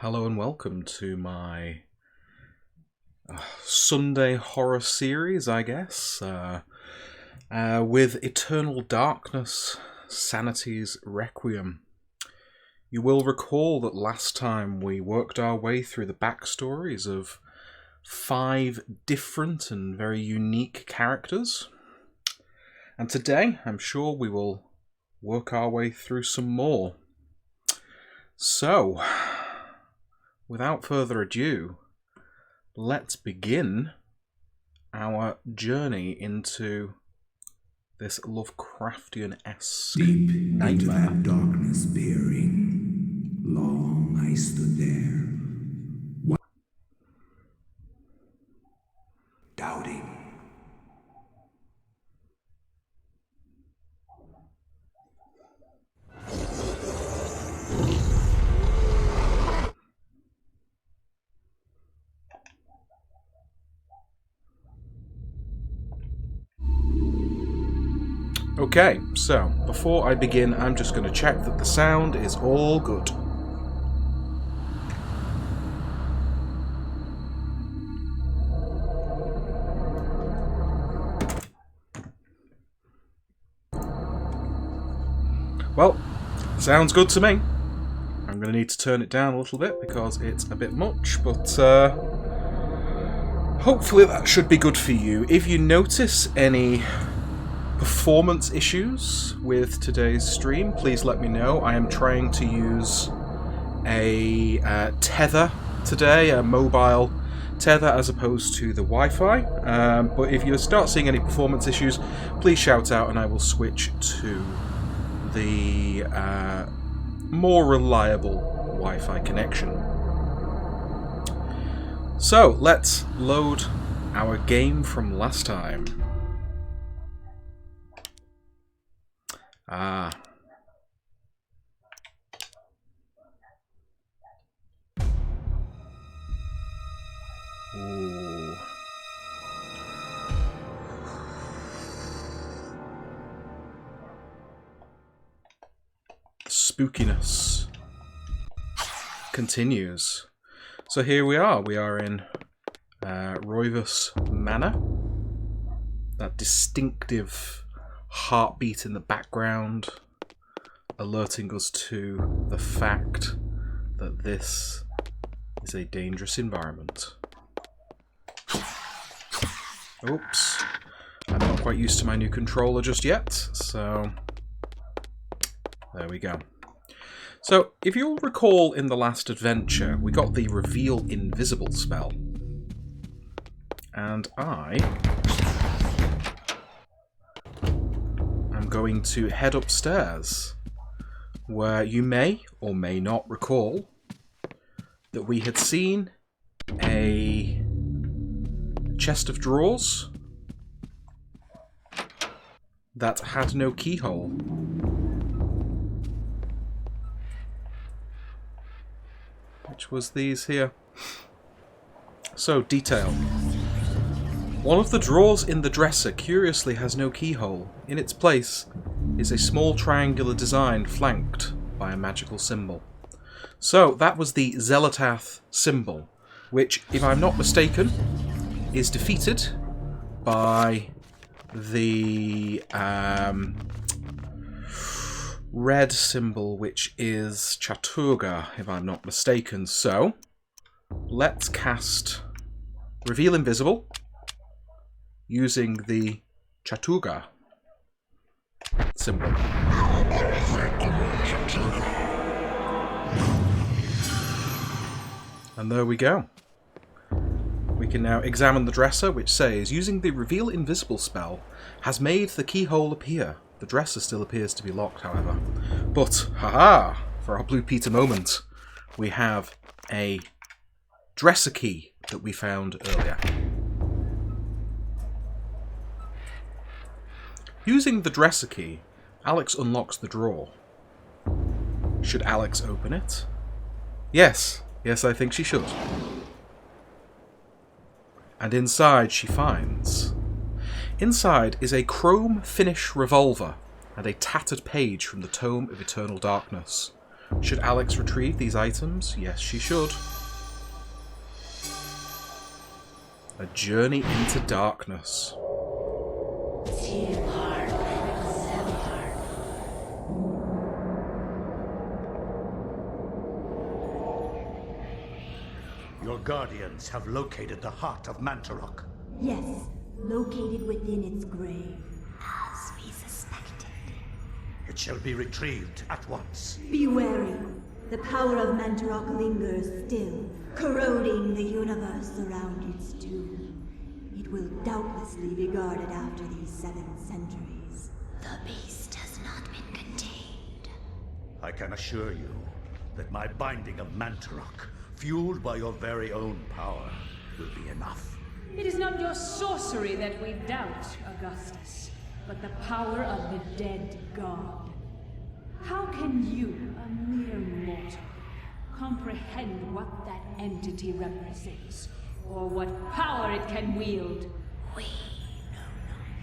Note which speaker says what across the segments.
Speaker 1: Hello and welcome to my Sunday horror series, I guess, with Eternal Darkness, Sanity's Requiem. You will recall that last time we worked our way through the backstories of 5 different and very unique characters. And today, I'm sure we will work our way through some more. So, without further ado, let's begin our journey into this Lovecraftian-esque
Speaker 2: Deep
Speaker 1: nightmare.
Speaker 2: into that darkness peering, long I stood there, doubting.
Speaker 1: Okay, so before I begin, I'm just going to check that the sound is all good. Well, sounds good to me. I'm going to need to turn it down a little bit because it's a bit much, but hopefully that should be good for you. If you notice any performance issues with today's stream, please let me know. I am trying to use a tether today, a mobile tether as opposed to the Wi-Fi. But if you start seeing any performance issues, please shout out and I will switch to the more reliable Wi-Fi connection. So let's load our game from last time. Ooh. Spookiness continues. So here we are. We are in Roivus Manor. That distinctive heartbeat in the background, alerting us to the fact that this is a dangerous environment. Oops. I'm not quite used to my new controller just yet, so there we go. So, if you'll recall in the last adventure, we got the Reveal Invisible spell. And I am going to head upstairs, where you may or may not recall that we had seen a chest of drawers that had no keyhole. Which was these here. So, detail. One of the drawers in the dresser curiously has no keyhole. In its place is a small triangular design flanked by a magical symbol. So, that was the Zelatath symbol, which, if I'm not mistaken, is defeated by the red symbol, which is Chaturga, if I'm not mistaken. So, let's cast Reveal Invisible using the Chaturga symbol. And there we go. We can now examine the dresser, which says, using the Reveal Invisible spell has made the keyhole appear. The dresser still appears to be locked, however. But, haha, for our Blue Peter moment, we have a dresser key that we found earlier. Using the dresser key, Alex unlocks the drawer. Should Alex open it? Yes, I think she should. And inside she finds... Inside is a chrome finish revolver and a tattered page from the Tome of Eternal Darkness. Should Alex retrieve these items? Yes, she should. A journey into darkness.
Speaker 3: Your guardians have located the heart of Mantarok.
Speaker 4: Yes, located within its grave, as we suspected.
Speaker 3: It shall be retrieved at once.
Speaker 4: Be wary. The power of Mantarok lingers still, corroding the universe around its tomb. It will doubtlessly be guarded after these 7 centuries.
Speaker 5: The beast has not been contained.
Speaker 3: I can assure you that my binding of Mantarok, fueled by your very own power, will be enough.
Speaker 6: It is not your sorcery that we doubt, Augustus, but the power of the dead god. How can you, a mere mortal, comprehend what that entity represents, or what power it can wield?
Speaker 5: We know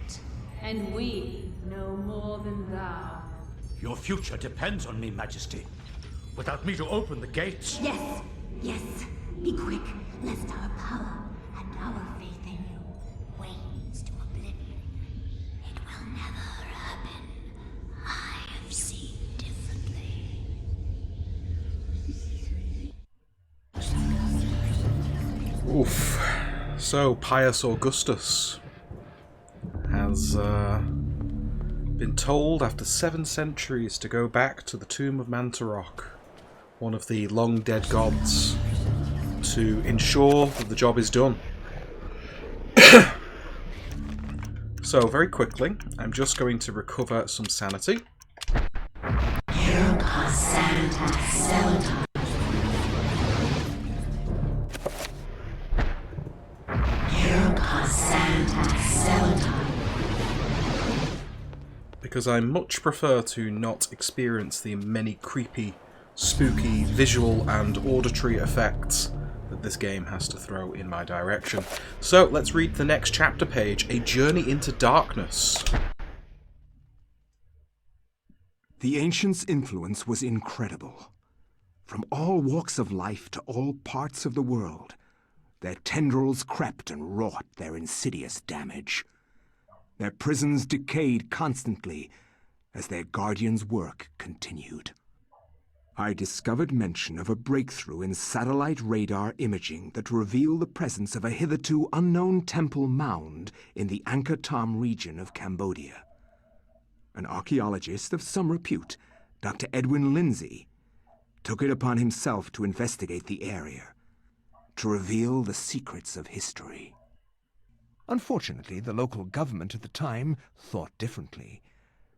Speaker 5: not.
Speaker 6: And we know more than thou.
Speaker 3: Your future depends on me, Majesty. Without me to open the gates...
Speaker 4: Yes, yes. Be quick, lest our power and our faith in you wanes to oblivion.
Speaker 5: It will never happen. I have seen differently.
Speaker 1: Oof. So, Pius Augustus has been told after 7 centuries to go back to the tomb of Mantarok, one of the long-dead gods, to ensure that the job is done. So, very quickly, I'm just going to recover some sanity. Because I much prefer to not experience the many creepy, spooky visual and auditory effects that this game has to throw in my direction. So let's read the next chapter page, A Journey into Darkness.
Speaker 2: The ancients' influence was incredible. From all walks of life to all parts of the world, their tendrils crept and wrought their insidious damage. Their prisons decayed constantly as their guardians' work continued. I discovered mention of a breakthrough in satellite radar imaging that revealed the presence of a hitherto unknown temple mound in the Angkor Thom region of Cambodia. An archaeologist of some repute, Dr. Edwin Lindsay, took it upon himself to investigate the area, to reveal the secrets of history. Unfortunately, the local government at the time thought differently,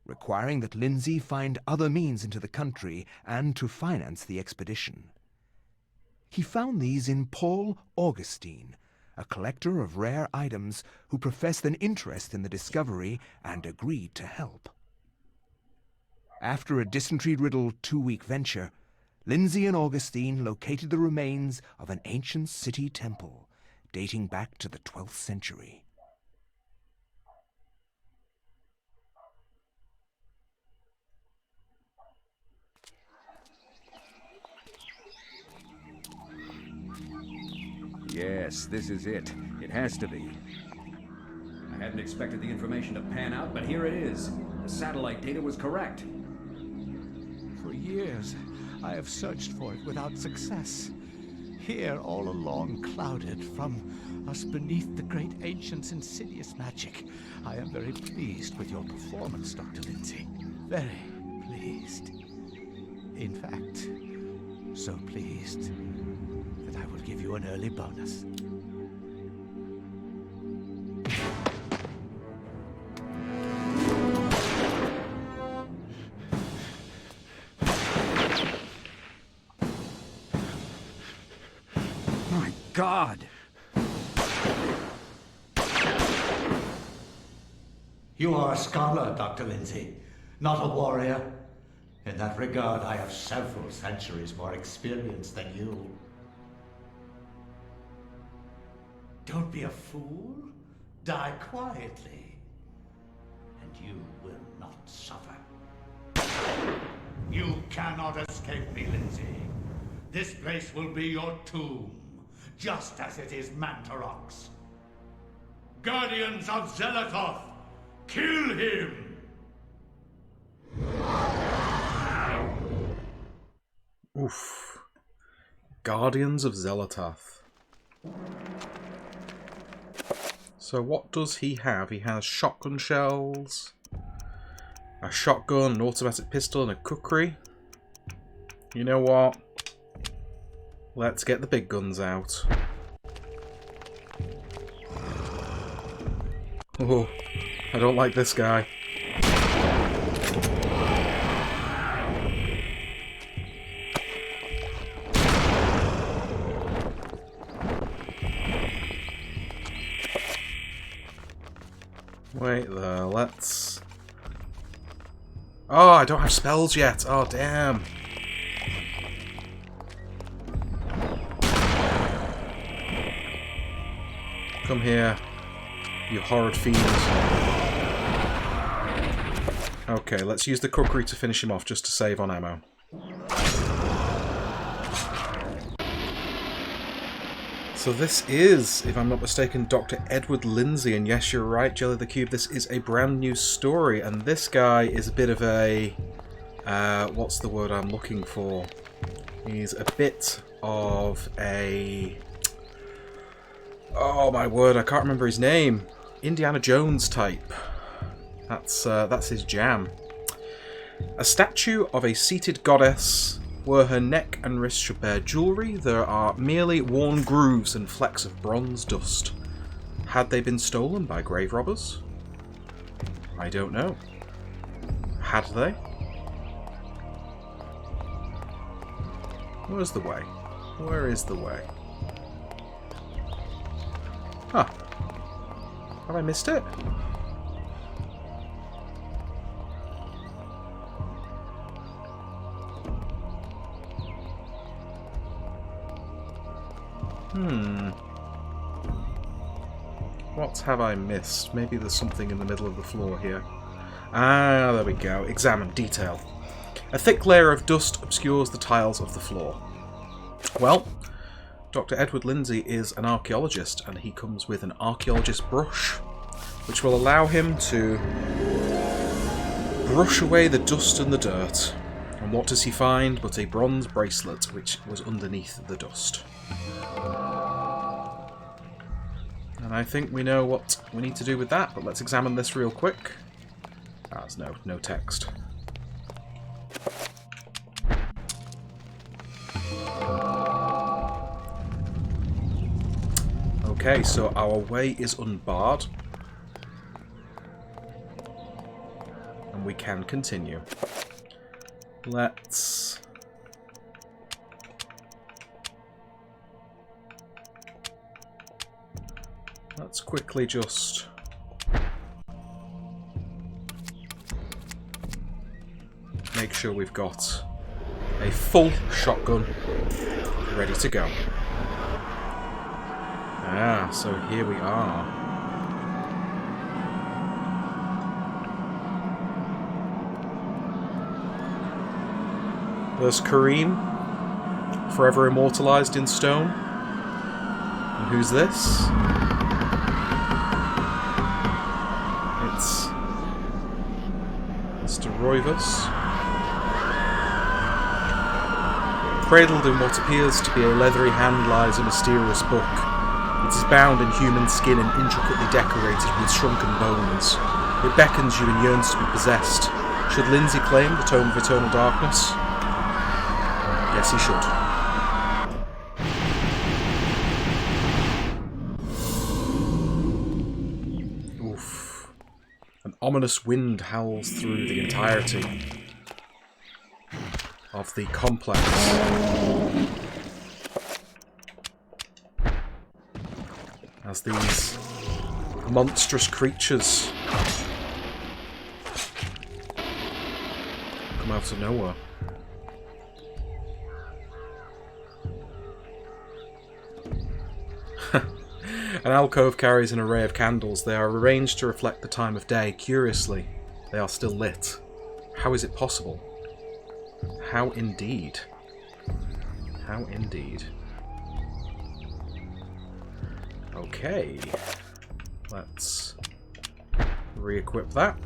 Speaker 2: requiring that Lindsay find other means into the country and to finance the expedition. He found these in Paul Augustine, a collector of rare items who professed an interest in the discovery and agreed to help. After a dysentery-riddled 2-week venture, Lindsay and Augustine located the remains of an ancient city temple dating back to the 12th century.
Speaker 7: Yes, this is it. It has to be. I hadn't expected the information to pan out, but here it is. The satellite data was correct.
Speaker 8: For years, I have searched for it without success. Here, all along, clouded from us beneath the great ancient's insidious magic. I am very pleased with your performance, Dr. Lindsay. Very pleased. In fact, so pleased that I will give you an early bonus.
Speaker 7: My God!
Speaker 3: You are a scholar, Dr. Lindsay, not a warrior. In that regard, I have several centuries more experience than you. Don't be a fool. Die quietly, and you will not suffer. You cannot escape me, Lindsay. This place will be your tomb, just as it is Mantarok's. Guardians of Zelatoth, kill him!
Speaker 1: Oof. Guardians of Zelatoth. So what does he have? He has shotgun shells, a shotgun, an automatic pistol, and a kukri. You know what? Let's get the big guns out. Oh, I don't like this guy. Wait there, let's... Oh, I don't have spells yet. Oh, damn. Come here, you horrid fiend. Okay, let's use the kukri to finish him off, just to save on ammo. So this is, if I'm not mistaken, Dr. Edward Lindsay, and yes, you're right, Jelly the Cube, this is a brand new story, and this guy is a bit of a... what's the word I'm looking for? He's a bit of a... Oh my word, I can't remember his name. Indiana Jones type. That's his jam. A statue of a seated goddess. Where her neck and wrists should bear jewellery, there are merely worn grooves and flecks of bronze dust. Had they been stolen by grave robbers? I don't know. Had they? Where's the way? Where is the way? Huh. Have I missed it? What have I missed? Maybe there's something in the middle of the floor here. Ah, there we go. Examine. Detail. A thick layer of dust obscures the tiles of the floor. Well, Dr. Edward Lindsay is an archaeologist, and he comes with an archaeologist brush, which will allow him to brush away the dust and the dirt. And what does he find but a bronze bracelet, which was underneath the dust. And I think we know what we need to do with that, but let's examine this real quick. Ah, there's no text. Okay, so our way is unbarred. And we can continue. Let's quickly just make sure we've got a full shotgun ready to go. Ah, so here we are. There's Kareem, forever immortalized in stone. And who's this? It's Mr. Roivus. Cradled in what appears to be a leathery hand lies a mysterious book. It is bound in human skin and intricately decorated with shrunken bones. It beckons you and yearns to be possessed. Should Lindsay claim the Tome of Eternal Darkness? Yes, he should. Oof. An ominous wind howls through the entirety of the complex. As these monstrous creatures come out of nowhere. An alcove carries an array of candles. They are arranged to reflect the time of day. Curiously, they are still lit. How is it possible? How indeed. How indeed. Okay. Let's re-equip that.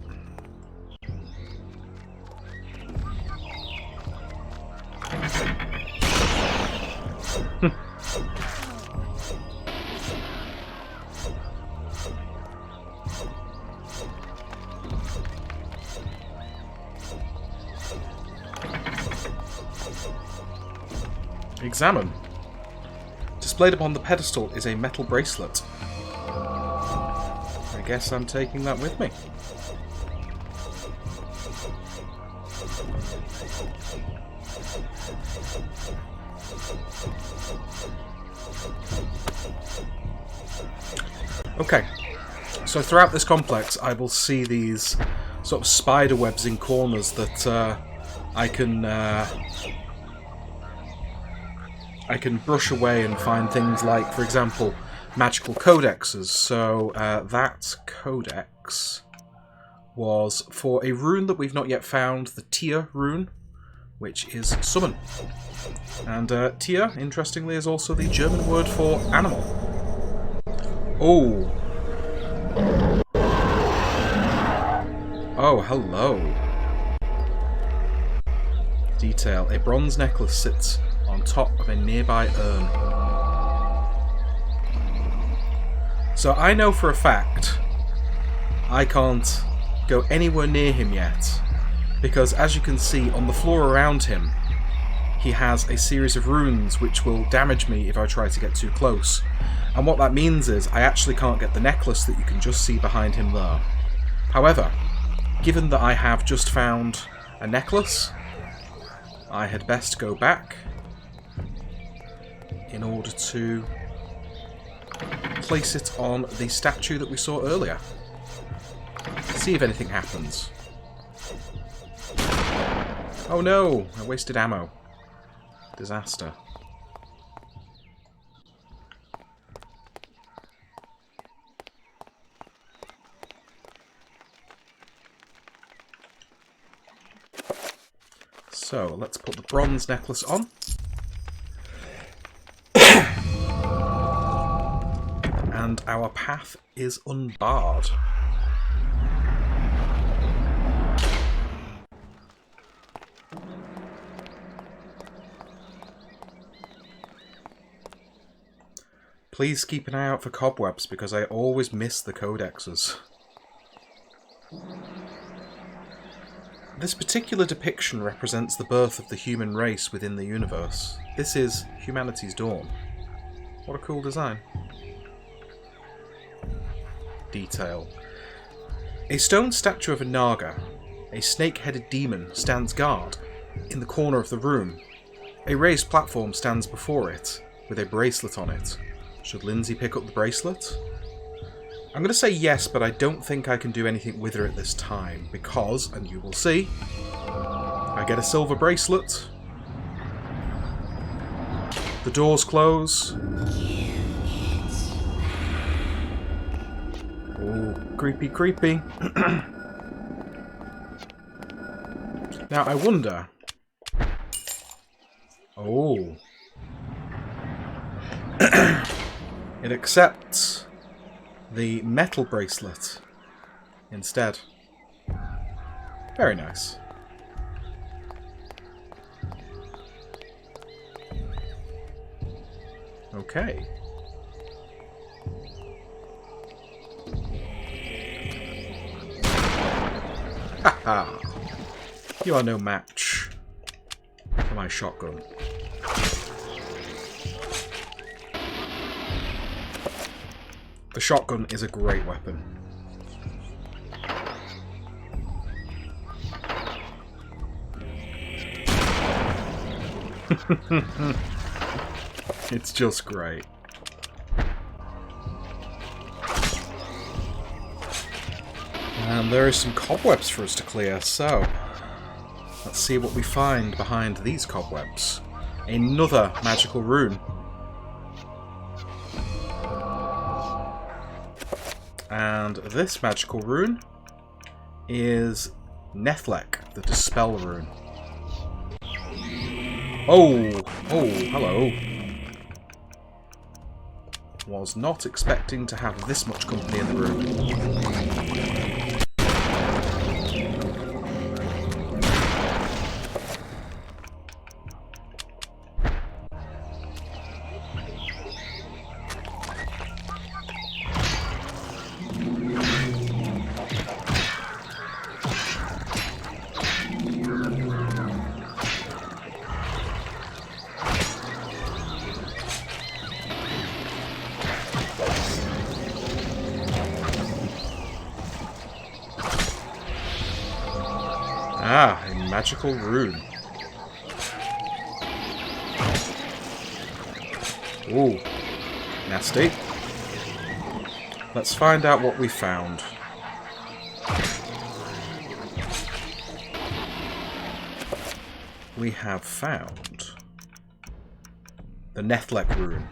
Speaker 1: Examine. Displayed upon the pedestal is a metal bracelet. I guess I'm taking that with me. Okay, so throughout this complex I will see these sort of spider webs in corners that I can brush away and find things like, for example, magical codexes. So that codex was for a rune that we've not yet found, the Tia rune, which is summon. And Tia, interestingly, is also the German word for animal. Oh. Oh, hello. Detail. A bronze necklace sits on top of a nearby urn. So I know for a fact I can't go anywhere near him yet, because as you can see on the floor around him, he has a series of runes which will damage me if I try to get too close. And what that means is I actually can't get the necklace that you can just see behind him there. However, given that I have just found a necklace, I had best go back in order to place it on the statue that we saw earlier. See if anything happens. Oh no! I wasted ammo. Disaster. So, let's put the bronze necklace on. And our path is unbarred. Please keep an eye out for cobwebs, because I always miss the codexes. This particular depiction represents the birth of the human race within the universe. This is humanity's dawn. What a cool design. Detail. A stone statue of a Naga, a snake-headed demon, stands guard in the corner of the room. A raised platform stands before it, with a bracelet on it. Should Lindsay pick up the bracelet? I'm going to say yes, but I don't think I can do anything with her at this time, because, and you will see, I get a silver bracelet, the doors close. Oh, creepy, creepy. Now, I wonder... Oh. It accepts the metal bracelet instead. Very nice. Okay. Haha! You are no match for my shotgun. The shotgun is a great weapon. It's just great. And there are some cobwebs for us to clear, so let's see what we find behind these cobwebs. Another magical rune. And this magical rune is Nethlek, the Dispel rune. Oh, hello. Was not expecting to have this much company in the room. Ah, a magical rune. Ooh, nasty. Let's find out what we found. We have found the Nethlek rune.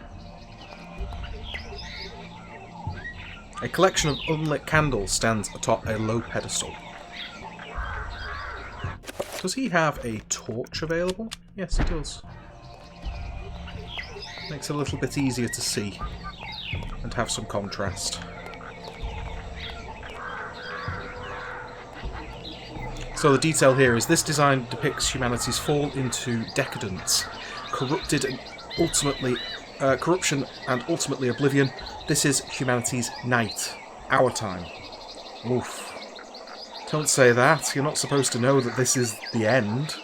Speaker 1: A collection of unlit candles stands atop a low pedestal. Does he have a torch available? Yes, he does. Makes it a little bit easier to see and have some contrast. So the detail here is this design depicts humanity's fall into decadence, corruption and ultimately oblivion. This is humanity's night, our time. Oof. Don't say that. You're not supposed to know that this is the end.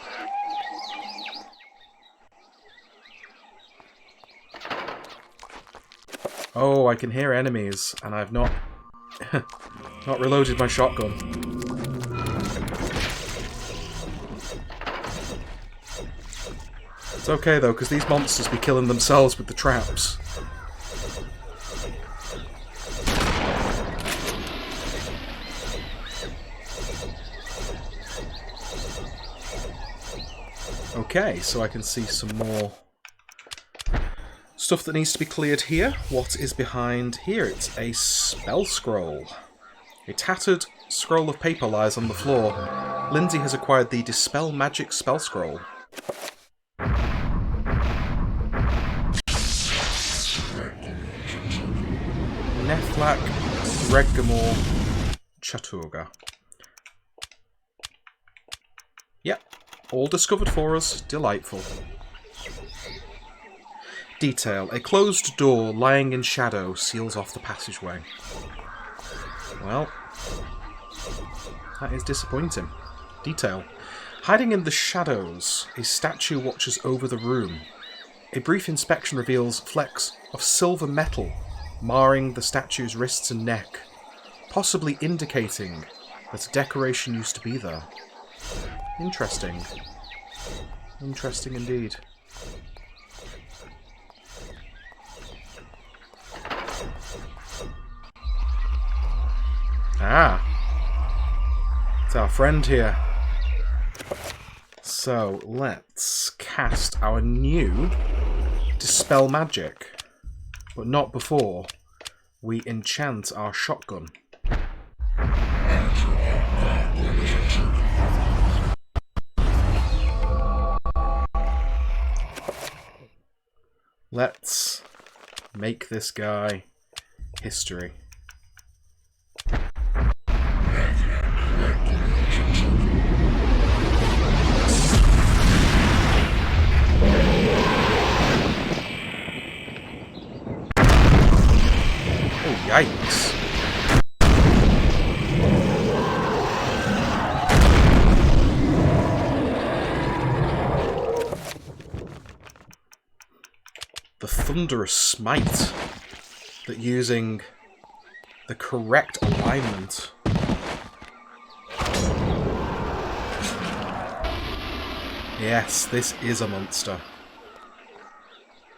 Speaker 1: Oh, I can hear enemies, and I've not not reloaded my shotgun. It's okay though, because these monsters be killing themselves with the traps. Okay, so I can see some more stuff that needs to be cleared here. What is behind here? It's a spell scroll. A tattered scroll of paper lies on the floor. Lindsay has acquired the Dispel Magic spell scroll. Nethlek, Reggamore, Chaturga. Yep. All discovered for us. Delightful. Detail. A closed door lying in shadow seals off the passageway. Well, that is disappointing. Detail. Hiding in the shadows, a statue watches over the room. A brief inspection reveals flecks of silver metal marring the statue's wrists and neck, possibly indicating that a decoration used to be there. Interesting. Interesting indeed. Ah! It's our friend here. So, let's cast our new Dispel Magic. But not before we enchant our shotgun. Let's make this guy history. Oh, yikes. The thunderous smite that using the correct alignment yes, this is a monster.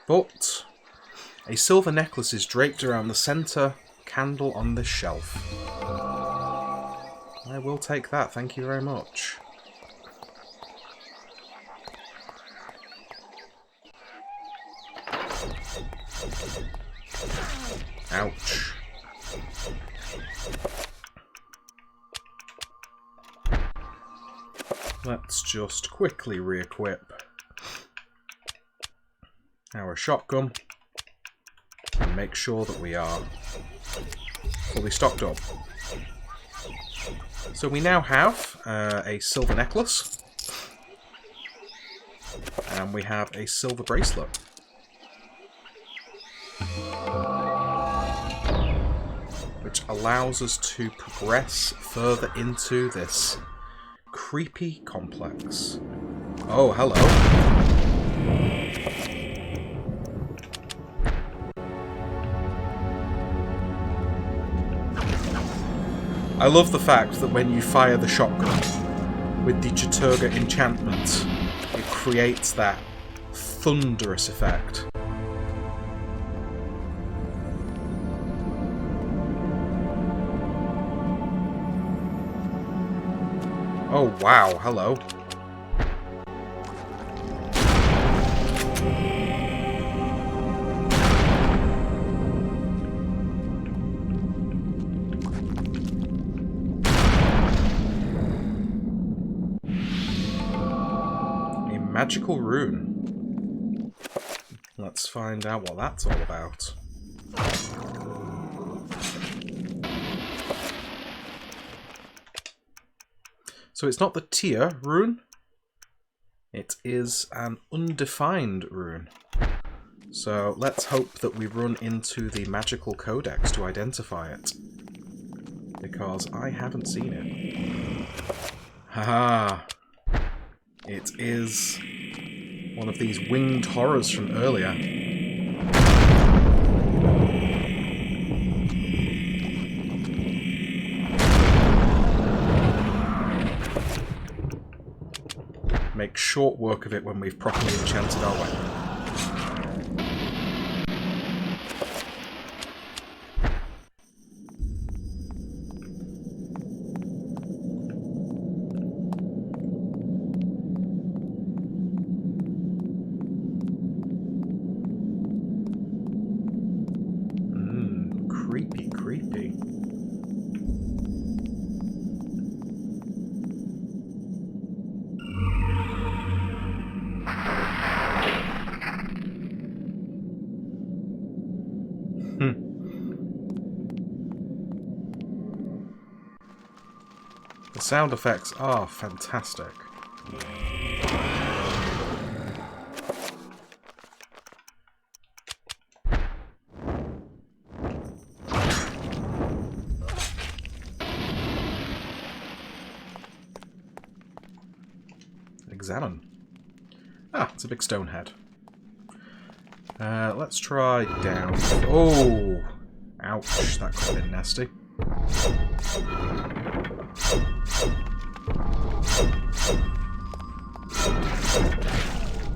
Speaker 1: But a silver necklace is draped around the center candle on this shelf. I will take that, thank you very much. Ouch. Let's just quickly re-equip our shotgun, and make sure that we are fully stocked up. So we now have a silver necklace, and we have a silver bracelet. Which allows us to progress further into this creepy complex. Oh, hello. I love the fact that when you fire the shotgun with the Jaturga enchantment, it creates that thunderous effect. Oh wow, hello. A magical rune. Let's find out what that's all about. So it's not the Tier rune, it is an undefined rune. So let's hope that we run into the magical codex to identify it. Because I haven't seen it. Haha! It is one of these winged horrors from earlier. Make short work of it when we've properly enchanted our weapon. Creepy, creepy. The sound effects are fantastic. Examine. Ah, it's a big stone head. Let's try down. Oh! Ouch, that could have been nasty.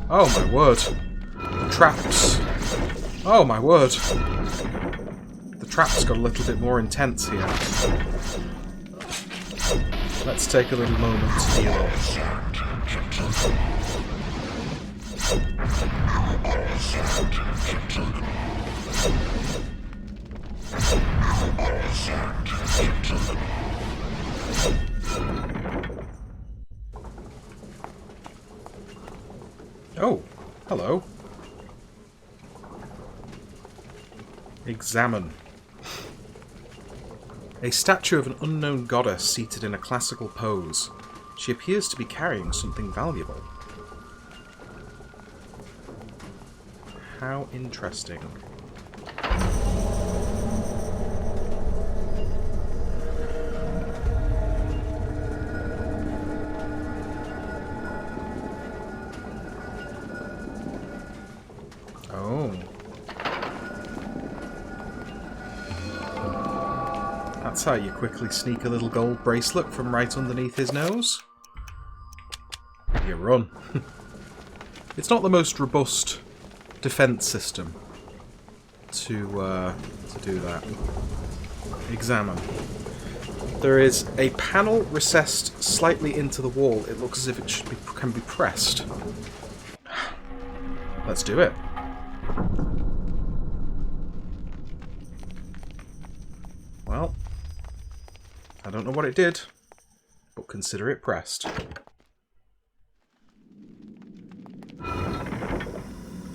Speaker 1: Oh my word. The traps. Oh my word. The traps got a little bit more intense here. Let's take a little moment to heal up. Oh, hello. Examine. A statue of an unknown goddess seated in a classical pose. She appears to be carrying something valuable. How interesting. Oh. That's how you quickly sneak a little gold bracelet from right underneath his nose. You run. It's not the most robust defense system to do that. Examine. There is a panel recessed slightly into the wall. It looks as if it can be pressed. Let's do it. Well, I don't know what it did, but consider it pressed.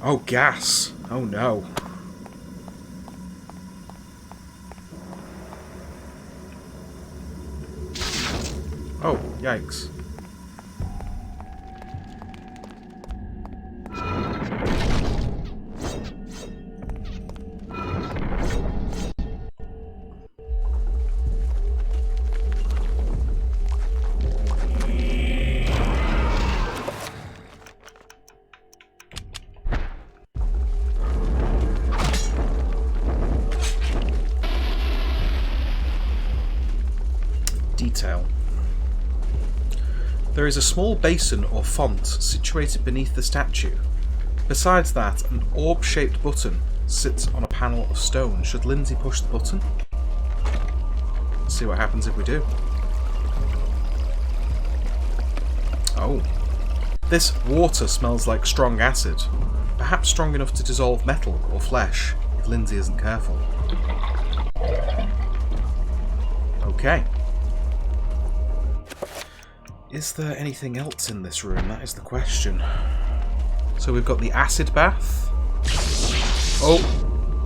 Speaker 1: Oh, gas. Oh, no. Oh, yikes. Detail. There is a small basin or font situated beneath the statue. Besides that, an orb-shaped button sits on a panel of stone. Should Lindsay push the button? Let's see what happens if we do. Oh. This water smells like strong acid. Perhaps strong enough to dissolve metal or flesh, if Lindsay isn't careful. Okay. Is there anything else in this room? That is the question. So we've got the acid bath. Oh,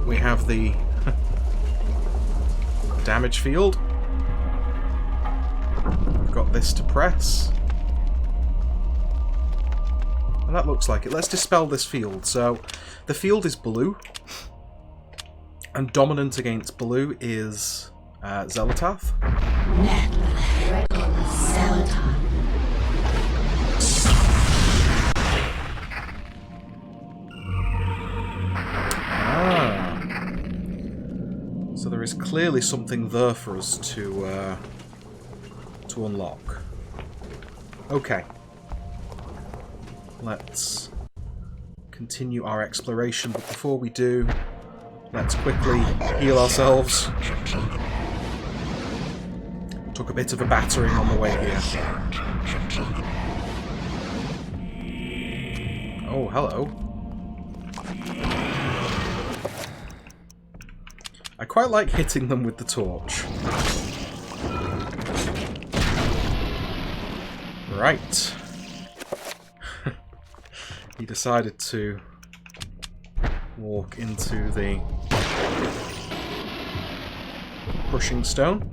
Speaker 1: we have the damage field. We've got this to press. And that looks like it. Let's dispel this field. So the field is blue. And dominant against blue is Zelatath. So there is clearly something there for us to unlock. Okay. Let's continue our exploration, but before we do, let's quickly heal ourselves. Took a bit of a battering on the way here. Oh, hello. I quite like hitting them with the torch. Right. He decided to walk into the crushing stone.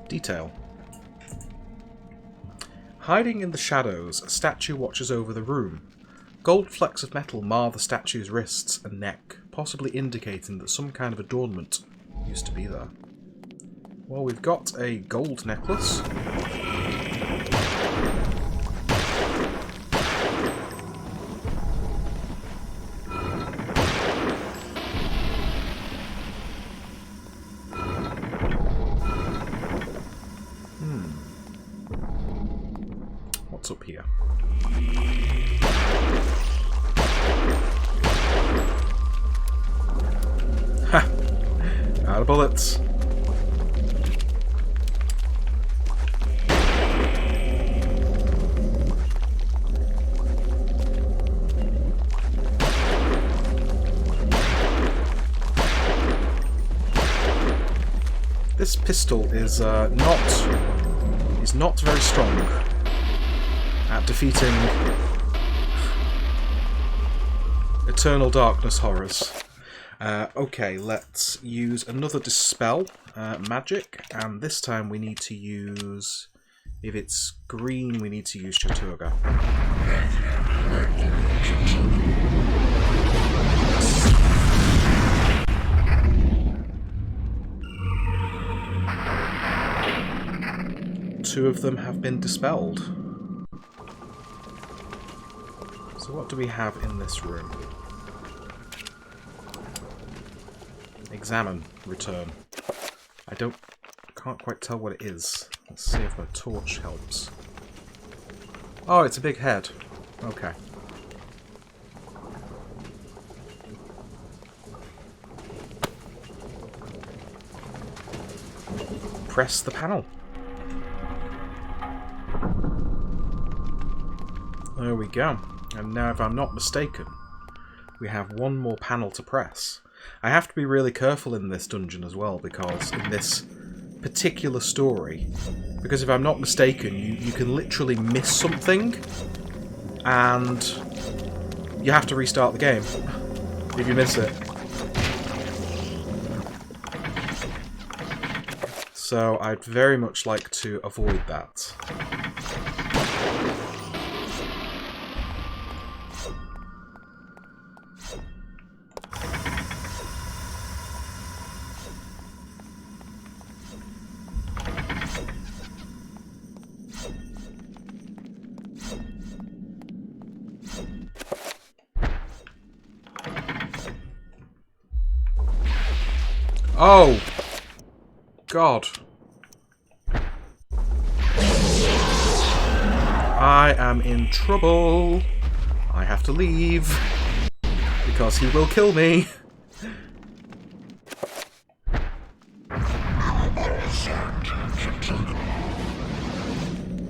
Speaker 1: Detail. Hiding in the shadows, a statue watches over the room. Gold flecks of metal mar the statue's wrists and neck, possibly indicating that some kind of adornment used to be there. Well, we've got a gold necklace. What's up here? Ha! Out of bullets. This pistol is not very strong at defeating Eternal Darkness horrors. Okay, let's use another Dispel magic, and this time we need to use, if it's green, we need to use Chaturga. Two of them have been dispelled. So what do we have in this room? Examine, return. Can't quite tell what it is. Let's see if my torch helps. Oh, it's a big head. Okay. Press the panel. There we go. And now, if I'm not mistaken, we have one more panel to press. I have to be really careful in this dungeon as well, because in this particular story, because if I'm not mistaken, you can literally miss something, and you have to restart the game if you miss it. So I'd very much like to avoid that. Oh! God. I am in trouble. I have to leave. Because he will kill me.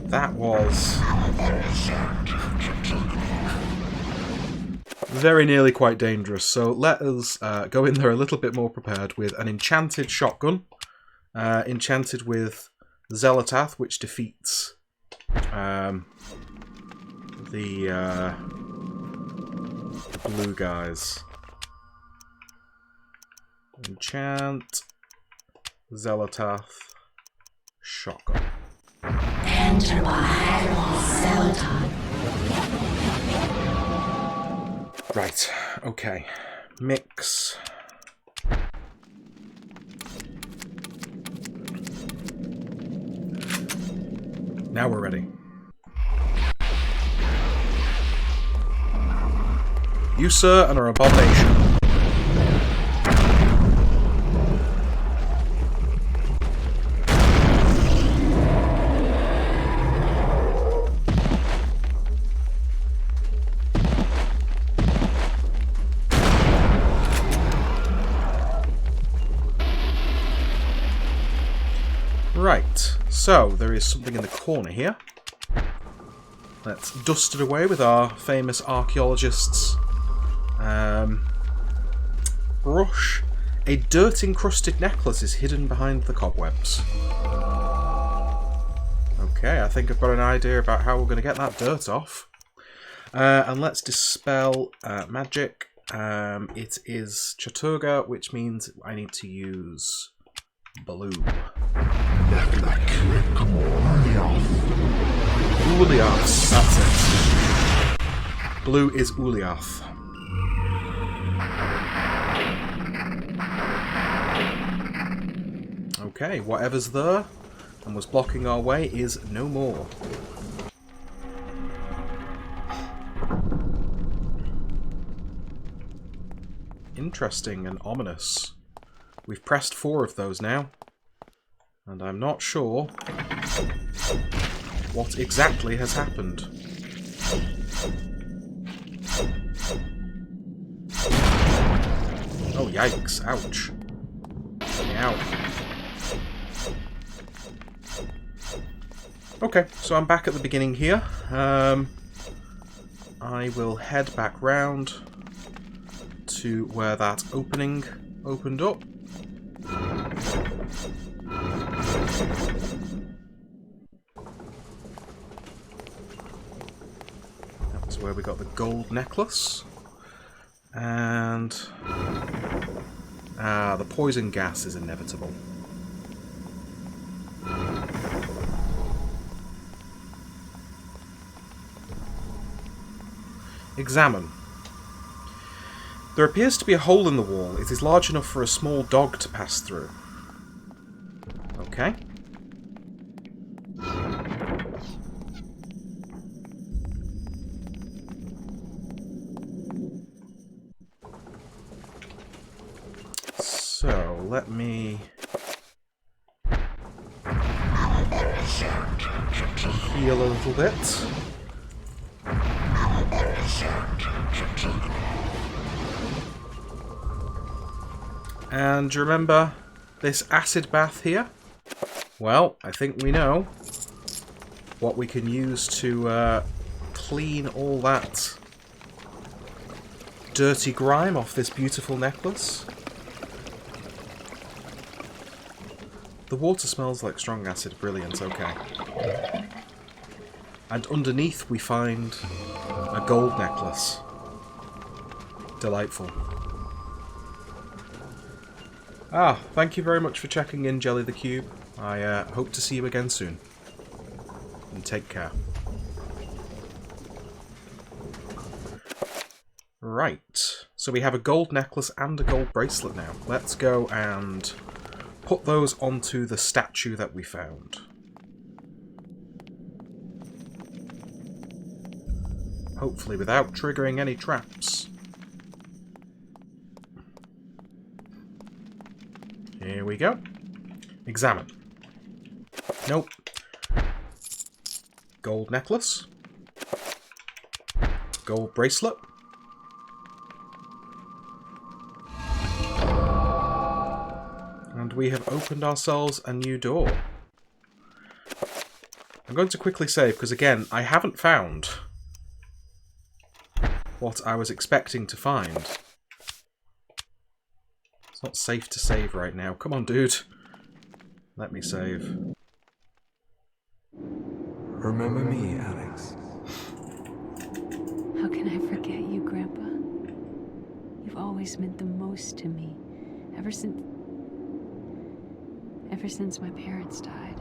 Speaker 1: That was very nearly quite dangerous. So let us go in there a little bit more prepared with an enchanted shotgun. Enchanted with Zelatath, which defeats the blue guys. Enchant Zelatath shotgun.
Speaker 5: Enter by Zelatath.
Speaker 1: Right, okay. Mix. Now we're ready. You, sir, are an abomination. Right, so there is something in the corner here. Let's dust it away with our famous archaeologist's brush. A dirt-encrusted necklace is hidden behind the cobwebs. Okay, I think I've got an idea about how we're going to get that dirt off. And let's dispel magic. It is Chaturga, which means I need to use blue. Uliath, that's it. Blue is Uliath. Okay, whatever's there and was blocking our way is no more. Interesting and ominous. We've pressed 4 of those now, and I'm not sure what exactly has happened. Oh, yikes. Ouch. Ow. Okay, so I'm back at the beginning here. I will head back round to where that opening opened up. That's where we got the gold necklace. And the poison gas is inevitable. Examine. There appears to be a hole in the wall. It is large enough for a small dog to pass through. Okay. So, let me heal a little bit. And do you remember this acid bath here? Well, I think we know what we can use to clean all that dirty grime off this beautiful necklace. The water smells like strong acid. Brilliant, okay. And underneath we find a gold necklace. Delightful. Ah, thank you very much for checking in, Jelly the Cube. I hope to see you again soon. And take care. Right, so we have a gold necklace and a gold bracelet now. Let's go and put those onto the statue that we found. Hopefully without triggering any traps. Here we go. Examine. Nope. Gold necklace. Gold bracelet. And we have opened ourselves a new door. I'm going to quickly save, because again, I haven't found what I was expecting to find. It's not safe to save right now. Come on, dude. Let me save.
Speaker 2: Remember me, Alex.
Speaker 9: How can I forget you, Grandpa? You've always meant the most to me. Ever since my parents died.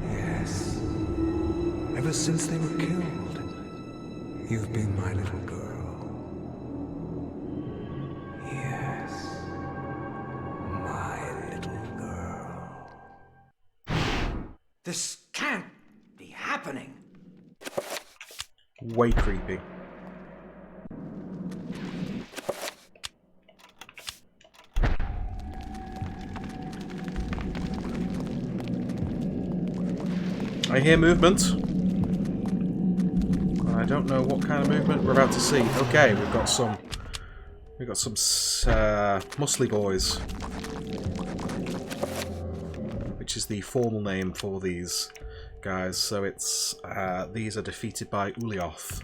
Speaker 2: Yes. Ever since they were killed, you've been my little girl. Yes. My little girl.
Speaker 7: This can't be happening.
Speaker 1: Way creepy. I hear movement. I don't know what kind of movement we're about to see. Okay, we've got some muscly boys, which is the formal name for these guys. So it's these are defeated by Ulioth.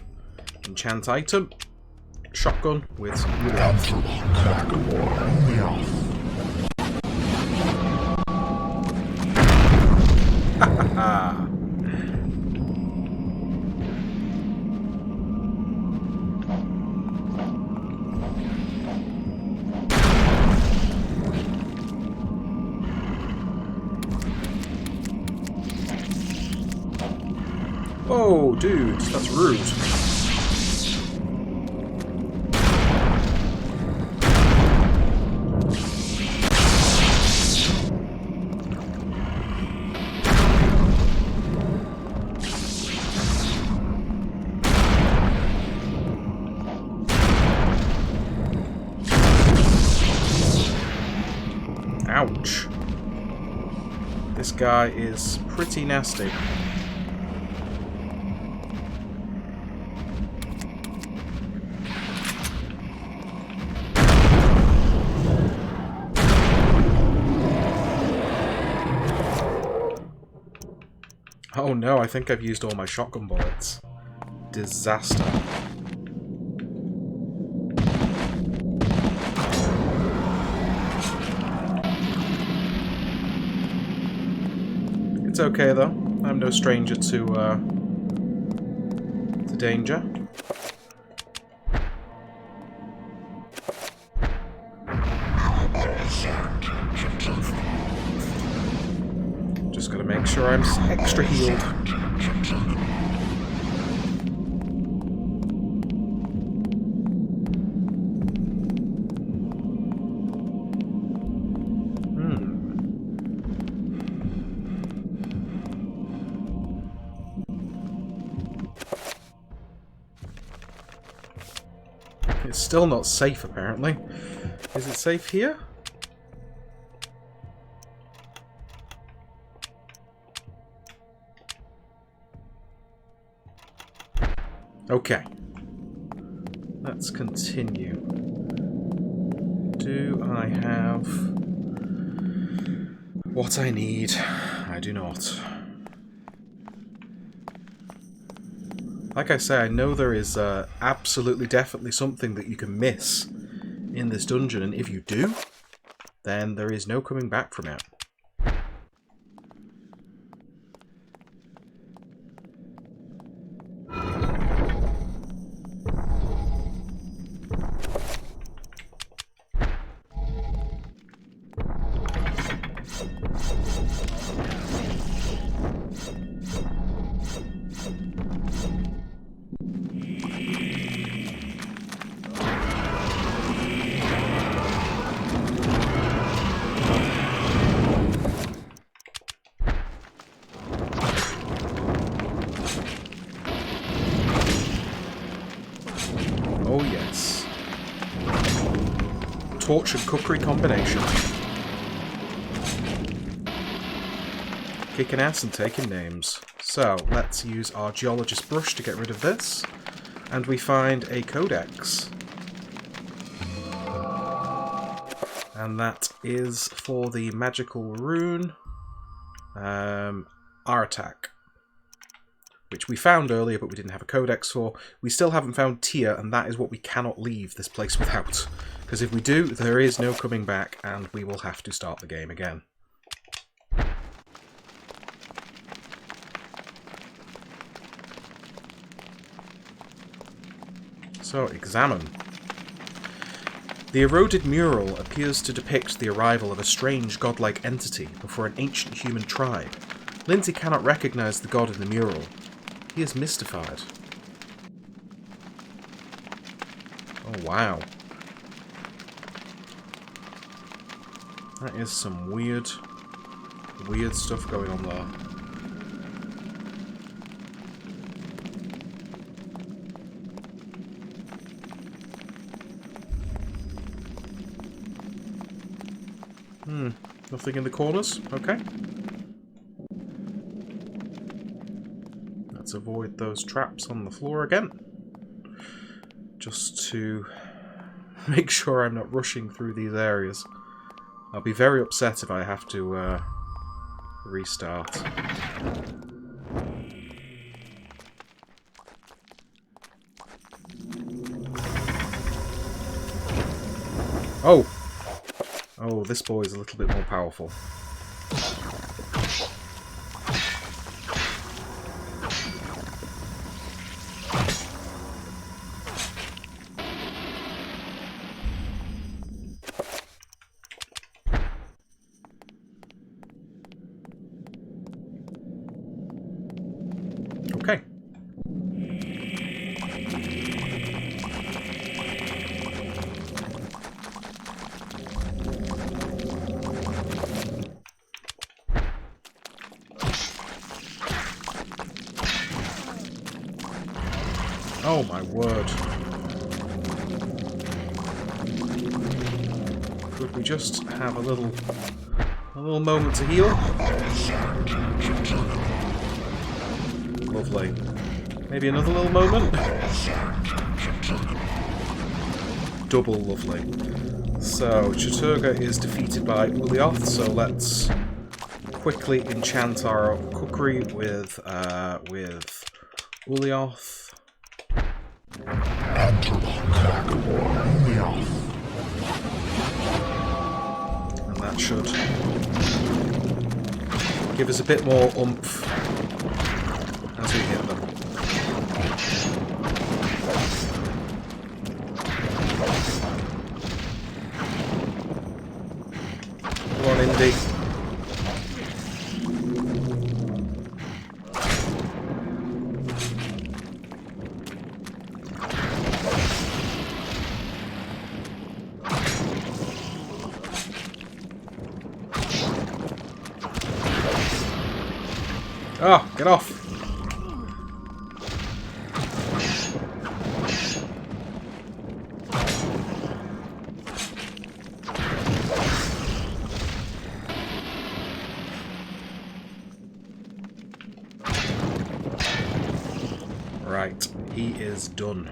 Speaker 1: Enchant item, shotgun with Ulioth. Oh, dude, that's rude. Ouch. This guy is pretty nasty. Oh no, I think I've used all my shotgun bullets. Disaster. It's okay though. I'm no stranger to danger. Just gotta make sure I'm extra healed. It's still not safe, apparently. Is it safe here? Okay. Let's continue. Do I have what I need? I do not. Like I say, I know there is absolutely definitely something that you can miss in this dungeon, and if you do, then there is no coming back from it. Oh yes. Torch and cookery combination. Kicking ass and taking names. So, let's use our geologist brush to get rid of this. And we find a codex. And that is for the magical rune Artak, which we found earlier but we didn't have a codex for. We still haven't found Tia, and that is what we cannot leave this place without. Because if we do, there is no coming back and we will have to start the game again. So, examine. The eroded mural appears to depict the arrival of a strange godlike entity before an ancient human tribe. Lindsay cannot recognize the god in the mural. He is mystified. Oh wow. That is some weird stuff going on there. Nothing in the corners? Okay. Let's avoid those traps on the floor again. Just to make sure I'm not rushing through these areas. I'll be very upset if I have to restart. Oh! Oh, this boy is a little bit more powerful. Okay. Oh my word. Could we just have a little moment to heal? Lovely. Maybe another little moment? Double lovely. So, Chaturga is defeated by Ulioth, so let's quickly enchant our cookery with Ulioth. And that should give us a bit more oomph as we hit them. Come on, Indy. Oh, get off! Right, he is done.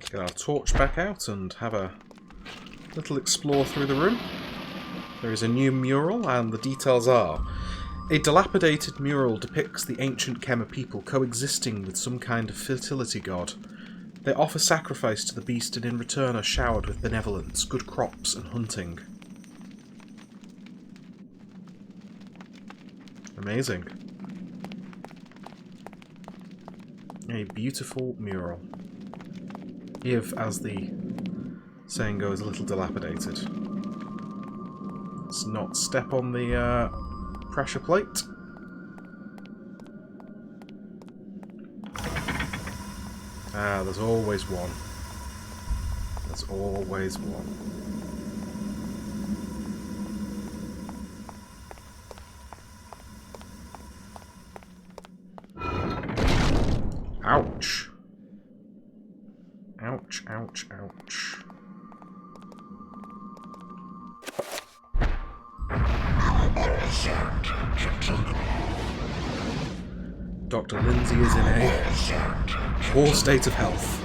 Speaker 1: Get our torch back out and have a little explore through the room. There is a new mural, and the details are: a dilapidated mural depicts the ancient Kemmer people coexisting with some kind of fertility god. They offer sacrifice to the beast and in return are showered with benevolence, good crops and hunting. Amazing. A beautiful mural. If, as the saying goes, a little dilapidated. Let's not step on the pressure plate. Ah, there's always one. There's always one. Ouch. Ouch, ouch, ouch. Dr. Lindsay is in a poor state of health.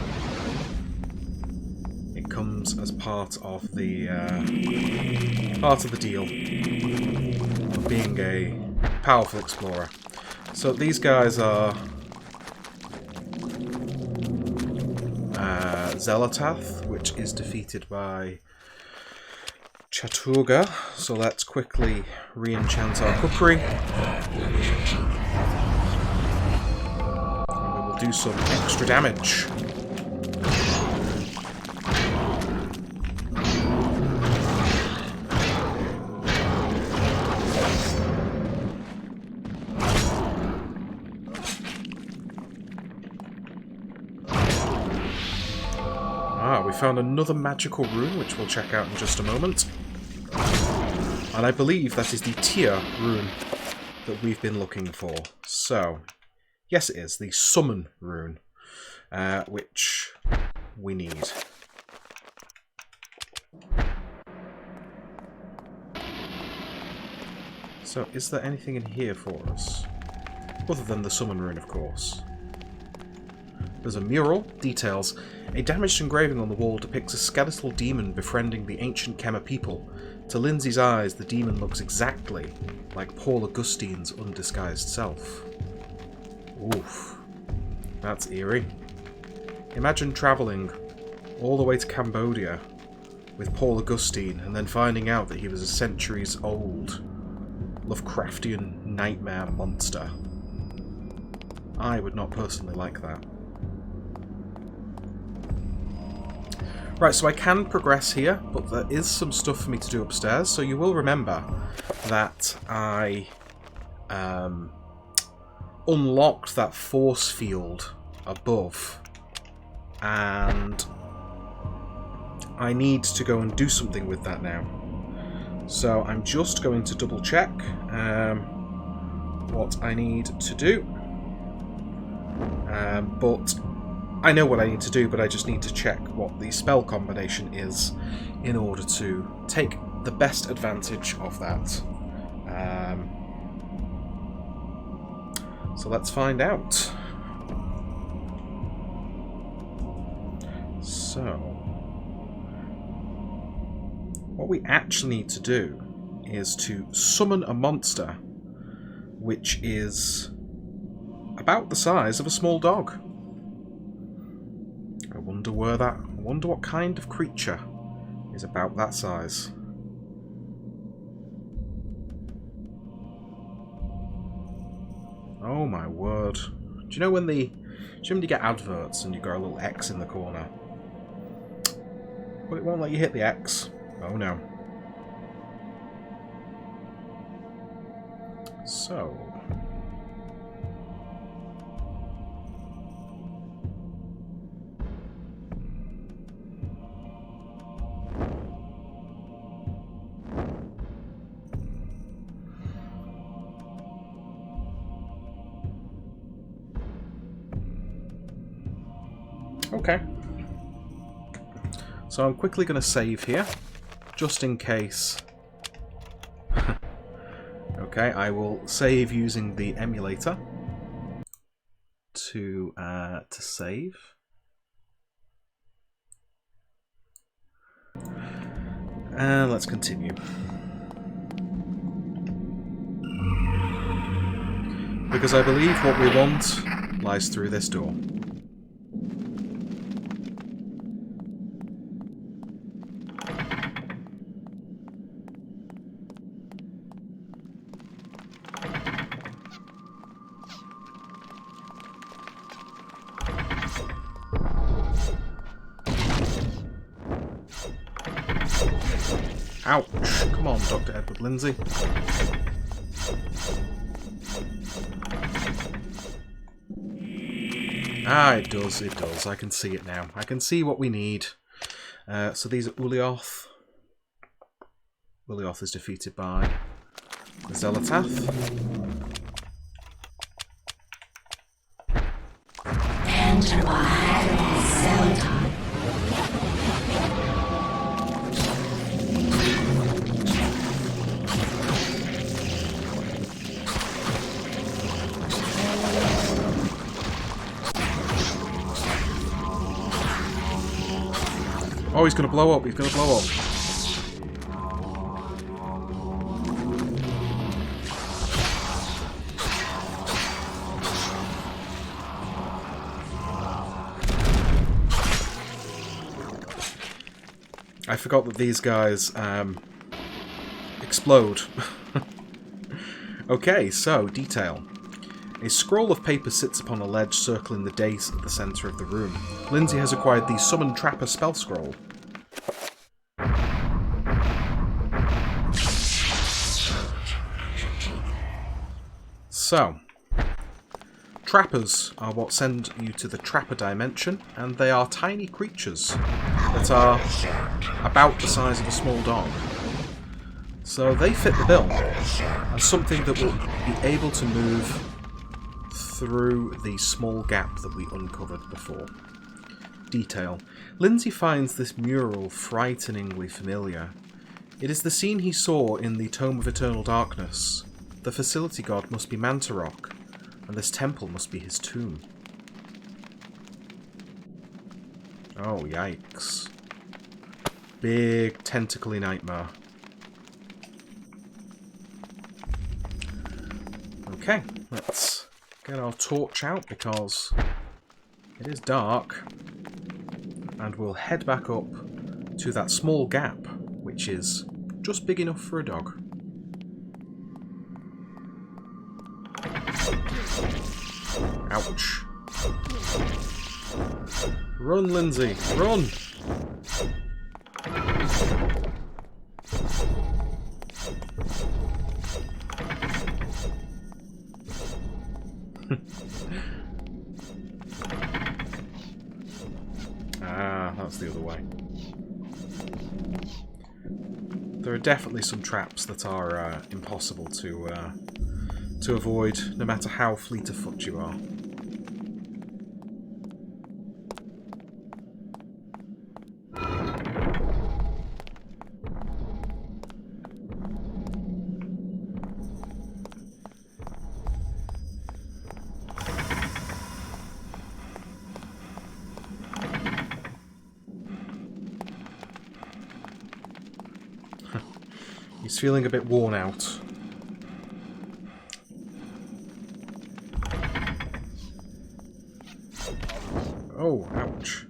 Speaker 1: It comes as part of the deal of being a powerful explorer. So these guys are Zelatath, which is defeated by Chaturga. So let's quickly re-enchant our cookery. And we will do some extra damage. We found another magical rune, which we'll check out in just a moment. And I believe that is the Tear rune that we've been looking for. So, yes it is, the Summon rune, which we need. So, is there anything in here for us? Other than the Summon rune, of course. There's a mural. Details. A damaged engraving on the wall depicts a skeletal demon befriending the ancient Kemmer people. To Lindsay's eyes, the demon looks exactly like Paul Augustine's undisguised self. Oof. That's eerie. Imagine travelling all the way to Cambodia with Paul Augustine and then finding out that he was a centuries-old Lovecraftian nightmare monster. I would not personally like that. Right, so I can progress here, but there is some stuff for me to do upstairs. So you will remember that I unlocked that force field above, and I need to go and do something with that now. So I'm just going to double check what I need to do. But I know what I need to do, but I just need to check what the spell combination is in order to take the best advantage of that. So let's find out. So, what we actually need to do is to summon a monster which is about the size of a small dog. I wonder what kind of creature is about that size. Oh my word. Do you know when you get adverts and you got a little X in the corner? But it won't let you hit the X. Oh no. So... Okay. So I'm quickly going to save here, just in case. Okay, I will save using the emulator to save. And let's continue. Because I believe what we want lies through this door. Ouch. Come on, Dr. Edward Lindsay. Ah, it does, it does. I can see it now. I can see what we need. So these are Ulioth. Ulioth is defeated by Zelatath.
Speaker 5: Enter by Zelda.
Speaker 1: Oh, he's going to blow up. He's going to blow up. I forgot that these guys explode. Okay, so, detail. A scroll of paper sits upon a ledge circling the dais at the centre of the room. Lindsay has acquired the Summon Trapper spell scroll. So, trappers are what send you to the Trapper dimension, and they are tiny creatures that are about the size of a small dog. So they fit the bill as something that will be able to move through the small gap that we uncovered before. Detail. Lindsay finds this mural frighteningly familiar. It is the scene he saw in the Tome of Eternal Darkness. The facility god must be Mantarok, and this temple must be his tomb. Oh, yikes. Big tentacly nightmare. Okay, let's get our torch out because it is dark, and we'll head back up to that small gap, which is just big enough for a dog. Ouch. Run, Lindsay, run! Ah, that's the other way. There are definitely some traps that are impossible to avoid, no matter how fleet of foot you are. He's feeling a bit worn out. Oh, ouch.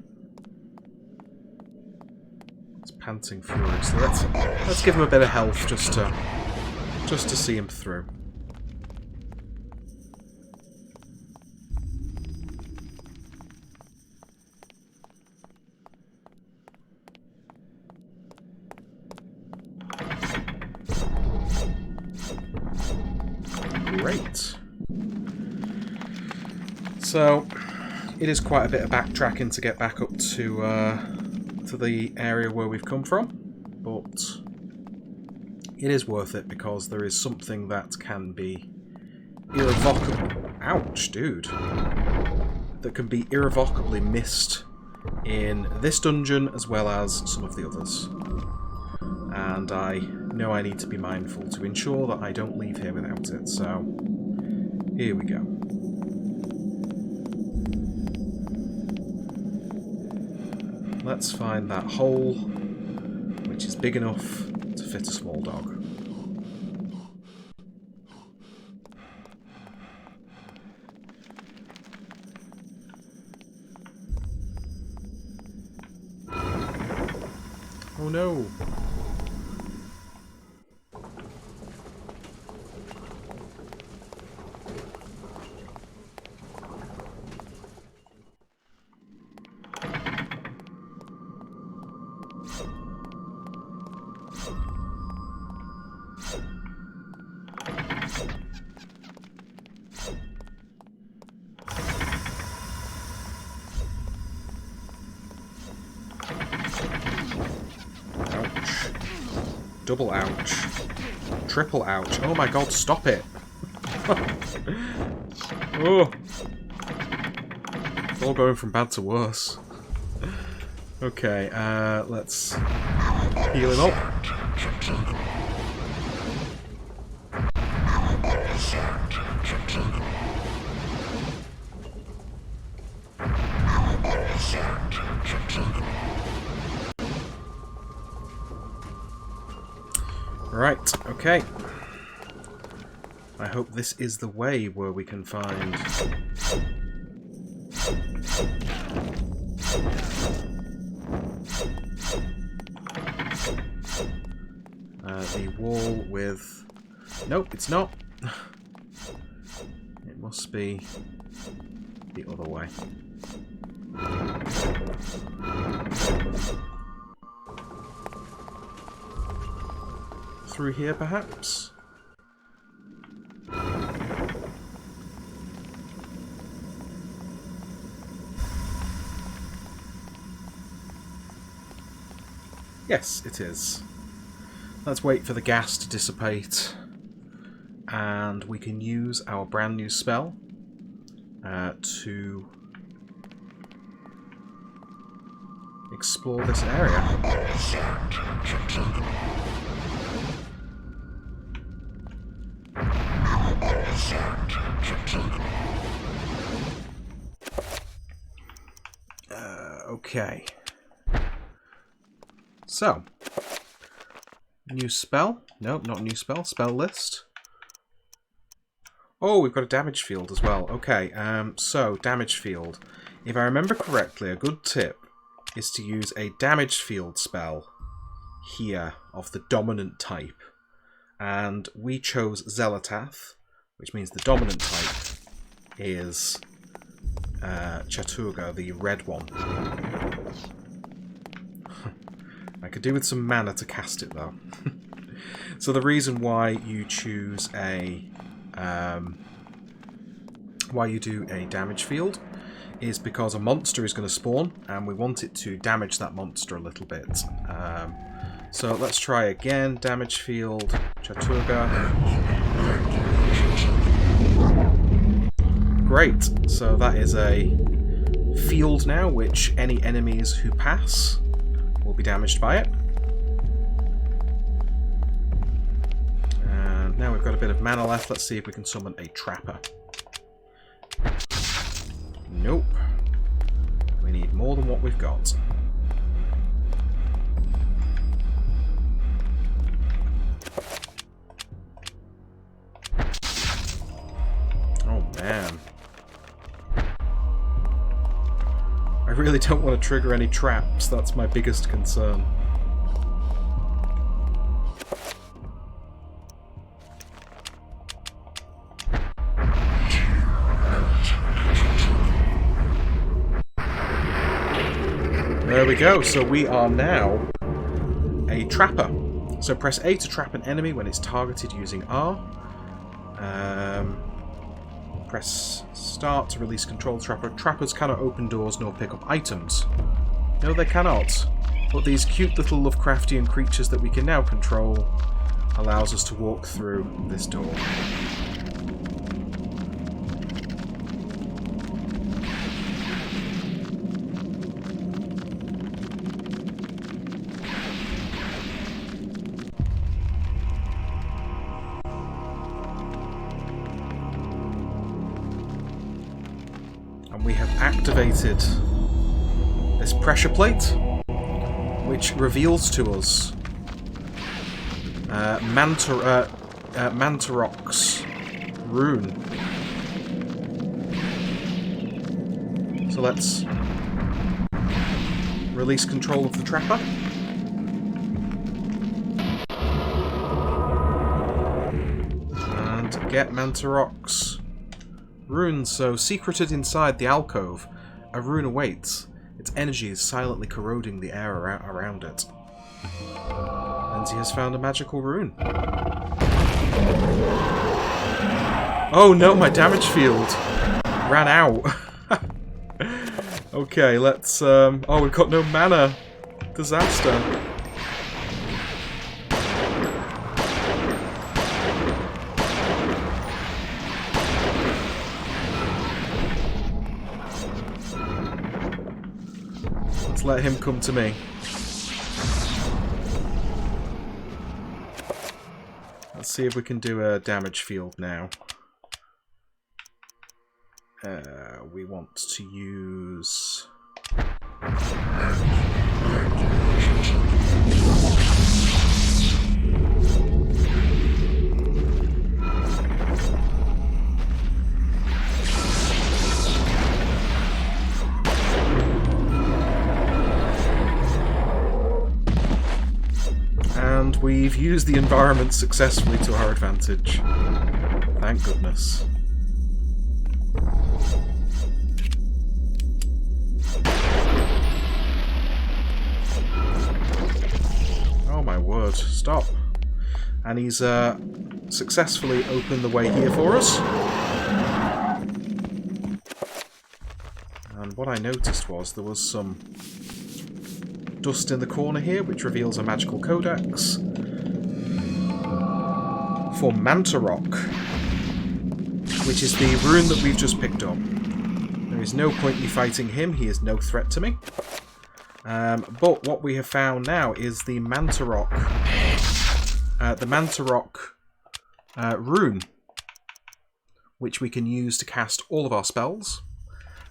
Speaker 1: It's panting furiously. Let's give him a bit of health just to see him through. Great. So, it is quite a bit of backtracking to get back up to the area where we've come from, but it is worth it because there is something that can be irrevocably... Ouch, dude. That can be irrevocably missed in this dungeon as well as some of the others. And I know I need to be mindful to ensure that I don't leave here without it, so here we go. Let's find that hole which is big enough to fit a small dog. Oh no! Double ouch. Triple ouch. Oh my god, stop it. Oh. It's all going from bad to worse. Okay, let's heal him up. Right, okay. I hope this is the way where we can find... the wall with... Nope, it's not. It must be the other way. Through here, perhaps? Yes, it is. Let's wait for the gas to dissipate, and we can use our brand new spell to explore this area. Okay. So, new spell? No, not new spell. Spell list. Oh, we've got a damage field as well. Okay, so damage field. If I remember correctly, a good tip is to use a damage field spell here of the dominant type. And we chose Zelatath, which means the dominant type is Chaturga, the red one. I could do with some mana to cast it though. So the reason why you choose a why you do a damage field is because a monster is going to spawn and we want it to damage that monster a little bit. So let's try again. Damage field, Chaturga. Great. So that is a field now, which any enemies who pass will be damaged by it. And now we've got a bit of mana left. Let's see if we can summon a trapper. Nope. We need more than what we've got. Oh man. I really don't want to trigger any traps, that's my biggest concern. There we go, so we are now a trapper. So press A to trap an enemy when it's targeted using R. Press start to release control trapper. Trappers cannot open doors nor pick up items. No, they cannot. But these cute little Lovecraftian creatures that we can now control allows us to walk through this door. We have activated this pressure plate, which reveals to us Mantarok's rune. So let's release control of the trapper. And get Mantarok's rune. So, secreted inside the alcove, a rune awaits. Its energy is silently corroding the air around it. Lindsay has found a magical rune. Oh no, my damage field ran out. Okay, let's... oh, we've got no mana. Disaster. let him come to me. Let's see if we can do a damage field now. We want to use... And we've used the environment successfully to our advantage. Thank goodness. Oh my word, stop. And he's successfully opened the way here for us. And what I noticed was there was some dust in the corner here, which reveals a magical codex for Manta Rock, which is the rune that we've just picked up. There is no point me fighting him, he is no threat to me. But what we have found now is the Manta Rock rune, which we can use to cast all of our spells,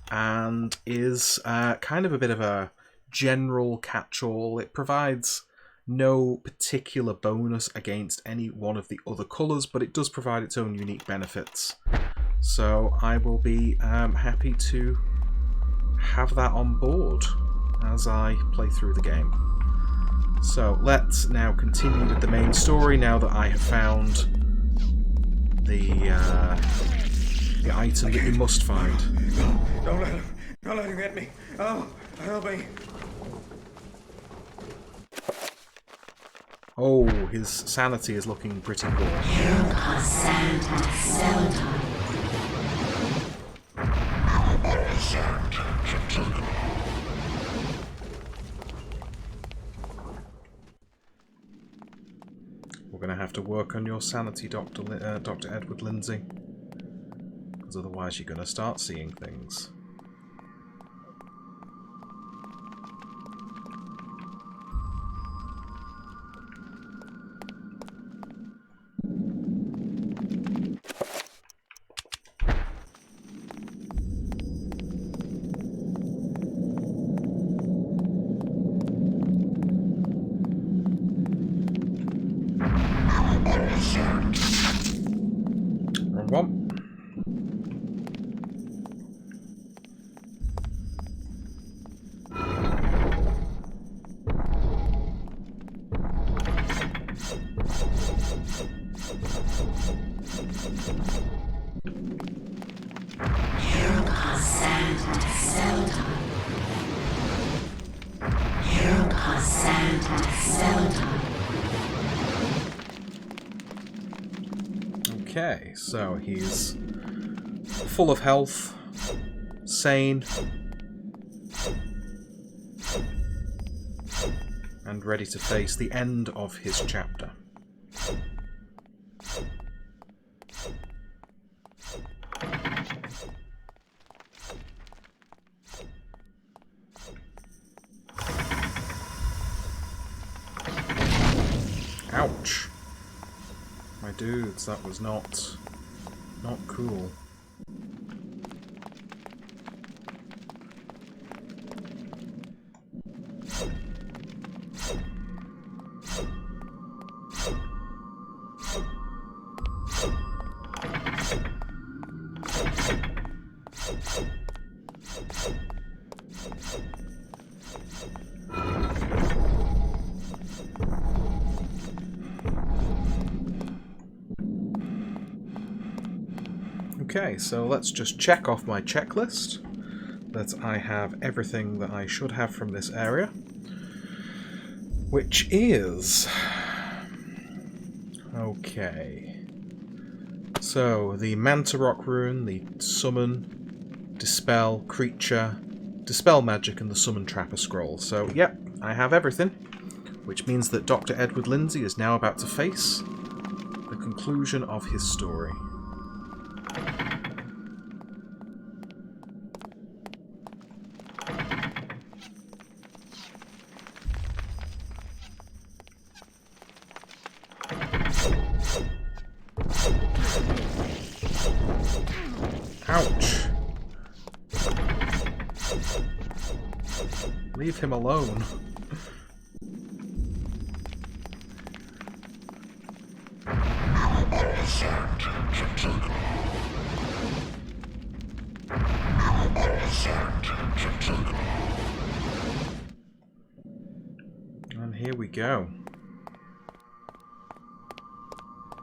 Speaker 1: and is kind of a bit of a general catch-all. It provides no particular bonus against any one of the other colours, but it does provide its own unique benefits. So I will be happy to have that on board as I play through the game. So let's now continue with the main story now that I have found the item that you must find.
Speaker 7: Don't let him get me. Oh, help me.
Speaker 1: Oh, his sanity is looking pretty poor. We're going to have to work on your sanity, Dr. Edward Lindsay. Because otherwise you're going to start seeing things. Okay, so he's full of health, sane, and ready to face the end of his chapter. Ouch. My dudes, that was not cool. Okay, so let's just check off my checklist that I have everything that I should have from this area, which is... okay. So, the Manta Rock rune, the Summon, Dispel, Creature, Dispel Magic, and the Summon Trapper Scroll. So, yep, I have everything, which means that Dr. Edward Lindsay is now about to face the conclusion of his story. Ouch. Leave him alone. And here we go.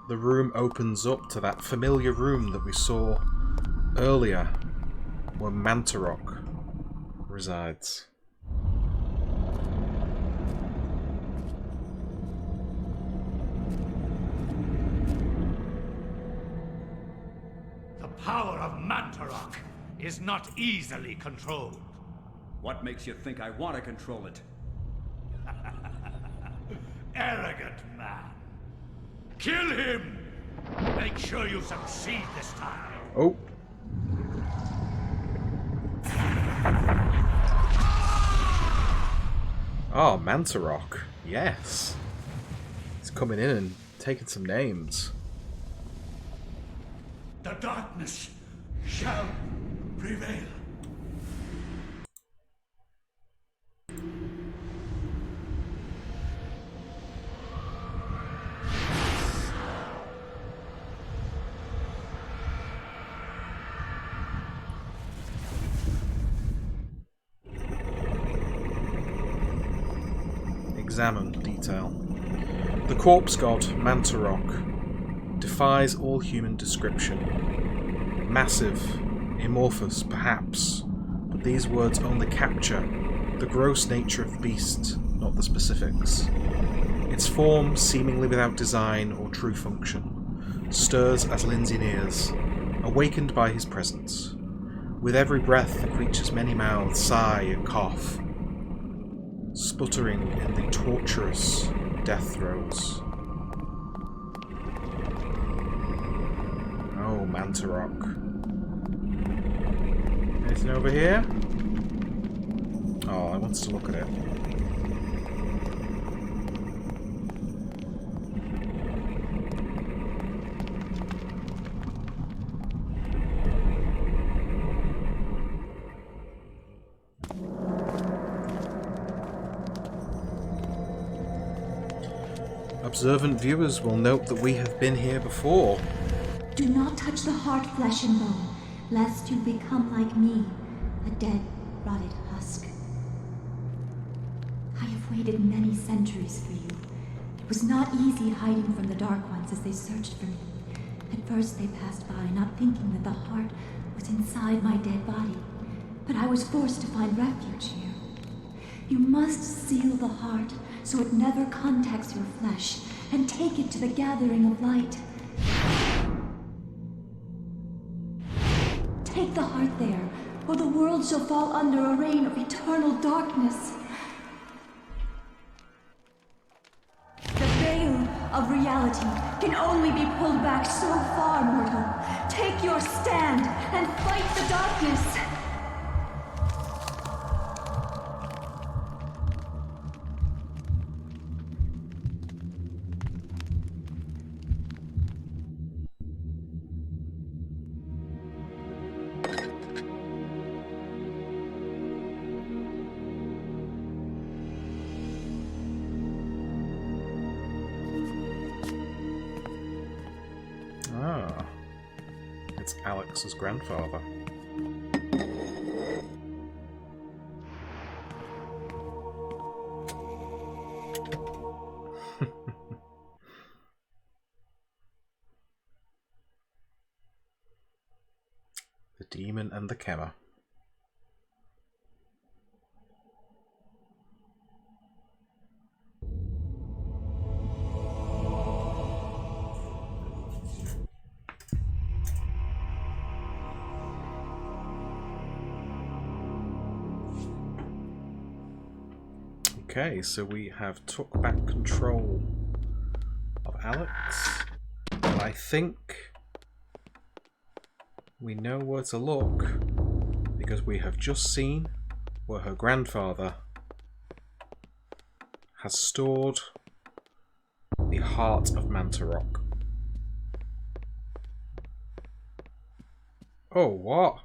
Speaker 1: The room opens up to that familiar room that we saw earlier, where Mantarok resides.
Speaker 3: The power of Mantarok is not easily controlled.
Speaker 7: What makes you think I want to control it?
Speaker 3: Arrogant man. Kill him! Make sure you succeed this time.
Speaker 1: Oh. Oh, Mantarok. Yes. He's coming in and taking some names.
Speaker 3: The darkness shall prevail.
Speaker 1: Examine detail. The corpse god, Mantarok, defies all human description. Massive, amorphous, perhaps, but these words only capture the gross nature of the beast, not the specifics. Its form, seemingly without design or true function, stirs as Lindsay nears, awakened by his presence. With every breath, the creature's many mouths sigh and cough, sputtering in the torturous death throes. Oh, Mantarok. Anything over here? Oh, I want to look at it. Observant viewers will note that we have been here before.
Speaker 4: Do not touch the heart, flesh and bone, lest you become like me, a dead, rotted husk. I have waited many centuries for you. It was not easy hiding from the Dark Ones as they searched for me. At first they passed by, not thinking that the heart was inside my dead body. But I was forced to find refuge here. You must seal the heart so it never contacts your flesh, and take it to the gathering of light. Take the heart there, or the world shall fall under a reign of eternal darkness. The veil of reality can only be pulled back so far, mortal. Take your stand and fight the darkness.
Speaker 1: Ah, it's Alex's grandfather. The demon and the Kemmer. Okay, so we have took back control of Alex. And I think we know where to look, because we have just seen where her grandfather has stored the heart of Mantarok. Oh, what?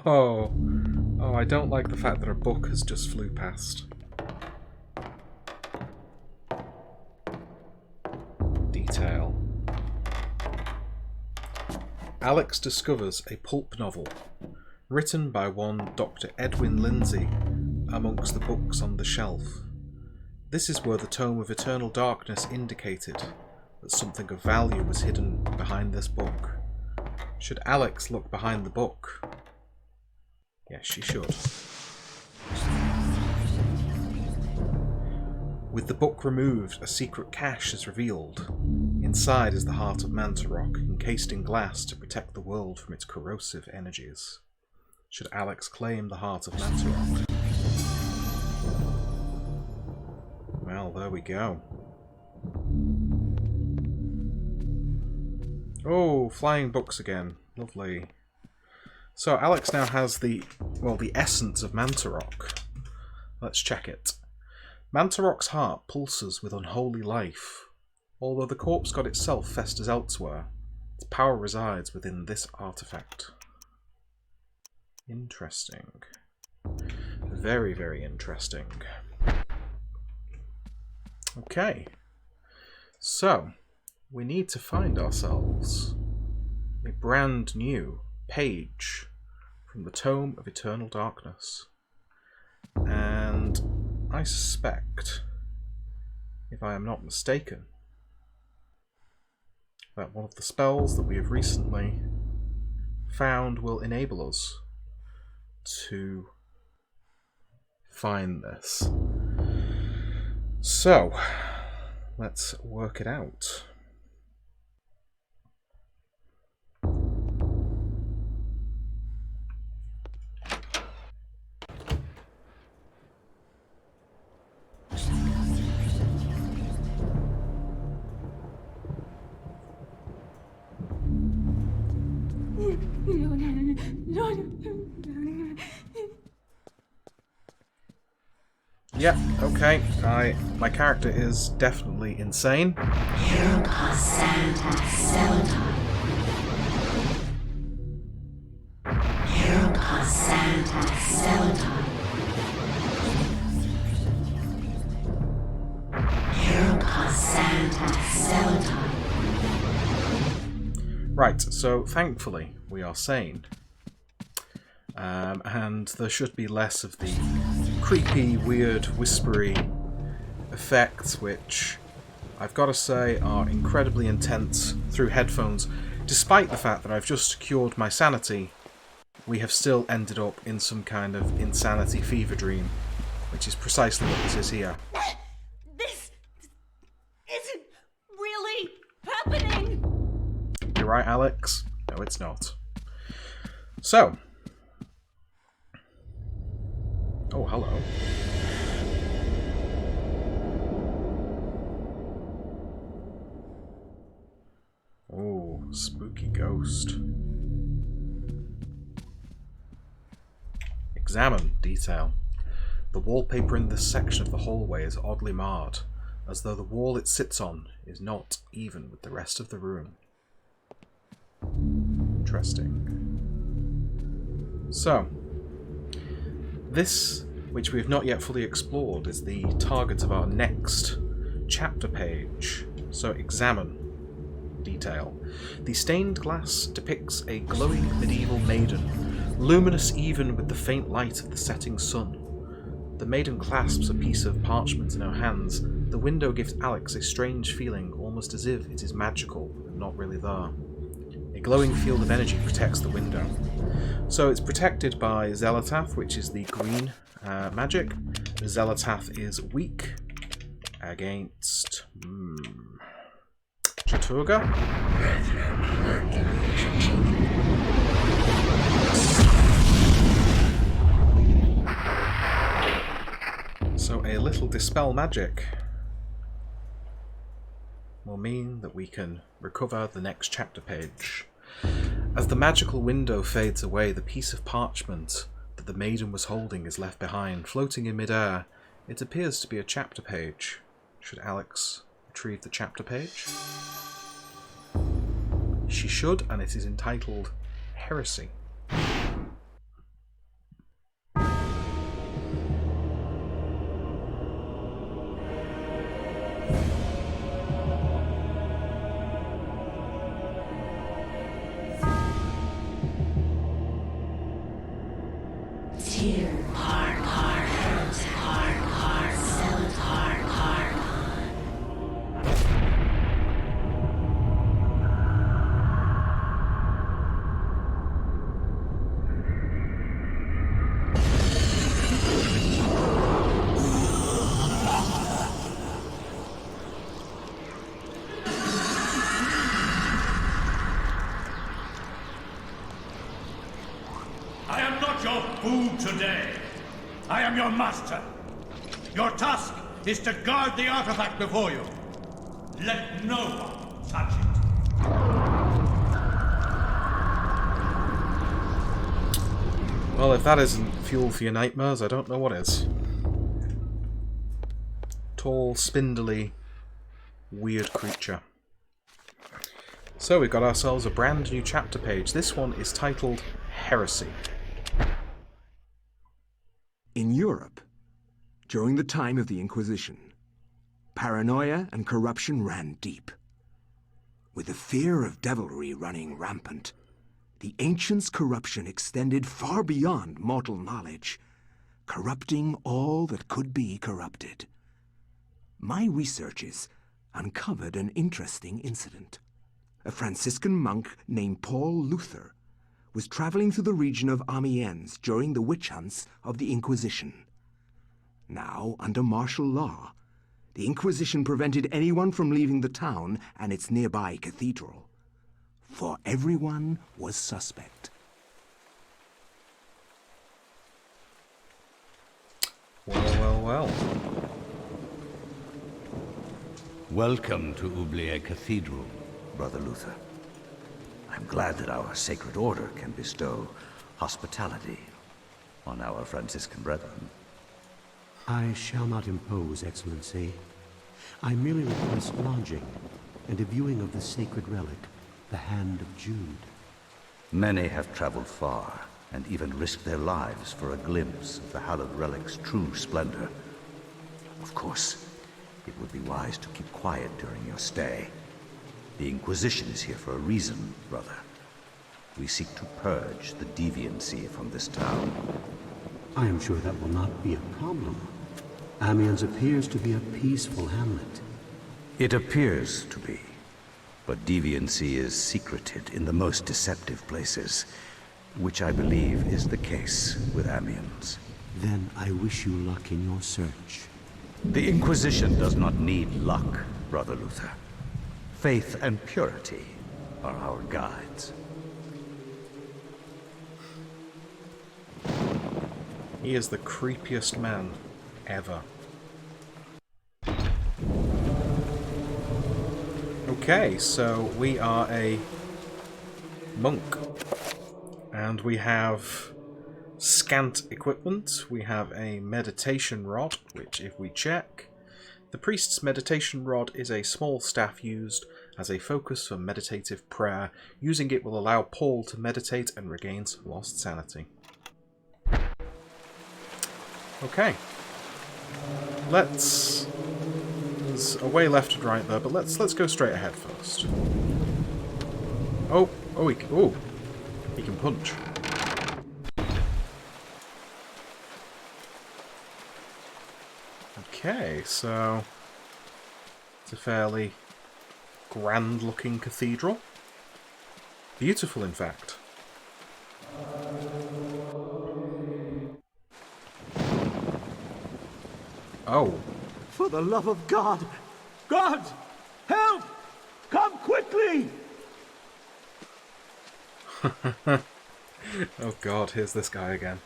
Speaker 1: Oh, I don't like the fact that a book has just flew past. Detail. Alex discovers a pulp novel, written by one Dr. Edwin Lindsay, amongst the books on the shelf. This is where the Tome of Eternal Darkness indicated that something of value was hidden behind this book. Should Alex look behind the book? Yes, she should. With the book removed, a secret cache is revealed. Inside is the heart of Mantarok, encased in glass to protect the world from its corrosive energies. Should Alex claim the heart of Mantarok? Well, there we go. Oh, flying books again. Lovely. So Alex now has the essence of Mantarok. Let's check it. Mantarok's heart pulses with unholy life. Although the corpse god itself festers elsewhere, its power resides within this artifact. Interesting. Very, very interesting. Okay. So, we need to find ourselves a brand new page from the Tome of Eternal Darkness. And I suspect, if I am not mistaken, that one of the spells that we have recently found will enable us to find this. So, let's work it out. Yep, okay. My character is definitely insane. Right, so thankfully we are sane. And there should be less of the creepy, weird, whispery effects, which I've got to say are incredibly intense through headphones. Despite the fact that I've just cured my sanity, we have still ended up in some kind of insanity fever dream, which is precisely what this is here.
Speaker 10: This isn't really happening!
Speaker 1: You're right, Alex. No, it's not. So. Oh, hello. Oh, spooky ghost. Examine detail. The wallpaper in this section of the hallway is oddly marred, as though the wall it sits on is not even with the rest of the room. Interesting. So, this, which we have not yet fully explored, is the target of our next chapter page. So, examine detail. The stained glass depicts a glowing medieval maiden, luminous even with the faint light of the setting sun. The maiden clasps a piece of parchment in her hands. The window gives Alex a strange feeling, almost as if it is magical, but not really there. A glowing field of energy protects the window. So it's protected by Zelatath, which is the green magic. Zelatath is weak against Chaturga. So a little dispel magic will mean that we can recover the next chapter page. As the magical window fades away, the piece of parchment that the maiden was holding is left behind, floating in midair. It appears to be a chapter page. Should Alex retrieve the chapter page? She should, and it is entitled heresy.
Speaker 3: I am not your food today. I am your master. Your task is to guard the artifact before you. Let no one touch it.
Speaker 1: Well, if that isn't fuel for your nightmares, I don't know what is. Tall, spindly, weird creature. So we've got ourselves a brand new chapter page. This one is titled Heresy.
Speaker 2: In Europe, during the time of the Inquisition, paranoia and corruption ran deep. With the fear of devilry running rampant, the ancients' corruption extended far beyond mortal knowledge, corrupting all that could be corrupted. My researches uncovered an interesting incident. A Franciscan monk named Paul Luther was traveling through the region of Amiens during the witch hunts of the Inquisition. Now, under martial law, the Inquisition prevented anyone from leaving the town and its nearby cathedral, for everyone was suspect.
Speaker 1: Well.
Speaker 11: Welcome to Oubliette Cathedral, Brother Luther. I'm glad that our sacred order can bestow hospitality on our Franciscan brethren.
Speaker 12: I shall not impose, Excellency. I merely request lodging and a viewing of the sacred relic, the Hand of Jude.
Speaker 11: Many have traveled far and even risked their lives for a glimpse of the hallowed relic's true splendor. Of course, it would be wise to keep quiet during your stay. The Inquisition is here for a reason, brother. We seek to purge the deviancy from this town.
Speaker 12: I am sure that will not be a problem. Amiens appears to be a peaceful hamlet.
Speaker 11: It appears to be, but deviancy is secreted in the most deceptive places, which I believe is the case with Amiens.
Speaker 12: Then I wish you luck in your search.
Speaker 11: The Inquisition does not need luck, Brother Luther. Faith and purity are our guides.
Speaker 1: He is the creepiest man ever. Okay, so we are a monk. And we have scant equipment. We have a meditation rod, which if we check, the priest's meditation rod is a small staff used as a focus for meditative prayer. Using it will allow Paul to meditate and regains lost sanity. Okay. There's a way left and right there, but let's go straight ahead first. He can punch. Okay, so it's a fairly grand-looking cathedral. Beautiful, in fact. Oh.
Speaker 8: For the love of God! God! Help! Come quickly!
Speaker 1: Oh god, here's this guy again.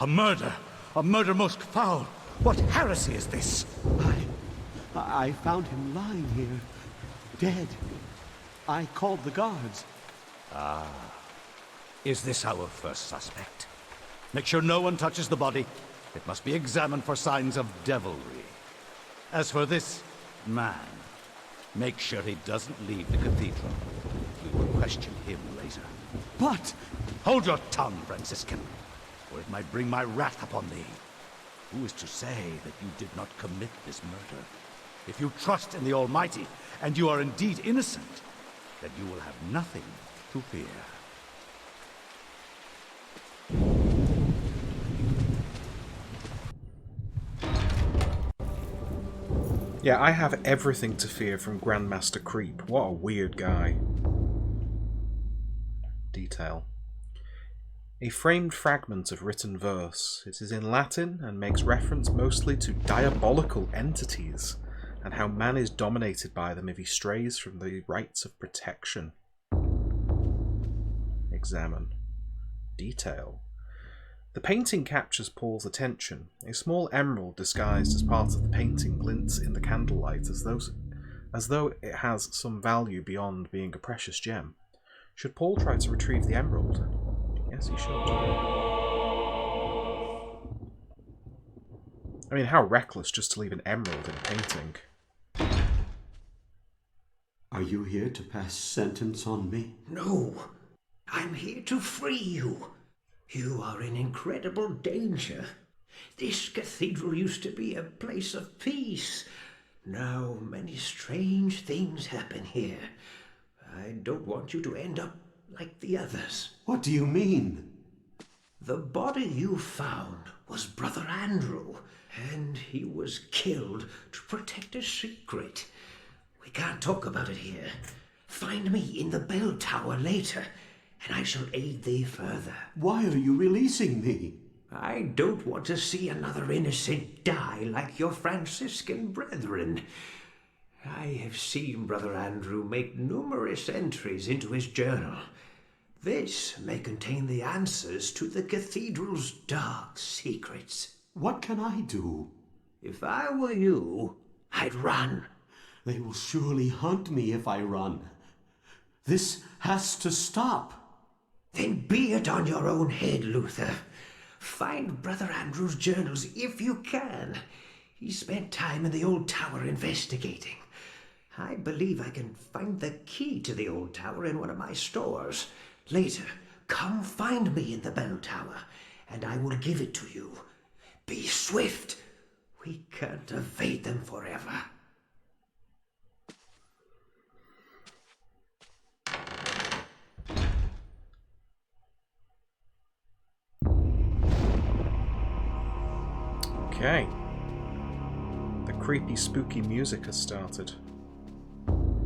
Speaker 8: A murder! A murder most foul! What heresy is this? I found him lying here, dead. I called the guards.
Speaker 11: Ah. Is this our first suspect? Make sure no one touches the body. It must be examined for signs of devilry. As for this man, make sure he doesn't leave the cathedral.
Speaker 8: We will question him later. But hold your tongue, Franciscan, or it might bring my wrath upon thee. Who is to say that you did not commit this murder? If you trust in the Almighty, and you are indeed innocent, then you will have nothing to fear.
Speaker 1: Yeah, I have everything to fear from Grandmaster Creep. What a weird guy. Detail. A framed fragment of written verse. It is in Latin and makes reference mostly to diabolical entities and how man is dominated by them if he strays from the rights of protection. Examine. Detail. The painting captures Paul's attention. A small emerald disguised as part of the painting glints in the candlelight as though it has some value beyond being a precious gem. Should Paul try to retrieve the emerald? Yes, he should. I mean, how reckless just to leave an emerald in a painting.
Speaker 12: Are you here to pass sentence on me?
Speaker 13: No. I'm here to free you. You are in incredible danger. This cathedral used to be a place of peace. Now many strange things happen here. I don't want you to end up like the others.
Speaker 12: What do you mean?
Speaker 13: The body you found was Brother Andrew, and he was killed to protect a secret. We can't talk about it here. Find me in the bell tower later, and I shall aid thee further.
Speaker 12: Why are you releasing me?
Speaker 13: I don't want to see another innocent die like your Franciscan brethren. I have seen Brother Andrew make numerous entries into his journal. This may contain the answers to the cathedral's dark secrets.
Speaker 12: What can I do?
Speaker 13: If I were you, I'd run.
Speaker 12: They will surely hunt me if I run. This has to stop.
Speaker 13: Then be it on your own head, Luther. Find Brother Andrew's journals if you can. He spent time in the old tower investigating. I believe I can find the key to the old tower in one of my stores. Later, come find me in the bell tower, and I will give it to you. Be swift. We can't evade them forever.
Speaker 1: Okay. The creepy, spooky music has started.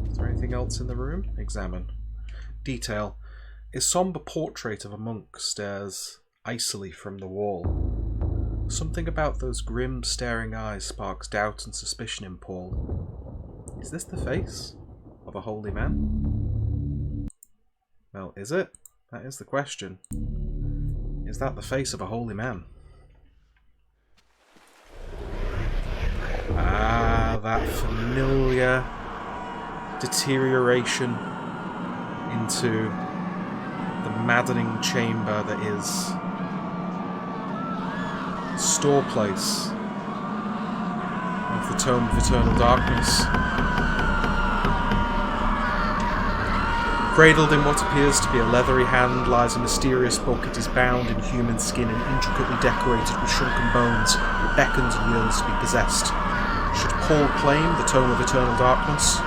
Speaker 1: Is there anything else in the room? Examine. Detail. A somber portrait of a monk stares icily from the wall. Something about those grim, staring eyes sparks doubt and suspicion in Paul. Is this the face of a holy man? Well, is it? That is the question. Is that the face of a holy man? Ah, that familiar deterioration into the maddening chamber that is store place of the Tome of Eternal Darkness. Cradled in what appears to be a leathery hand lies a mysterious book. It is bound in human skin and intricately decorated with shrunken bones. It beckons and yearns to be possessed. Should Paul claim the Tome of Eternal Darkness?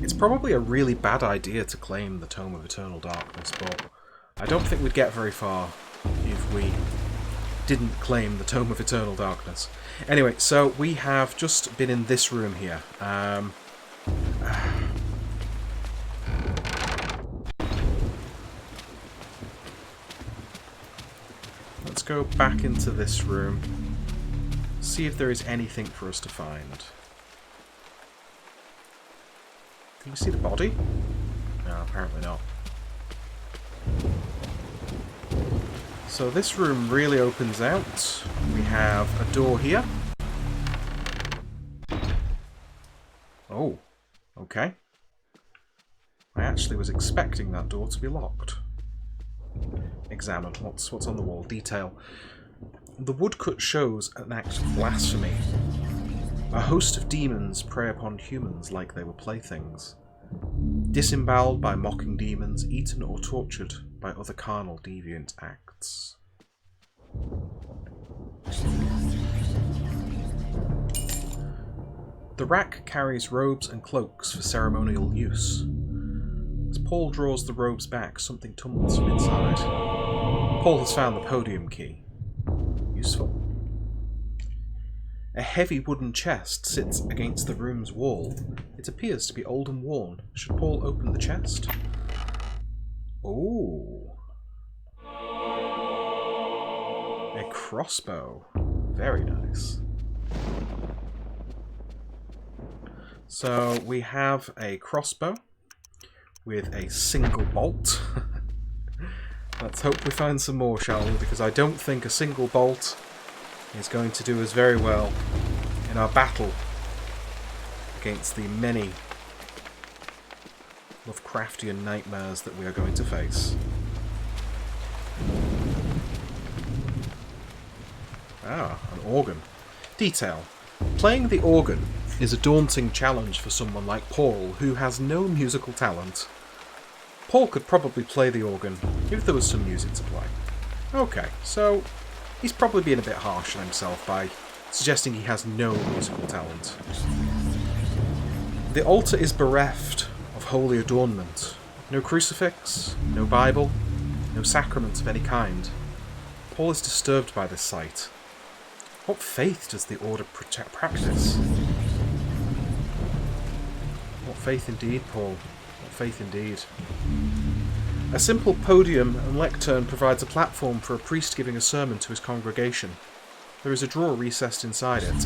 Speaker 1: It's probably a really bad idea to claim the Tome of Eternal Darkness, but I don't think we'd get very far if we didn't claim the Tome of Eternal Darkness. Anyway, so we have just been in this room here. Let's go back into this room, see if there is anything for us to find. Can you see the body? No, apparently not. So this room really opens out. We have a door here. Oh, okay. I actually was expecting that door to be locked. Examine. What's on the wall? Detail. The woodcut shows an act of blasphemy. A host of demons prey upon humans like they were playthings. Disemboweled by mocking demons, eaten or tortured by other carnal deviant acts. The rack carries robes and cloaks for ceremonial use. As Paul draws the robes back, something tumbles from inside. Paul has found the podium key. Useful. A heavy wooden chest sits against the room's wall. It appears to be old and worn. Should Paul open the chest? Oh. A crossbow. Very nice. So we have a crossbow with a single bolt. Let's hope we find some more, shall we? Because I don't think a single bolt is going to do us very well in our battle against the many Lovecraftian nightmares that we are going to face. Ah, an organ. Detail. Playing the organ is a daunting challenge for someone like Paul, who has no musical talent. Paul could probably play the organ if there was some music to play. Okay, so he's probably being a bit harsh on himself by suggesting he has no musical talent. The altar is bereft of holy adornment. No crucifix, no Bible, no sacrament of any kind. Paul is disturbed by this sight. What faith does the order practice? What faith indeed, Paul. What faith indeed. A simple podium and lectern provides a platform for a priest giving a sermon to his congregation. There is a drawer recessed inside it.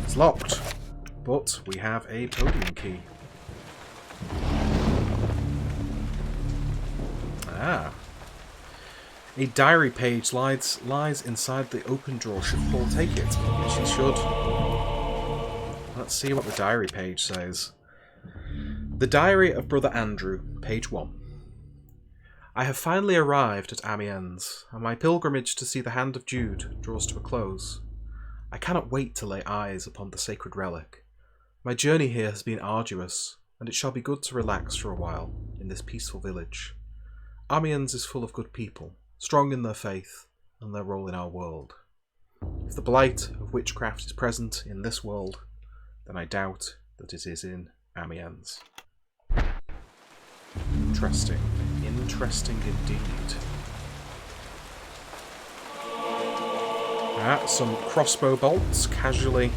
Speaker 1: It's locked, but we have a podium key. Ah. A diary page lies inside the open drawer. Should Paul take it? Yes, he should. Let's see what the diary page says. The Diary of Brother Andrew, page 1. I have finally arrived at Amiens, and my pilgrimage to see the Hand of Jude draws to a close. I cannot wait to lay eyes upon the sacred relic. My journey here has been arduous, and it shall be good to relax for a while in this peaceful village. Amiens is full of good people, strong in their faith and their role in our world. If the blight of witchcraft is present in this world, then I doubt that it is in Amiens. Interesting. Interesting indeed. Some crossbow bolts casually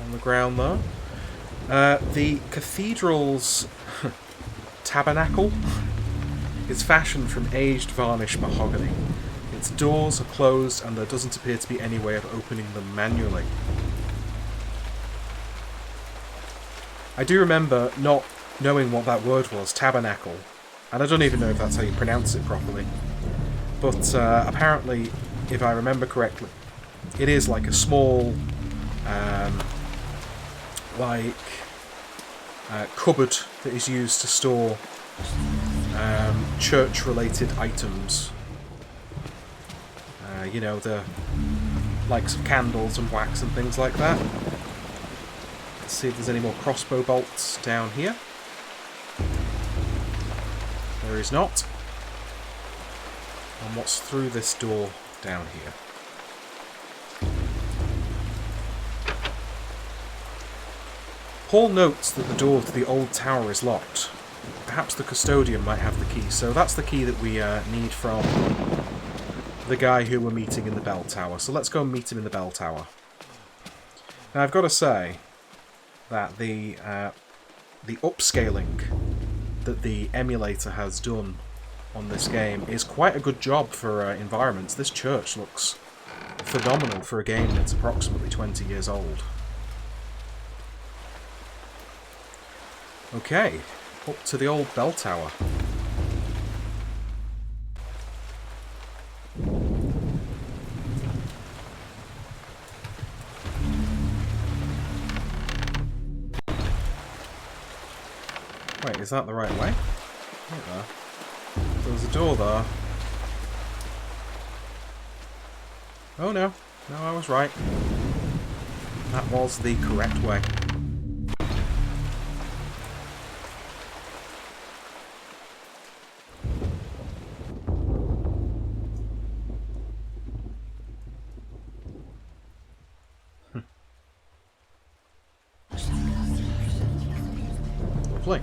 Speaker 1: on the ground there. The cathedral's tabernacle is fashioned from aged varnished mahogany. Its doors are closed and there doesn't appear to be any way of opening them manually. I do remember not knowing what that word was, tabernacle, and I don't even know if that's how you pronounce it properly. But apparently, if I remember correctly, it is like a small, cupboard that is used to store church-related items. You know, the likes of candles and wax and things like that. Let's see if there's any more crossbow bolts down here. There is not. And what's through this door down here? Paul notes that the door to the old tower is locked. Perhaps the custodian might have the key. So that's the key that we need from the guy who we're meeting in the bell tower. So let's go and meet him in the bell tower. Now I've got to say that the upscaling that the emulator has done on this game is quite a good job for environments. This church looks phenomenal for a game that's approximately 20 years old. Okay, up to the old bell tower. Wait, is that the right way? Right there. There's a door there. Oh no. No, I was right. That was the correct way. Lovely.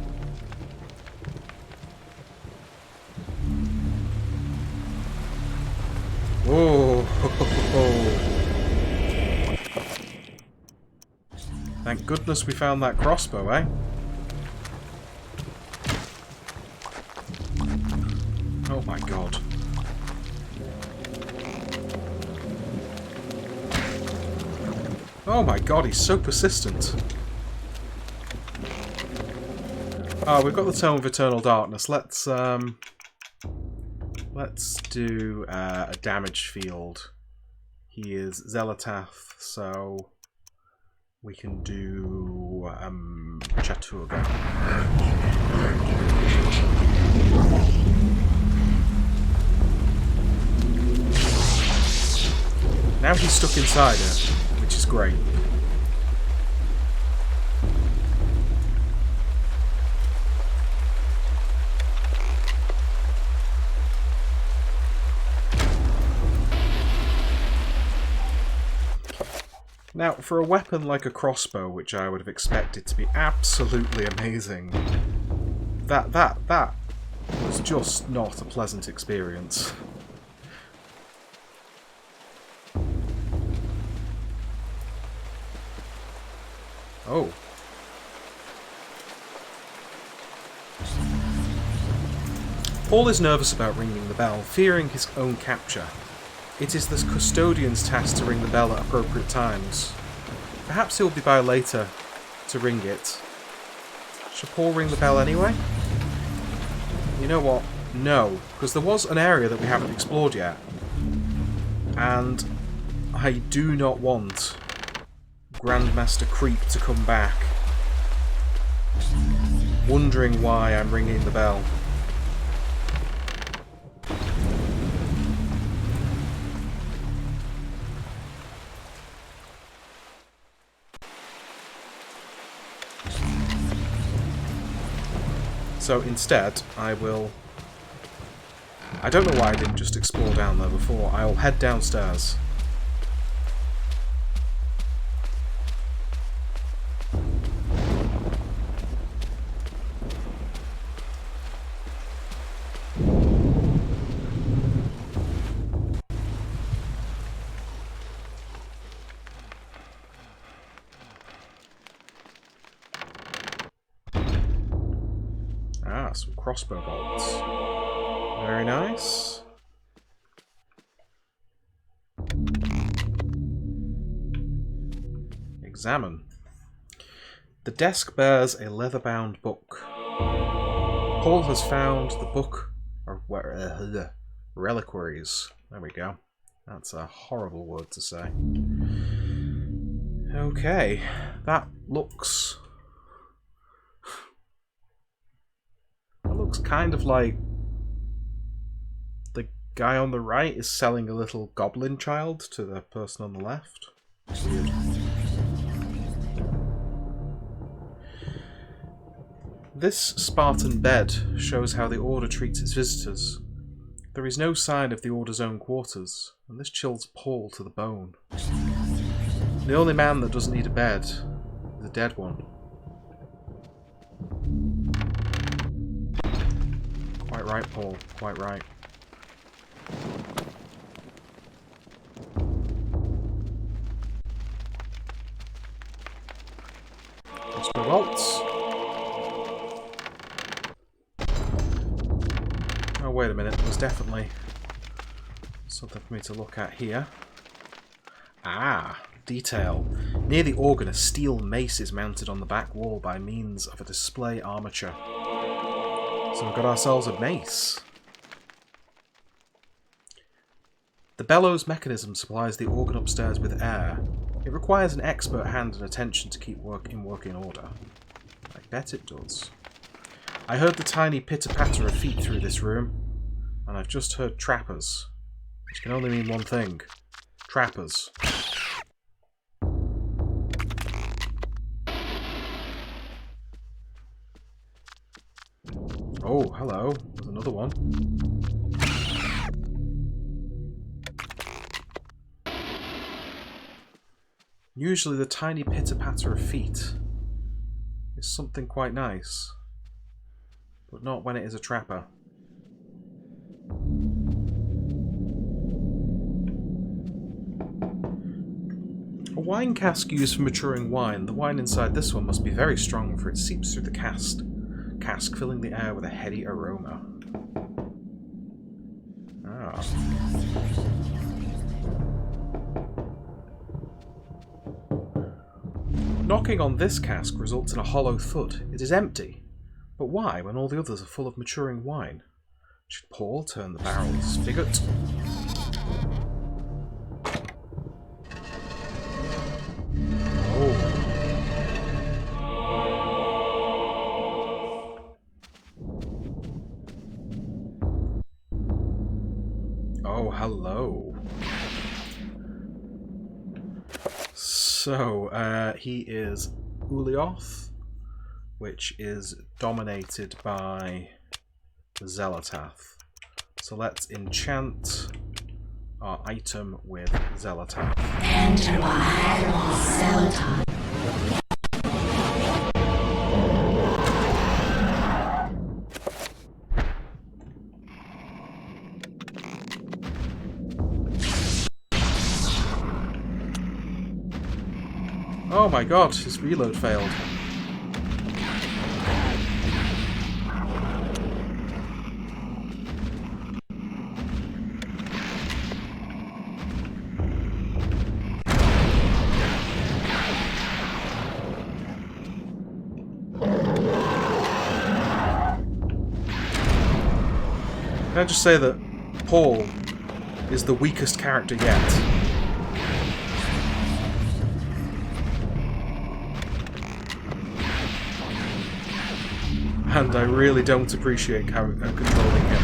Speaker 1: Whoa! Thank goodness we found that crossbow, eh? Oh my god. Oh my god, he's so persistent. Oh, we've got the Tome of Eternal Darkness. Let's do a damage field. He is Zelatath, so we can do Chaturga. Now he's stuck inside it, which is great. Now, for a weapon like a crossbow, which I would have expected to be absolutely amazing, that was just not a pleasant experience. Oh. Paul is nervous about ringing the bell, fearing his own capture. It is the custodian's task to ring the bell at appropriate times. Perhaps he'll be by later to ring it. Should Paul ring the bell anyway? You know what? No, because there was an area that we haven't explored yet. And I do not want Grandmaster Creep to come back, wondering why I'm ringing the bell. So instead, I will... I don't know why I didn't just explore down there before. I'll head downstairs. Ah, some crossbow bolts. Very nice. Examine. The desk bears a leather-bound book. Paul has found the book of reliquaries. There we go. That's a horrible word to say. Okay, that looks... That looks kind of like the guy on the right is selling a little goblin child to the person on the left. Weird. This Spartan bed shows how the Order treats its visitors. There is no sign of the Order's own quarters, and this chills Paul to the bone. The only man that doesn't need a bed is a dead one. Quite right, Paul. Quite right. Crossbow bolts. Oh, wait a minute. There's definitely something for me to look at here. Ah, detail. Near the organ, a steel mace is mounted on the back wall by means of a display armature. So we've got ourselves a mace. The bellows mechanism supplies the organ upstairs with air. It requires an expert hand and attention to keep working order. I bet it does. I heard the tiny pitter-patter of feet through this room, and I've just heard trappers, which can only mean one thing. trappers. Oh, hello. There's another one. Usually the tiny pitter-patter of feet is something quite nice, but not when it is a trapper. A wine cask used for maturing wine. The wine inside this one must be very strong, for it seeps through the cask, filling the air with a heady aroma. Ah. Knocking on this cask results in a hollow thud. It is empty. But why, when all the others are full of maturing wine? Should Paul turn the barrel spigot? Oh, hello. So, he is Ulioth, which is dominated by Zelatath. So let's enchant our item with Zelatath.
Speaker 5: Enter by Zelatath.
Speaker 1: Oh my god, his reload failed. Can I just say that Paul is the weakest character yet? And I really don't appreciate controlling him.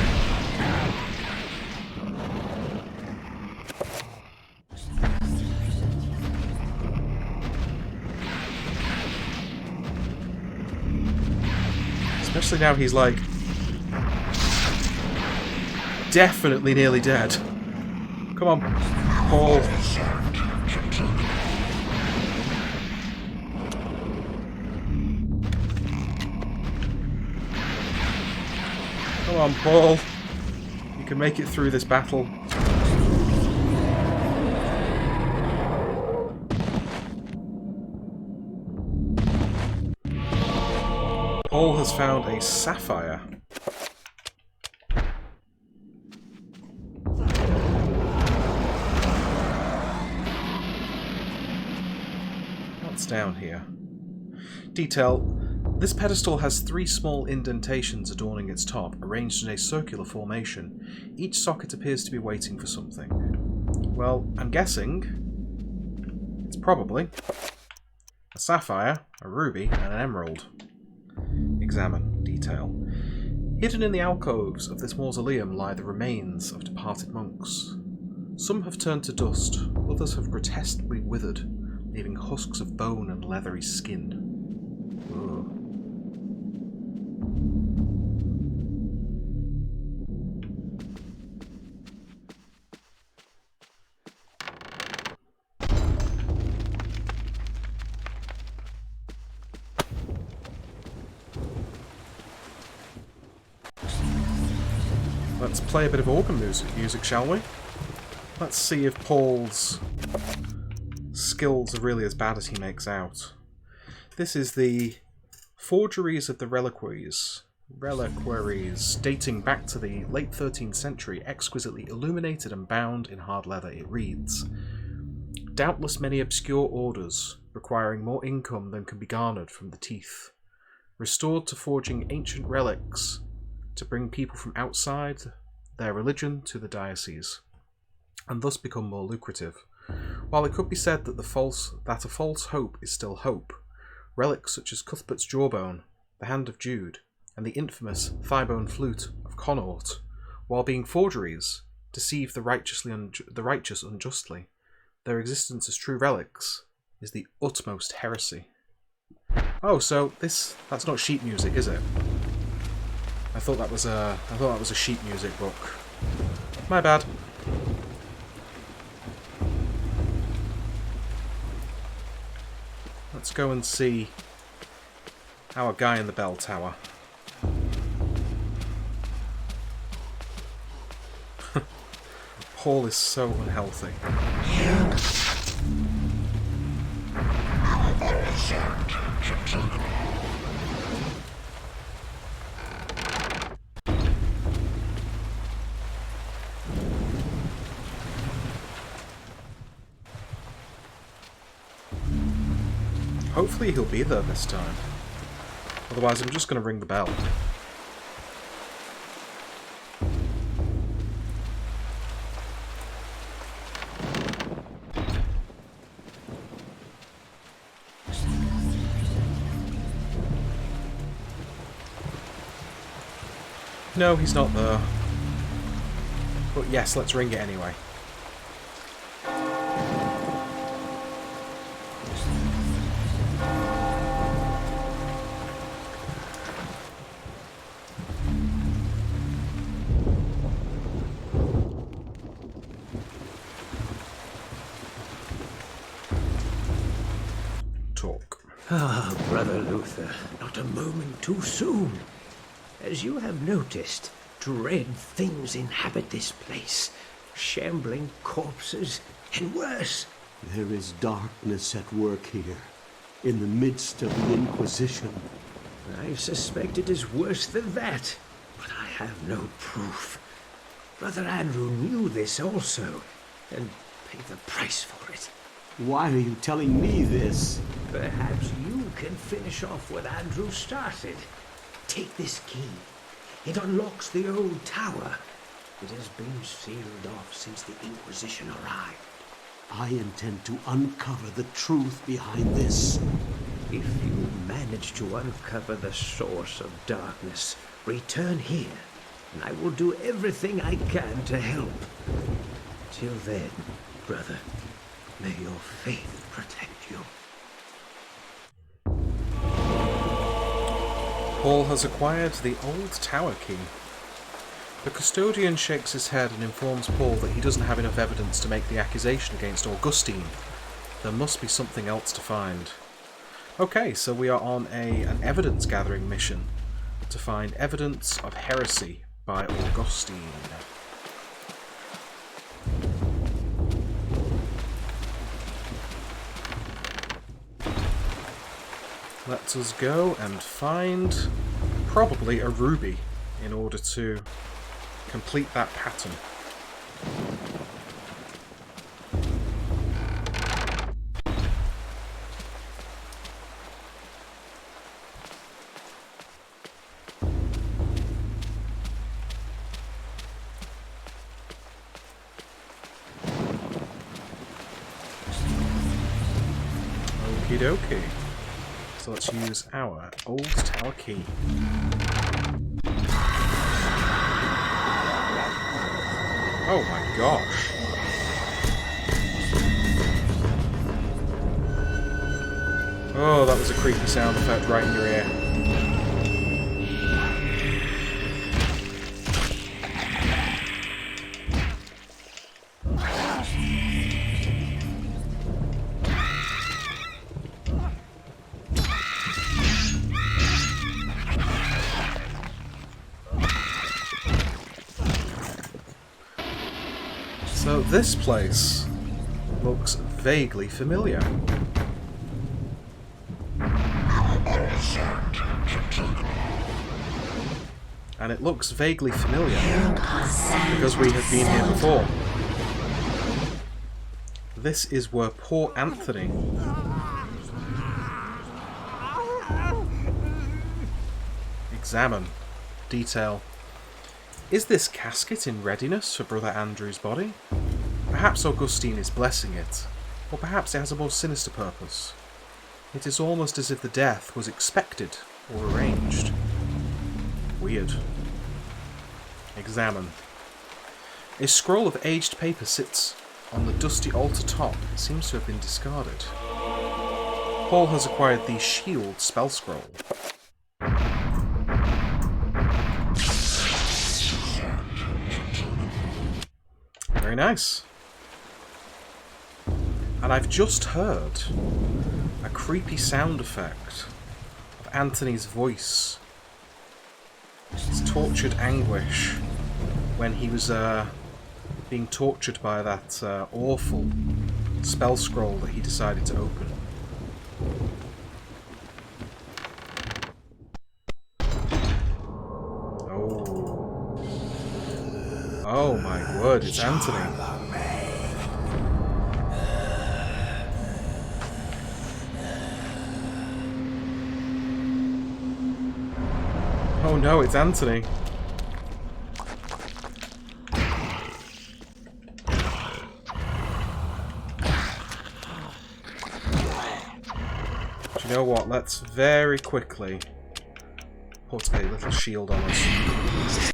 Speaker 1: Especially now he's like definitely nearly dead. Come on, Paul. Come on, Paul. You can make it through this battle. Paul has found a sapphire. What's down here? Detail. This pedestal has 3 small indentations adorning its top, arranged in a circular formation. Each socket appears to be waiting for something. Well, I'm guessing it's probably a sapphire, a ruby, and an emerald. Examine. Detail. Hidden in the alcoves of this mausoleum lie the remains of departed monks. Some have turned to dust, others have grotesquely withered, leaving husks of bone and leathery skin. Ugh. Let's play a bit of organ music, shall we? Let's see if Paul's skills are really as bad as he makes out. This is the Forgeries of the Reliquaries. Reliquaries dating back to the late 13th century, exquisitely illuminated and bound in hard leather. It reads, doubtless many obscure orders, requiring more income than can be garnered from the teeth, restored to forging ancient relics to bring people from outside their religion to the diocese, and thus become more lucrative. While it could be said that a false hope is still hope, relics such as Cuthbert's jawbone, the hand of Jude, and the infamous thigh-bone flute of Connaught, while being forgeries, deceive the righteous unjustly, their existence as true relics is the utmost heresy. Oh, so that's not sheet music, is it? I thought that was a sheet music book. My bad. Let's go and see our guy in the bell tower. Paul is so unhealthy. Hopefully he'll be there this time. Otherwise I'm just going to ring the bell. No, he's not there. But yes, let's ring it anyway.
Speaker 13: Ah, Brother Luther, not a moment too soon. As you have noticed, dread things inhabit this place. Shambling corpses, and worse.
Speaker 12: There is darkness at work here, in the midst of the Inquisition.
Speaker 13: I suspect it is worse than that, but I have no proof. Brother Andrew knew this also, and paid the price for it.
Speaker 12: Why are you telling me this?
Speaker 13: Perhaps you can finish off what Andrew started. Take this key. It unlocks the old tower. It has been sealed off since the Inquisition arrived.
Speaker 12: I intend to uncover the truth behind this.
Speaker 13: If you manage to uncover the source of darkness, return here, and I will do everything I can to help. Till then, brother, may your faith protect you.
Speaker 1: Paul has acquired the old tower key. The custodian shakes his head and informs Paul that he doesn't have enough evidence to make the accusation against Augustine. There must be something else to find. Okay, so we are on an evidence-gathering mission to find evidence of heresy by Augustine. Let us go and find probably a ruby in order to complete that pattern. Okie dokie. So let's use our old tower key. Oh my gosh. Oh, that was a creepy sound effect right in your ear. So this place looks vaguely familiar. And it looks vaguely familiar because we have been here before. This is where poor Anthony examine, detail. Is this casket in readiness for Brother Andrew's body? Perhaps Augustine is blessing it, or perhaps it has a more sinister purpose. It is almost as if the death was expected or arranged. Weird. Examine. A scroll of aged paper sits On the dusty altar top, it seems to have been discarded. Paul has acquired the Shield spell scroll. Very nice. And I've just heard a creepy sound effect of Anthony's voice. His tortured anguish when he was being tortured by that awful spell scroll that he decided to open. Oh. Oh my word, it's Anthony. Oh no, it's Anthony. Do you know what? Let's very quickly put a little shield on us.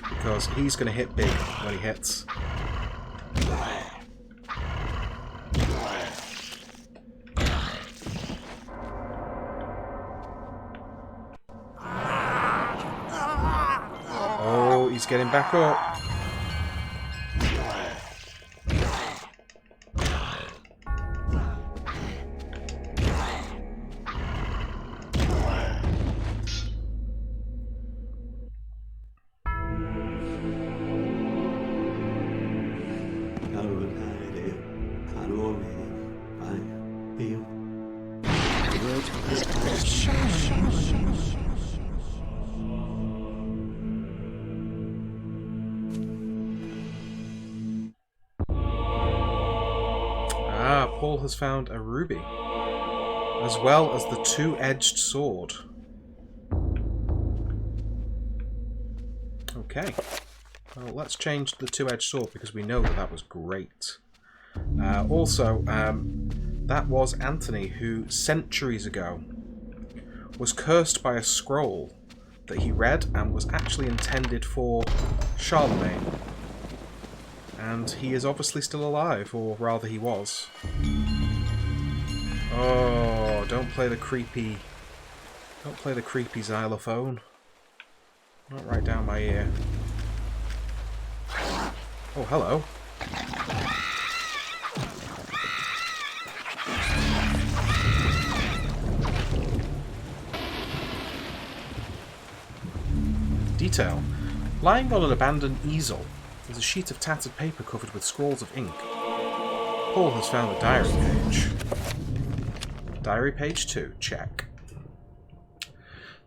Speaker 1: Because he's going to hit big when he hits. Oh, he's getting back up. Paul has found a ruby, as well as the two-edged sword. Okay, well, let's change the two-edged sword because we know that that was great. Also, that was Anthony who, centuries ago, was cursed by a scroll that he read and was actually intended for Charlemagne. And he is obviously still alive, or rather he was. Oh, don't play the creepy xylophone. Not right down my ear. Oh, hello. Detail. Lying on an abandoned easel is a sheet of tattered paper covered with scrawls of ink. Paul has found the diary page. Diary page 2, check.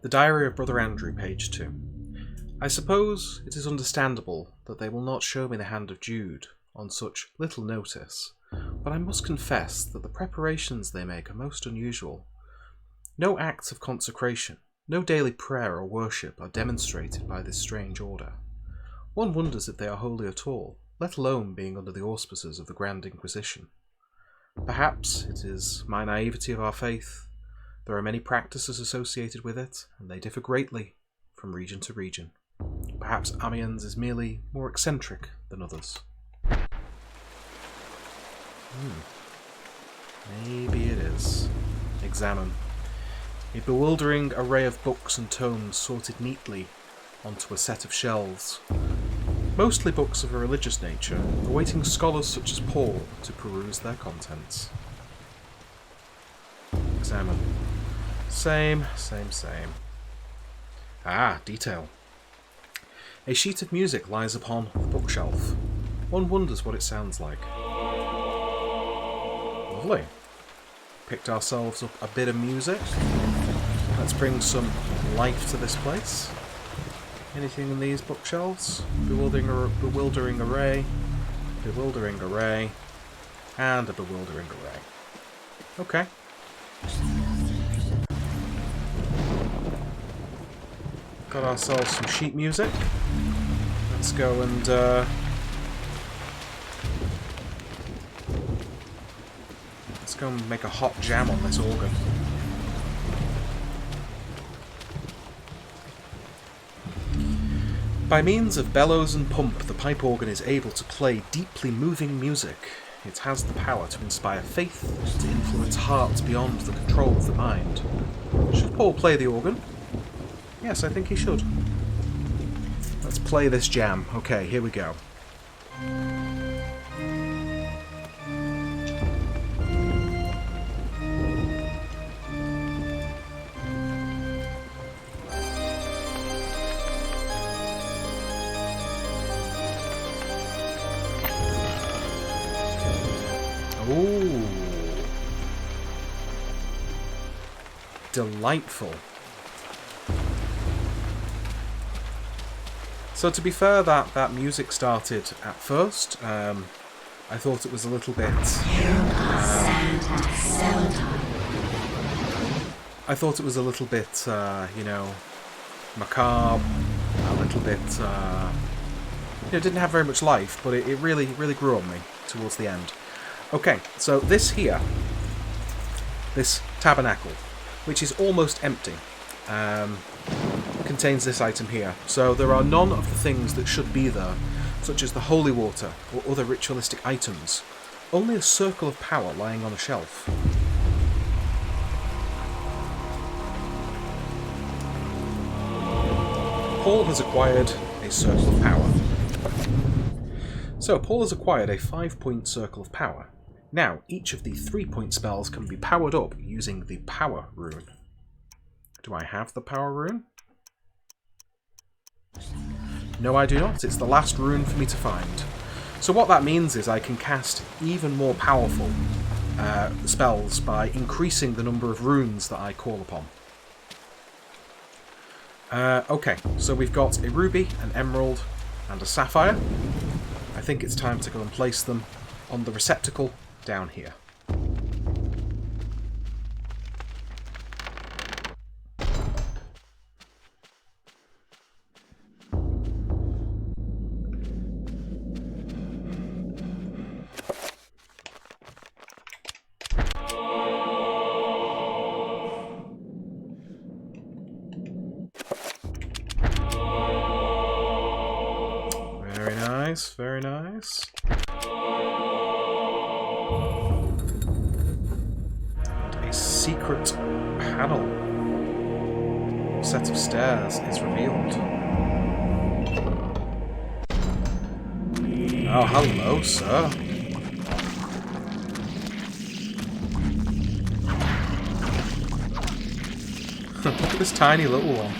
Speaker 1: The diary of Brother Andrew, page 2. I suppose it is understandable that they will not show me the hand of Jude on such little notice, but I must confess that the preparations they make are most unusual. No acts of consecration, no daily prayer or worship are demonstrated by this strange order. One wonders if they are holy at all, let alone being under the auspices of the Grand Inquisition. Perhaps it is my naivety of our faith. There are many practices associated with it, and they differ greatly from region to region. Perhaps Amiens is merely more eccentric than others. Maybe it is. Examine. A bewildering array of books and tomes sorted neatly onto a set of shelves. Mostly books of a religious nature, awaiting scholars such as Paul to peruse their contents. Examine. Same. Ah, detail. A sheet of music lies upon the bookshelf. One wonders what it sounds like. Lovely. Picked ourselves up a bit of music. Let's bring some life to this place. Anything in these bookshelves? Bewildering array, and a bewildering array. Okay. Got ourselves some sheet music. Let's go and let's go and make a hot jam on this organ. By means of bellows and pump, the pipe organ is able to play deeply moving music. It has the power to inspire faith, to influence hearts beyond the control of the mind. Should Paul play the organ? Yes, I think he should. Let's play this jam. Okay, here we go. Ooh. Delightful. So to be fair, that music started at first. I thought it was a little bit... I thought it was a little bit, you know, macabre, a little bit... you know, didn't have very much life, but it really grew on me towards the end. Okay, so this here, this tabernacle, which is almost empty, contains this item here. So there are none of the things that should be there, such as the holy water or other ritualistic items. Only a circle of power lying on a shelf. Paul has acquired a circle of power. So Paul has acquired a 5-point circle of power. Now, each of the 3-point spells can be powered up using the power rune. Do I have the power rune? No, I do not. It's the last rune for me to find. So what that means is I can cast even more powerful spells by increasing the number of runes that I call upon. Okay, so we've got a ruby, an emerald, and a sapphire. I think it's time to go and place them on the receptacle down here. Very nice, very nice. A secret panel or set of stairs is revealed. Oh, hello, sir. Look at this tiny little one.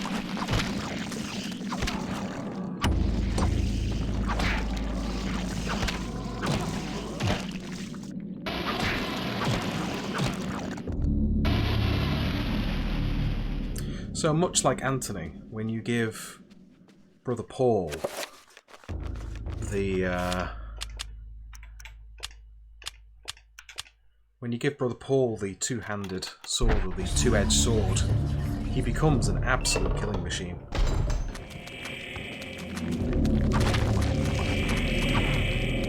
Speaker 1: So much like Anthony, when you give Brother Paul the two-handed sword or the two-edged sword, he becomes an absolute killing machine.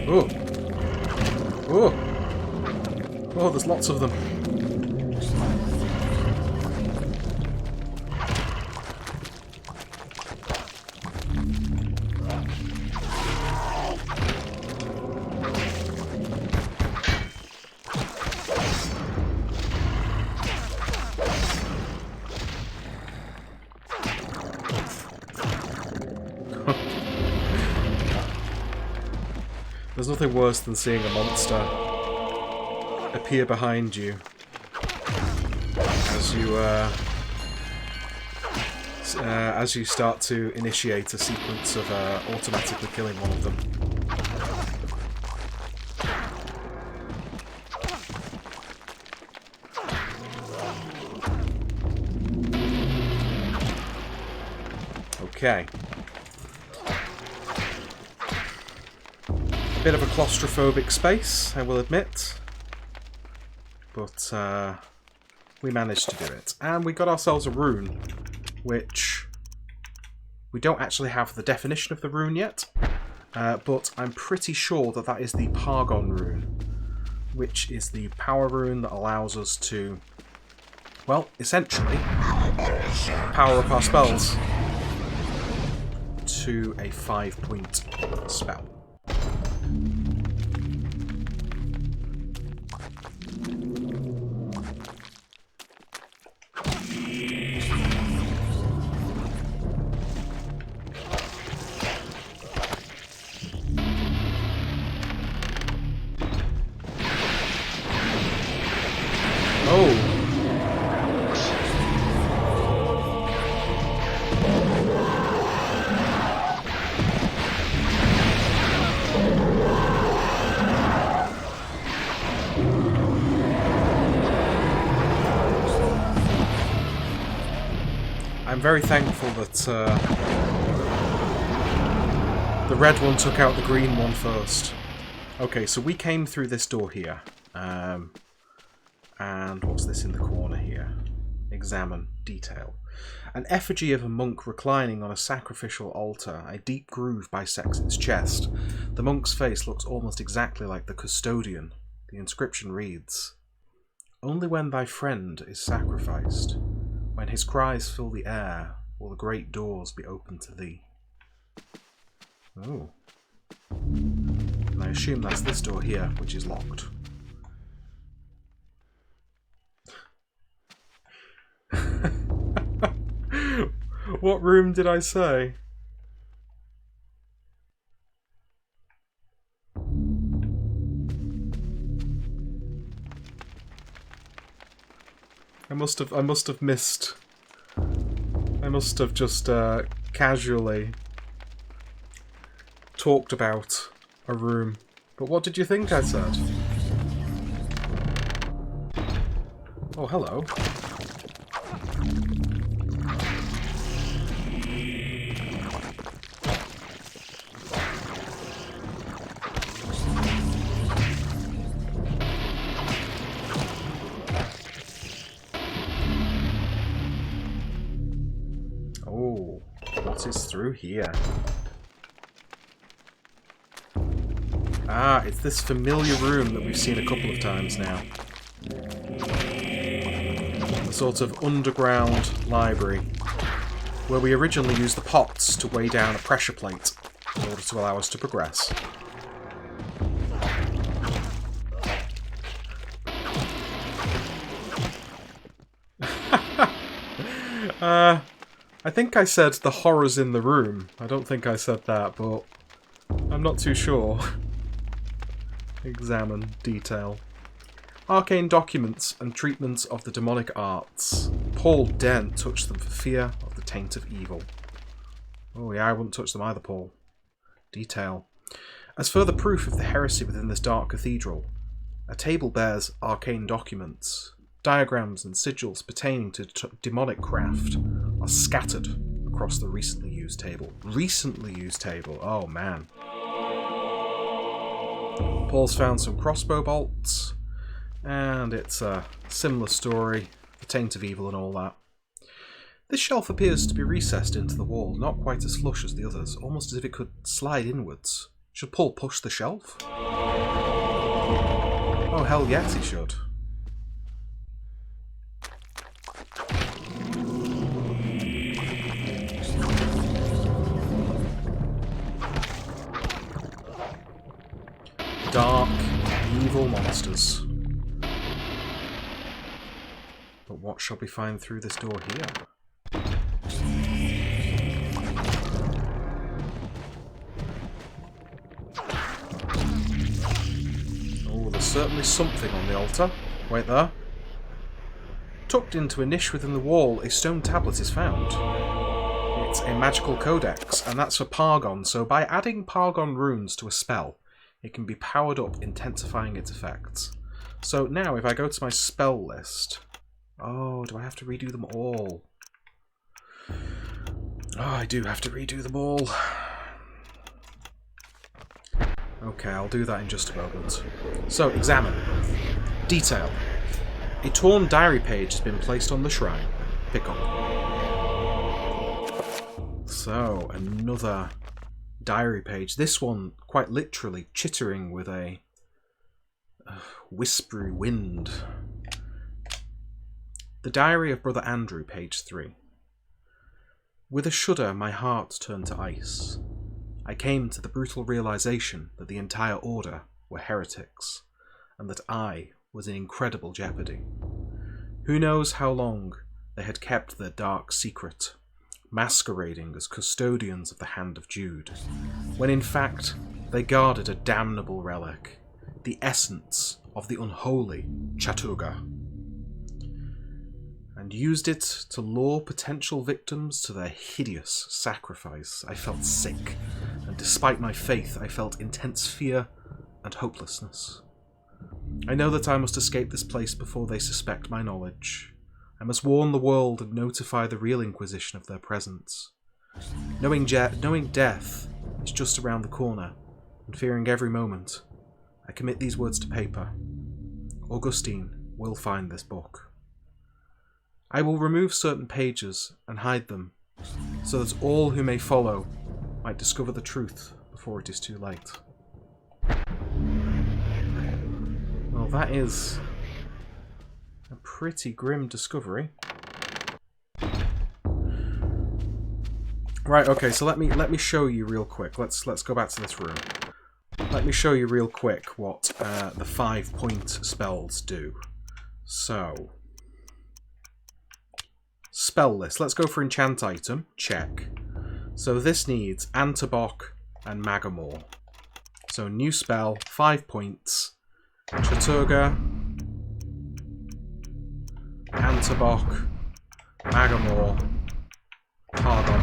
Speaker 1: Oh, oh, oh! There's lots of them. There's nothing worse than seeing a monster appear behind you as you start to initiate a sequence of automatically killing one of them. Okay. Bit of a claustrophobic space, I will admit, but we managed to do it. And we got ourselves a rune, which we don't actually have the definition of the rune yet, but I'm pretty sure that that is the Pargon rune, which is the power rune that allows us to, well, essentially, power up our spells to a 5-point spell. I'm very thankful that the red one took out the green one first. Okay, so we came through this door here. And what's this in the corner here? Examine. Detail. An effigy of a monk reclining on a sacrificial altar. A deep groove bisects its chest. The monk's face looks almost exactly like the custodian. The inscription reads, "Only when thy friend is sacrificed, when his cries fill the air, will the great doors be open to thee." Oh. And I assume that's this door here, which is locked. What room did I say? I must have missed. I must have just casually talked about a room. But what did you think I said? Oh, hello. Oh, what is through here? Ah, it's this familiar room that we've seen a couple of times now. A sort of underground library, where we originally used the pots to weigh down a pressure plate in order to allow us to progress. I think I said the horrors in the room. I don't think I said that, but I'm not too sure. Examine. Detail. Arcane documents and treatments of the demonic arts. Paul daren't touch them for fear of the taint of evil. Oh yeah, I wouldn't touch them either, Paul. Detail. As further proof of the heresy within this dark cathedral, a table bears arcane documents. Diagrams and sigils pertaining to demonic craft are scattered across the recently used table. Recently used table? Oh man. Paul's found some crossbow bolts, and it's a similar story, the taint of evil and all that. This shelf appears to be recessed into the wall, not quite as flush as the others, almost as if it could slide inwards. Should Paul push the shelf? Oh hell yes, he should. Dark, evil monsters. But what shall we find through this door here? Oh, there's certainly something on the altar. Wait there. Tucked into a niche within the wall, a stone tablet is found. It's a magical codex, and that's for Pargon, so by adding Pargon runes to a spell, it can be powered up, intensifying its effects. So now, if I go to my spell list... Oh, do I have to redo them all? Oh, I do have to redo them all. Okay, I'll do that in just a moment. So, examine. Detail. A torn diary page has been placed on the shrine. Pick up. So, another diary page. This one, quite literally, chittering with a whispery wind. The Diary of Brother Andrew, page 3. With a shudder, my heart turned to ice. I came to the brutal realization that the entire Order were heretics, and that I was in incredible jeopardy. Who knows how long they had kept their dark secret, masquerading as custodians of the Hand of Jude, when in fact they guarded a damnable relic, the essence of the unholy Chattur'gha, and used it to lure potential victims to their hideous sacrifice. I felt sick, and despite my faith, I felt intense fear and hopelessness. I know that I must escape this place before they suspect my knowledge. I must warn the world and notify the real Inquisition of their presence. Knowing death is just around the corner, and fearing every moment, I commit these words to paper. Augustine will find this book. I will remove certain pages and hide them, so that all who may follow might discover the truth before it is too late. Well, that is a pretty grim discovery. Right, okay, so let me show you real quick. Let's go back to this room. Let me show you real quick what the 5-point spells do. So, spell list. Let's go for enchant item. Check. So this needs Antibok and Magamore. So new spell, 5 points. Chattur'gha, Antibok, Magamore, Pargon.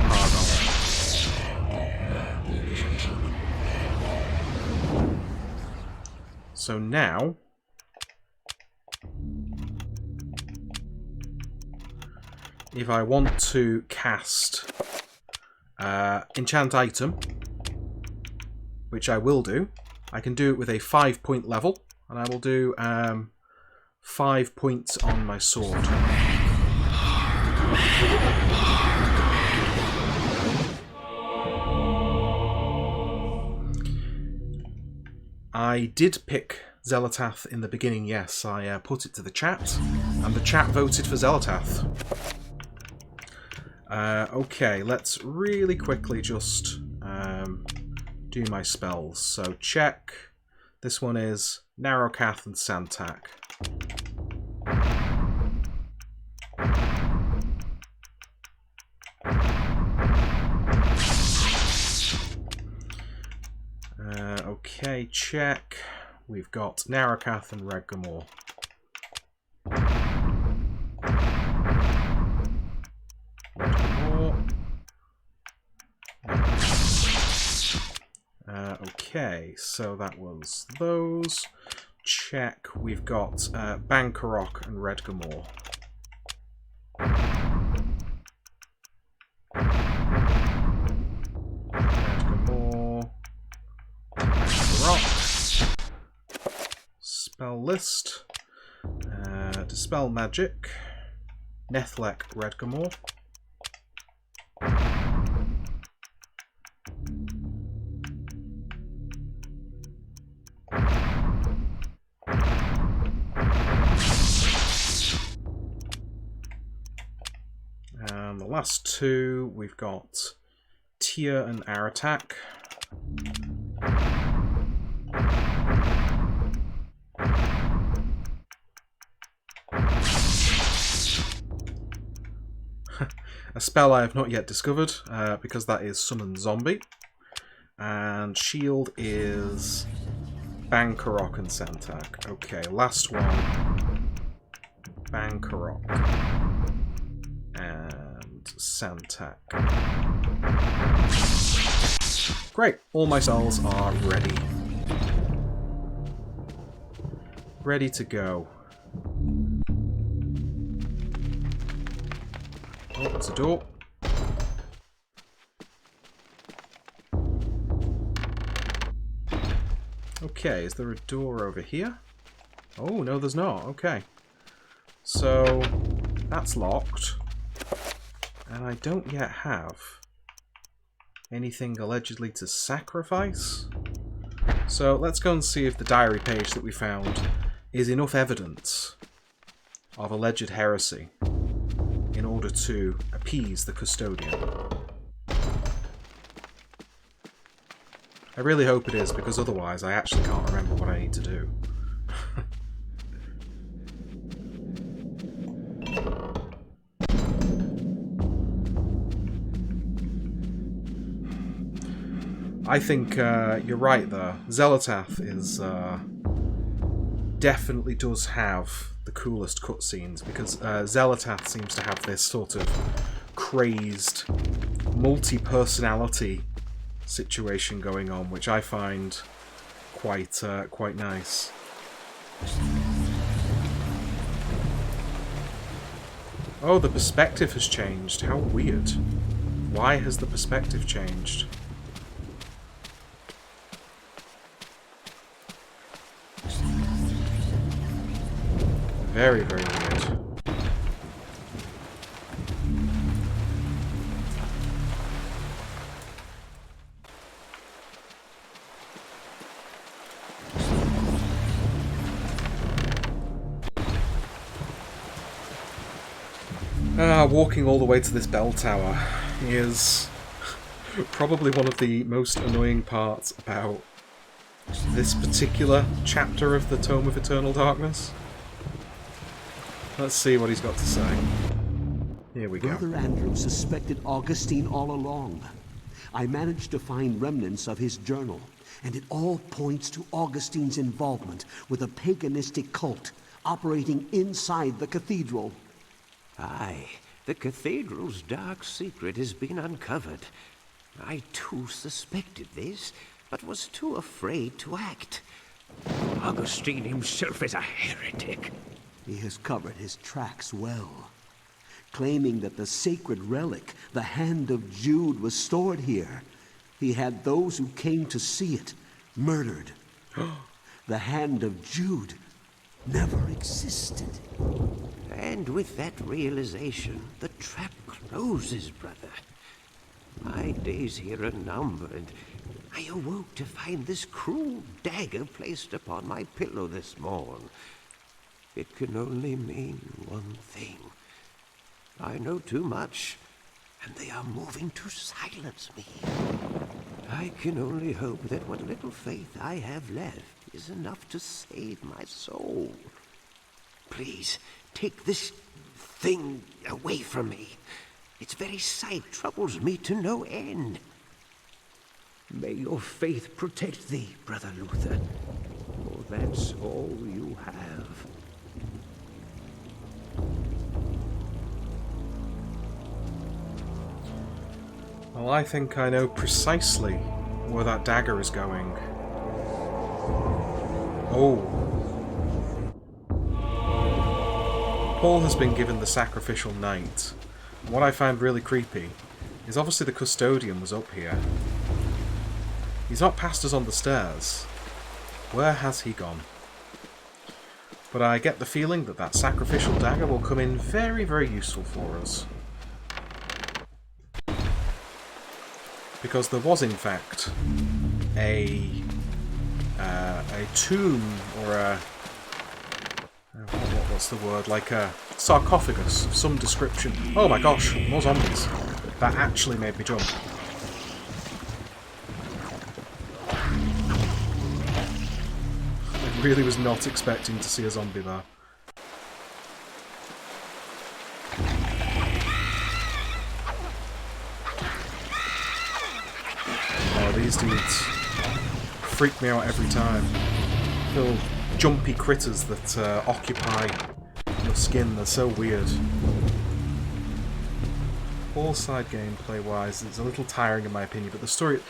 Speaker 1: So now, if I want to cast enchant item, which I will do, I can do it with a 5-point level, and I will do 5 points on my sword. I did pick Xelatath in the beginning, yes. I put it to the chat, and the chat voted for Xelatath. Okay, let's really quickly just do my spells. So check. This one is Narrowcath and Santak. Okay, check. We've got Narrowcath and Redgamore. Okay, so that was those. Check. We've got Bankarok and Redgamore. Redgamore. Bankarok. Spell list. Dispel magic. Nethlek Redgamore. And the last two, we've got Tia and Aratak. A spell I have not yet discovered, because that is Summon Zombie. And shield is Bankarok and Santak. Okay, last one. Bankarok and Santak. Great, all my spells are ready. Ready to go. Oh, it's a door. Okay, is there a door over here? Oh, no, there's not. Okay. So, that's locked. And I don't yet have anything allegedly to sacrifice. So, let's go and see if the diary page that we found is enough evidence of alleged heresy in order to appease the custodian. I really hope it is, because otherwise I actually can't remember what I need to do. I think you're right there. Xelatath is definitely does have the coolest cutscenes, because Xelatath seems to have this sort of crazed multi-personality situation going on, which I find quite nice. Oh, the perspective has changed. How weird. Why has the perspective changed? Very, very weird. Walking all the way to this bell tower is probably one of the most annoying parts about this particular chapter of the Tome of Eternal Darkness. Let's see what he's got to say. Here we go.
Speaker 12: Brother Andrew suspected Augustine all along. I managed to find remnants of his journal, and it all points to Augustine's involvement with a paganistic cult operating inside the cathedral.
Speaker 13: Aye, the cathedral's dark secret has been uncovered. I too suspected this, but was too afraid to act. Augustine himself is a heretic.
Speaker 12: He has covered his tracks well, claiming that the sacred relic, the Hand of Jude, was stored here. He had those who came to see it murdered. The Hand of Jude never existed.
Speaker 13: And with that realization, the trap closes, brother. My days here are numbered. I awoke to find this cruel dagger placed upon my pillow this morn. It can only mean one thing. I know too much, and they are moving to silence me. I can only hope that what little faith I have left is enough to save my soul. Please, take this thing away from me. Its very sight troubles me to no end. May your faith protect thee, Brother Luther, for that's all you have.
Speaker 1: Well, I think I know precisely where that dagger is going. Oh. Paul has been given the sacrificial knight. And what I find really creepy is obviously the custodian was up here. He's not past us on the stairs. Where has he gone? But I get the feeling that that sacrificial dagger will come in very, very useful for us. Because there was, in fact, a tomb, or a... what's the word? Like a sarcophagus of some description. Oh my gosh, more zombies. That actually made me jump. I really was not expecting to see a zombie there. Oh, these dudes freak me out every time. Little jumpy critters that occupy your skin, they're so weird. All side gameplay wise, it's a little tiring in my opinion, but the story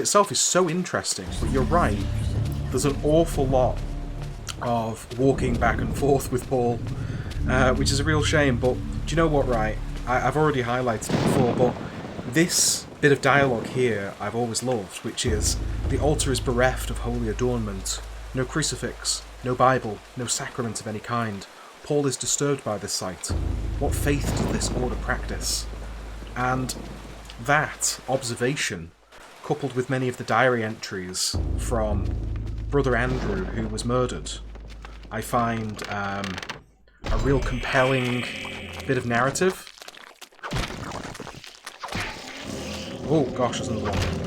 Speaker 1: itself is so interesting. But you're right, there's an awful lot of walking back and forth with Paul, which is a real shame. But do you know what, right? I've already highlighted it before, but this bit of dialogue here I've always loved, which is the altar is bereft of holy adornment. No crucifix, no Bible, no sacrament of any kind. Paul is disturbed by this sight. What faith does this order practice? And that observation, coupled with many of the diary entries from Brother Andrew, who was murdered, I find a real compelling bit of narrative. Oh gosh, there's another one.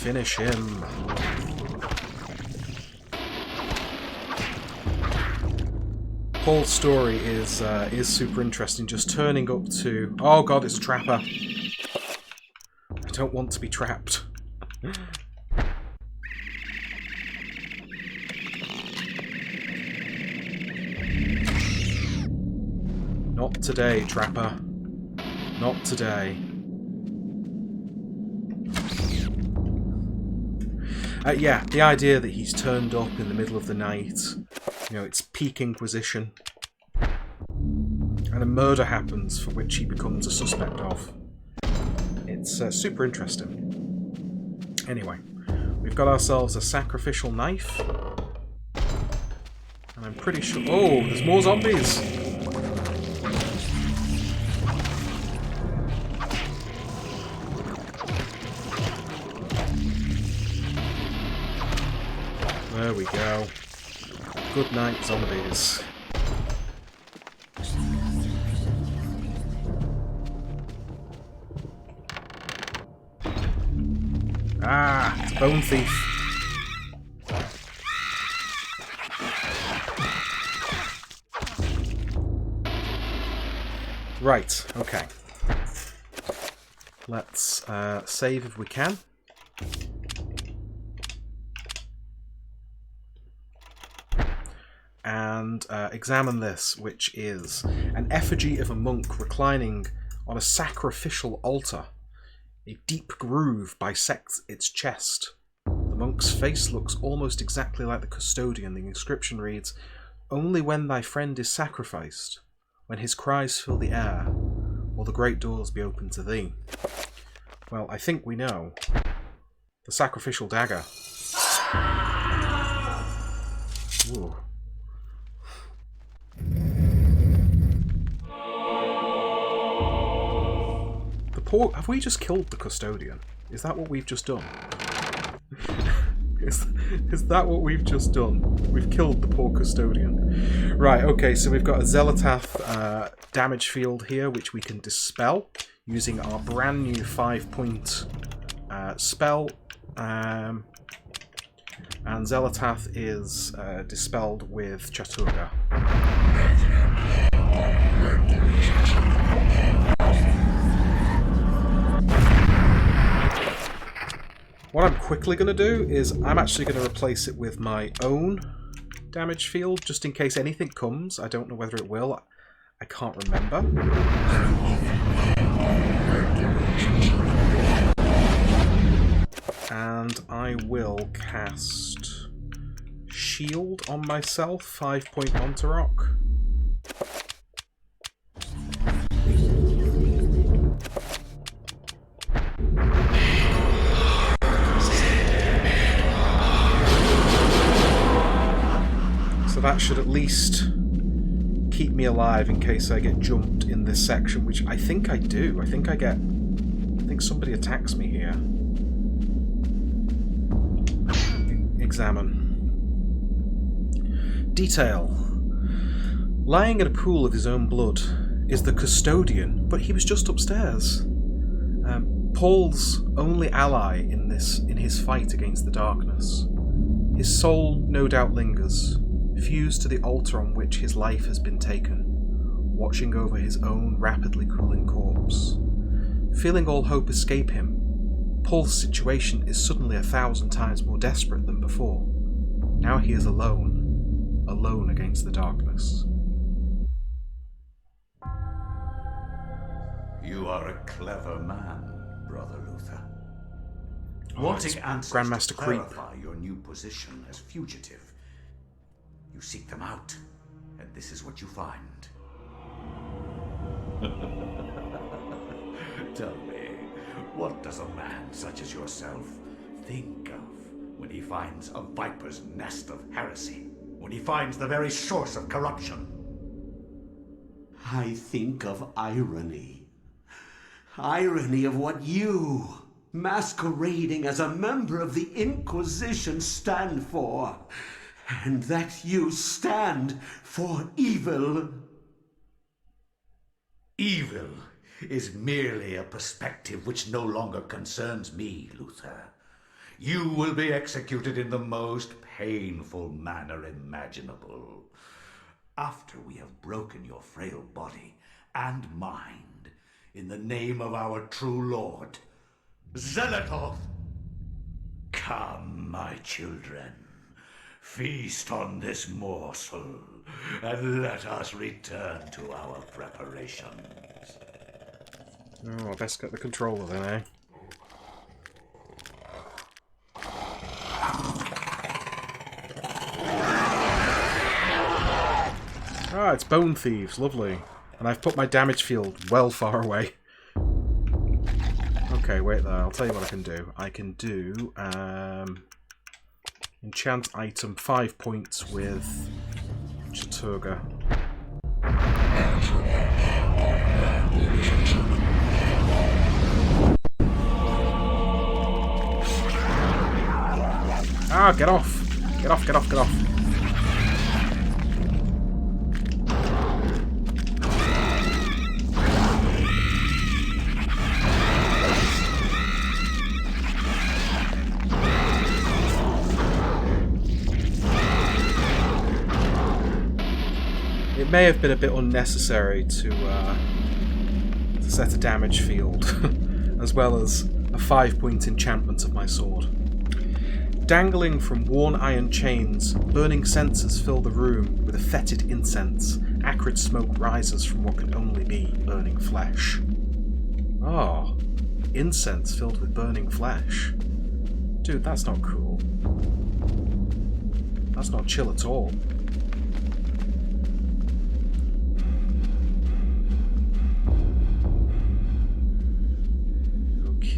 Speaker 1: Finish him. Paul's story is super interesting. Just turning up to... Oh god, it's a trapper. I don't want to be trapped. Not today, trapper. Not today. Yeah, the idea that he's turned up in the middle of the night, you know, it's peak Inquisition, and a murder happens for which he becomes a suspect of. It's super interesting. Anyway, we've got ourselves a sacrificial knife, and I'm pretty sure... Oh, there's more zombies! There we go. Good night, zombies. Ah, it's a bone thief. Right, okay. Let's save if we can. And examine this, which is an effigy of a monk reclining on a sacrificial altar. A deep groove bisects its chest. The monk's face looks almost exactly like the custodian. The inscription reads, "Only when thy friend is sacrificed, when his cries fill the air, will the great doors be open to thee." Well, I think we know. The sacrificial dagger. Ooh. Have we just killed the custodian? Is that what we've just done? Is that what we've just done? We've killed the poor custodian. Right, okay, so we've got a Zelatath damage field here, which we can dispel using our brand new 5-point spell. And Zelatath is dispelled with Chaturga. What I'm quickly going to do is I'm actually going to replace it with my own damage field, just in case anything comes. I don't know whether it will. I can't remember. And I will cast Shield on myself, 5-point Montarock. So that should at least keep me alive in case I get jumped in this section, which I think I do. I think somebody attacks me here. Examine. Detail. Lying in a pool of his own blood is the custodian, but he was just upstairs. Paul's only ally in his fight against the darkness. His soul no doubt lingers, fused to the altar on which his life has been taken, watching over his own rapidly cooling corpse. Feeling all hope escape him, Paul's situation is suddenly 1,000 times more desperate than before. Now he is alone against the darkness.
Speaker 14: You are a clever man, Brother Luther.
Speaker 1: Oh,
Speaker 14: Wanting answers
Speaker 1: Grandmaster
Speaker 14: to
Speaker 1: Creep.
Speaker 14: clarify your new position as fugitive, you seek them out, and this is what you find. Tell me, what does a man such as yourself think of when he finds a viper's nest of heresy? When he finds the very source of corruption?
Speaker 12: I think of irony. Irony of what you, masquerading as a member of the Inquisition, stand for. And that you stand for evil.
Speaker 14: Evil is merely a perspective which no longer concerns me, Luther. You will be executed in the most painful manner imaginable. After we have broken your frail body and mind, in the name of our true Lord, Zelatoth. Come, my children. Feast on this morsel, and let us return to our preparations.
Speaker 1: Oh, I best get the controller then, eh? Ah, it's Bone Thieves, lovely. And I've put my damage field well far away. Okay, wait there, I'll tell you what I can do. I can do enchant item 5 points with Chaturga. Ah, get off! Get off, get off, get off. It may have been a bit unnecessary to set a damage field, as well as a 5-point enchantment of my sword. Dangling from worn iron chains, burning censers fill the room with a fetid incense. Acrid smoke rises from what can only be burning flesh. Oh, incense filled with burning flesh. Dude, that's not cool. That's not chill at all.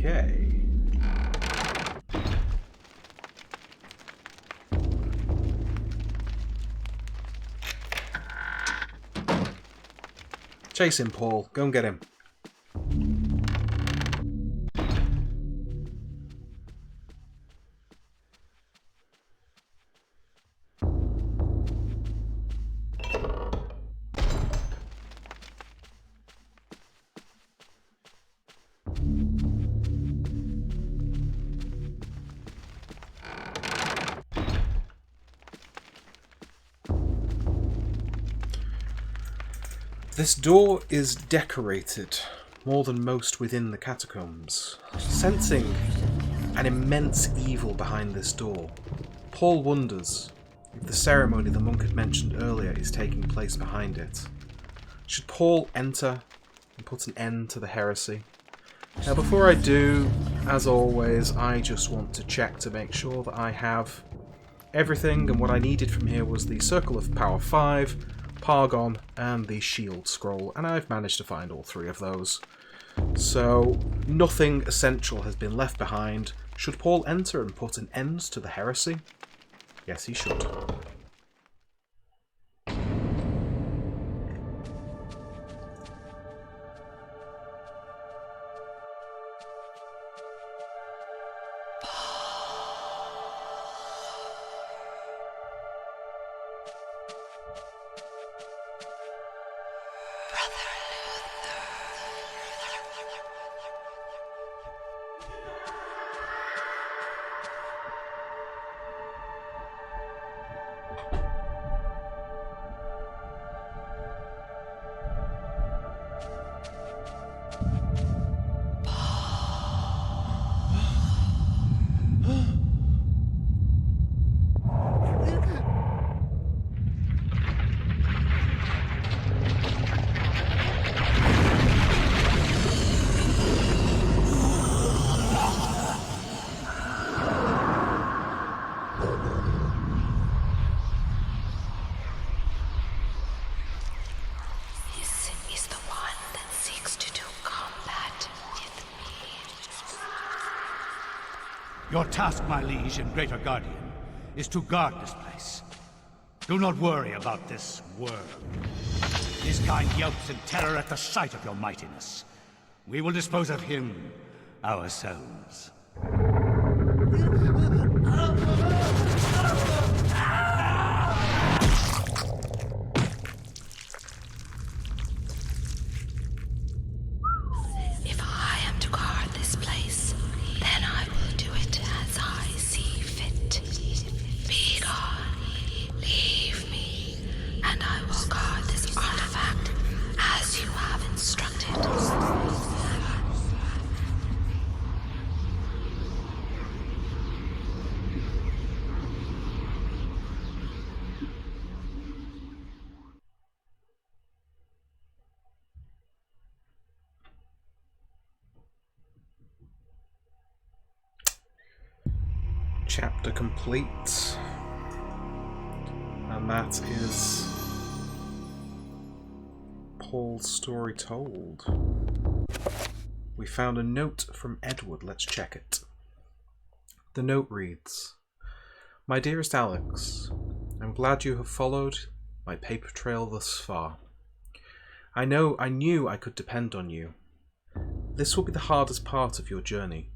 Speaker 1: Okay. Chase him, Paul. Go and get him. This door is decorated more than most within the catacombs. Sensing an immense evil behind this door, Paul wonders if the ceremony the monk had mentioned earlier is taking place behind it. Should Paul enter and put an end to the heresy? Now, before I do, as always, I just want to check to make sure that I have everything, and what I needed from here was the Circle of Power 5, Pargon, and the Shield Scroll, and I've managed to find all 3 of those. So, nothing essential has been left behind. Should Paul enter and put an end to the heresy? Yes, he should.
Speaker 3: Your task, my liege and greater guardian, is to guard this place. Do not worry about this worm. His kind yelps in terror at the sight of your mightiness. We will dispose of him ourselves.
Speaker 5: If I am to guard this place, then I will do it as I
Speaker 1: Chapter complete. And that is Paul's story told. We found a note from Edward. Let's check it. The note reads, "My dearest Alex, I'm glad you have followed my paper trail thus far. I knew I could depend on you. This will be the hardest part of your journey.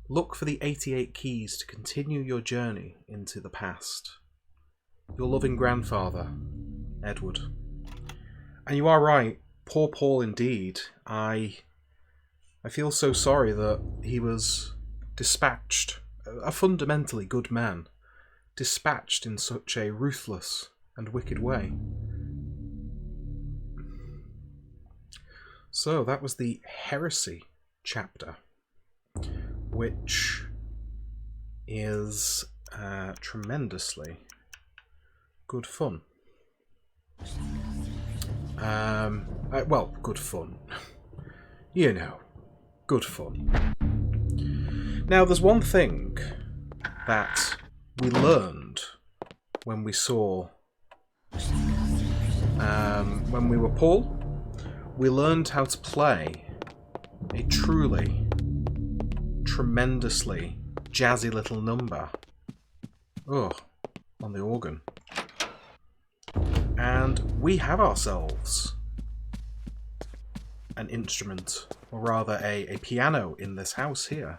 Speaker 1: Look for the 88 keys to continue your journey into the past. Your loving grandfather, Edward." And you are right, poor Paul indeed. I feel so sorry that he was dispatched, a fundamentally good man, dispatched in such a ruthless and wicked way. So that was the Heresy chapter, which is tremendously good fun. Well, good fun. You know, good fun. Now, there's one thing that we learned when we saw, when we were Paul. We learned how to play a truly, tremendously jazzy little number. Oh, on the organ. And we have ourselves an instrument, or rather a piano in this house here.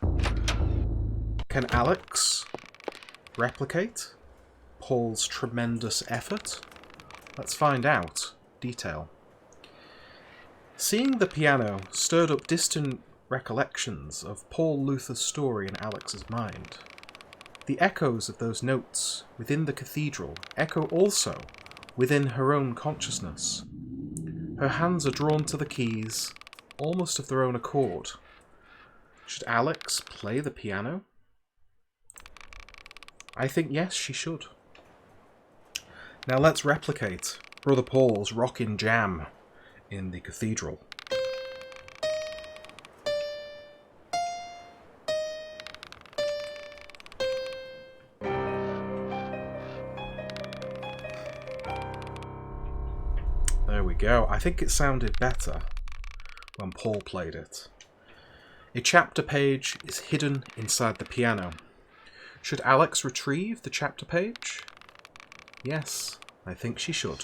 Speaker 1: Can Alex replicate Paul's tremendous effort? Let's find out. Detail. Seeing the piano stirred up distant recollections of Paul Luther's story in Alex's mind. The echoes of those notes within the cathedral echo also within her own consciousness. Her hands are drawn to the keys, almost of their own accord. Should Alex play the piano? I think yes, she should. Now let's replicate Brother Paul's rockin' jam in the cathedral. There we go. I think it sounded better when Paul played it. A chapter page is hidden inside the piano. Should Alex retrieve the chapter page? Yes, I think she should.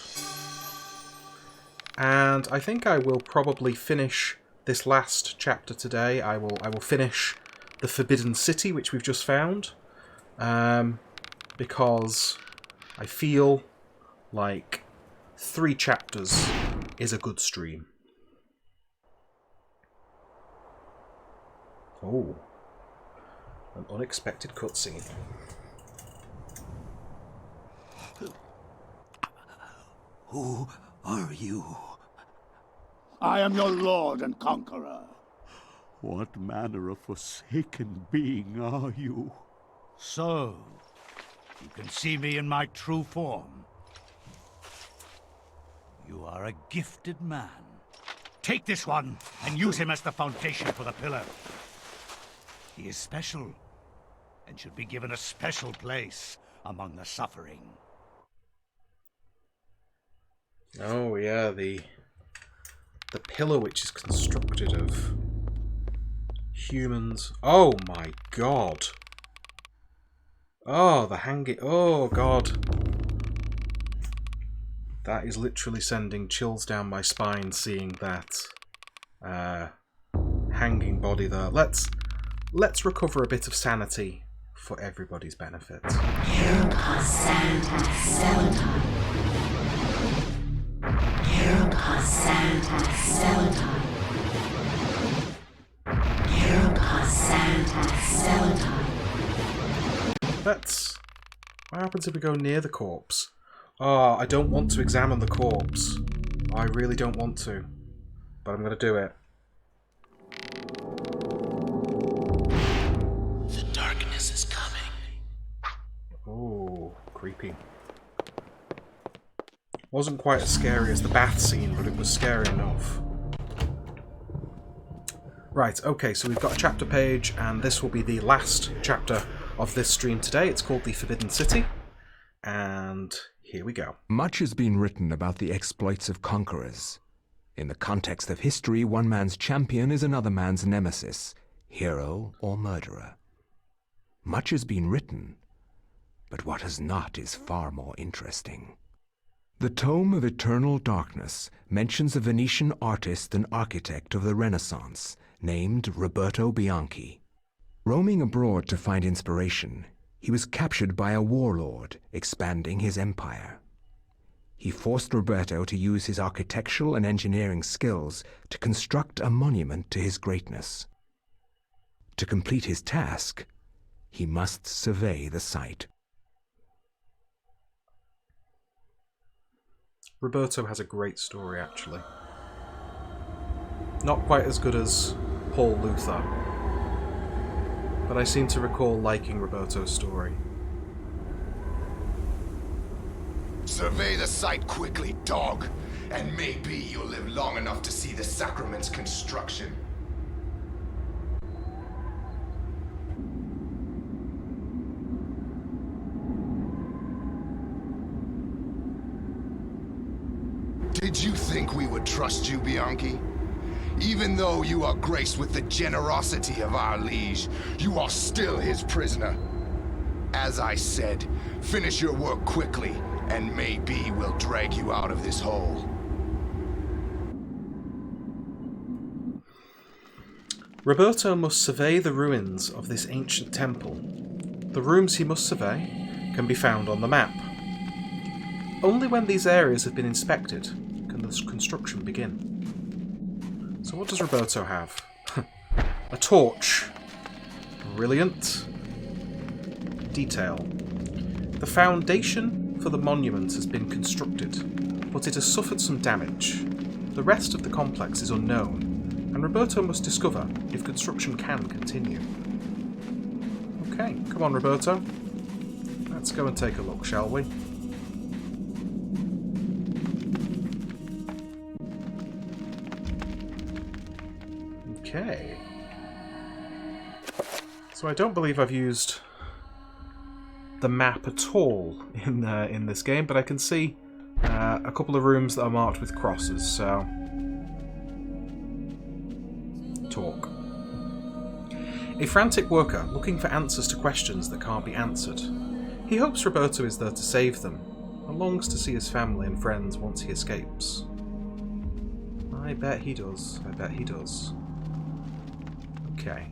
Speaker 1: And I think I will probably finish this last chapter today. I will finish the Forbidden City, which we've just found, because I feel like 3 chapters is a good stream. Oh, an unexpected cutscene.
Speaker 12: Who are you?
Speaker 15: I am your lord and conqueror.
Speaker 8: What manner of forsaken being are you?
Speaker 15: So, you can see me in my true form. You are a gifted man. Take this one and use him as the foundation for the pillar. He is special and should be given a special place among the suffering.
Speaker 1: Oh yeah, the pillar which is constructed of humans. Oh my god. Oh, the hanging. Oh god. That is literally sending chills down my spine seeing that hanging body there. Let's recover a bit of sanity for everybody's benefit. What happens if we go near the corpse? Oh, I don't want to examine the corpse. I really don't want to. But I'm going to do it.
Speaker 16: The darkness is coming.
Speaker 1: Oh, creepy. Wasn't quite as scary as the bath scene, but it was scary enough. Right, okay, so we've got a chapter page, and this will be the last chapter of this stream today. It's called The Forbidden City, and here we go.
Speaker 2: Much has been written about the exploits of conquerors. In the context of history, one man's champion is another man's nemesis, hero or murderer. Much has been written, but what has not is far more interesting. The Tome of Eternal Darkness mentions a Venetian artist and architect of the Renaissance named Roberto Bianchi. Roaming abroad to find inspiration, he was captured by a warlord expanding his empire. He forced Roberto to use his architectural and engineering skills to construct a monument to his greatness. To complete his task, he must survey the site.
Speaker 1: Roberto has a great story, actually. Not quite as good as Paul Luther, but I seem to recall liking Roberto's story.
Speaker 17: Survey the site quickly, dog, and maybe you'll live long enough to see the sacrament's construction. Did you think we would trust you, Bianchi? Even though you are graced with the generosity of our liege, you are still his prisoner. As I said, finish your work quickly, and maybe we'll drag you out of this hole.
Speaker 1: Roberto must survey the ruins of this ancient temple. The rooms he must survey can be found on the map. Only when these areas have been inspected can the construction begin. So what does Roberto have? A torch. Brilliant. Detail. The foundation for the monument has been constructed, but it has suffered some damage. The rest of the complex is unknown, and Roberto must discover if construction can continue. Okay, come on, Roberto. Let's go and take a look, shall we? Okay. So I don't believe I've used the map at all in this game, but I can see a couple of rooms that are marked with crosses, so... Talk. A frantic worker looking for answers to questions that can't be answered. He hopes Roberto is there to save them, and longs to see his family and friends once he escapes. I bet he does. I bet he does. Okay.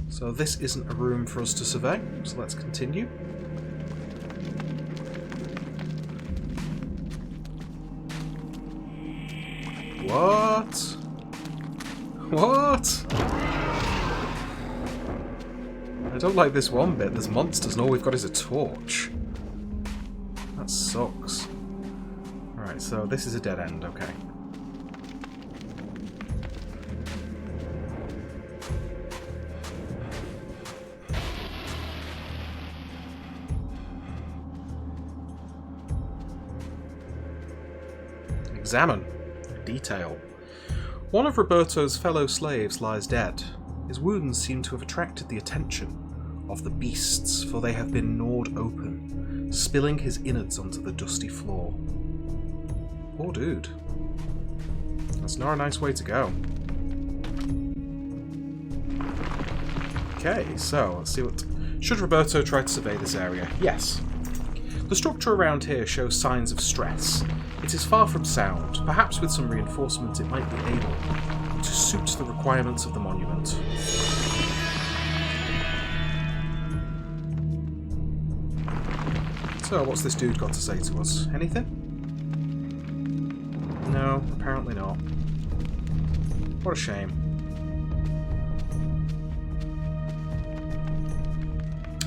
Speaker 1: So this isn't a room for us to survey, so let's continue. What? What? I don't like this one bit. There's monsters and all we've got is a torch. That sucks. Alright, so this is a dead end, okay. Examine. Detail. One of Roberto's fellow slaves lies dead. His wounds seem to have attracted the attention of the beasts, for they have been gnawed open, spilling his innards onto the dusty floor. Poor dude. That's not a nice way to go. Okay, so let's see what... Should Roberto try to survey this area? Yes. The structure around here shows signs of stress. It is far from sound. Perhaps with some reinforcement it might be able to suit the requirements of the monument. So, what's this dude got to say to us? Anything? No, apparently not. What a shame.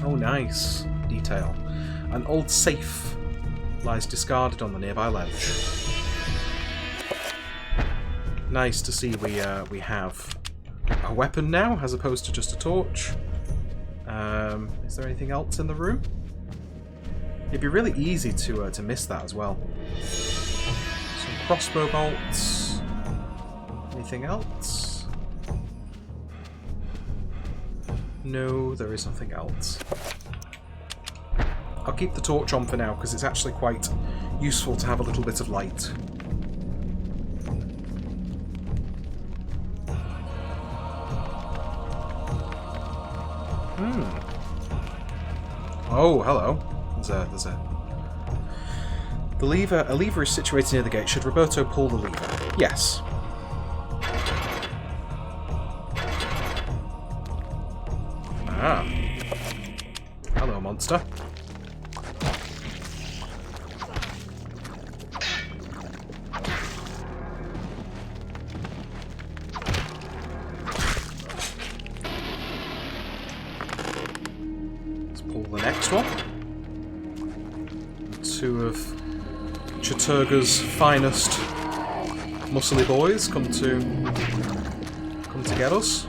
Speaker 1: Oh, nice. Detail. An old safe lies discarded on the nearby ledge. Nice to see we have a weapon now, as opposed to just a torch. Is there anything else in the room? It'd be really easy to miss that as well. Some crossbow bolts. Anything else? No, there is nothing else. I'll keep the torch on for now, because it's actually quite useful to have a little bit of light. Oh, hello. There's a... A lever is situated near the gate. Should Roberto pull the lever? Yes. Ah. Hello, monster. Let's pull the next one. Two of Chaturga's finest muscly boys come to get us.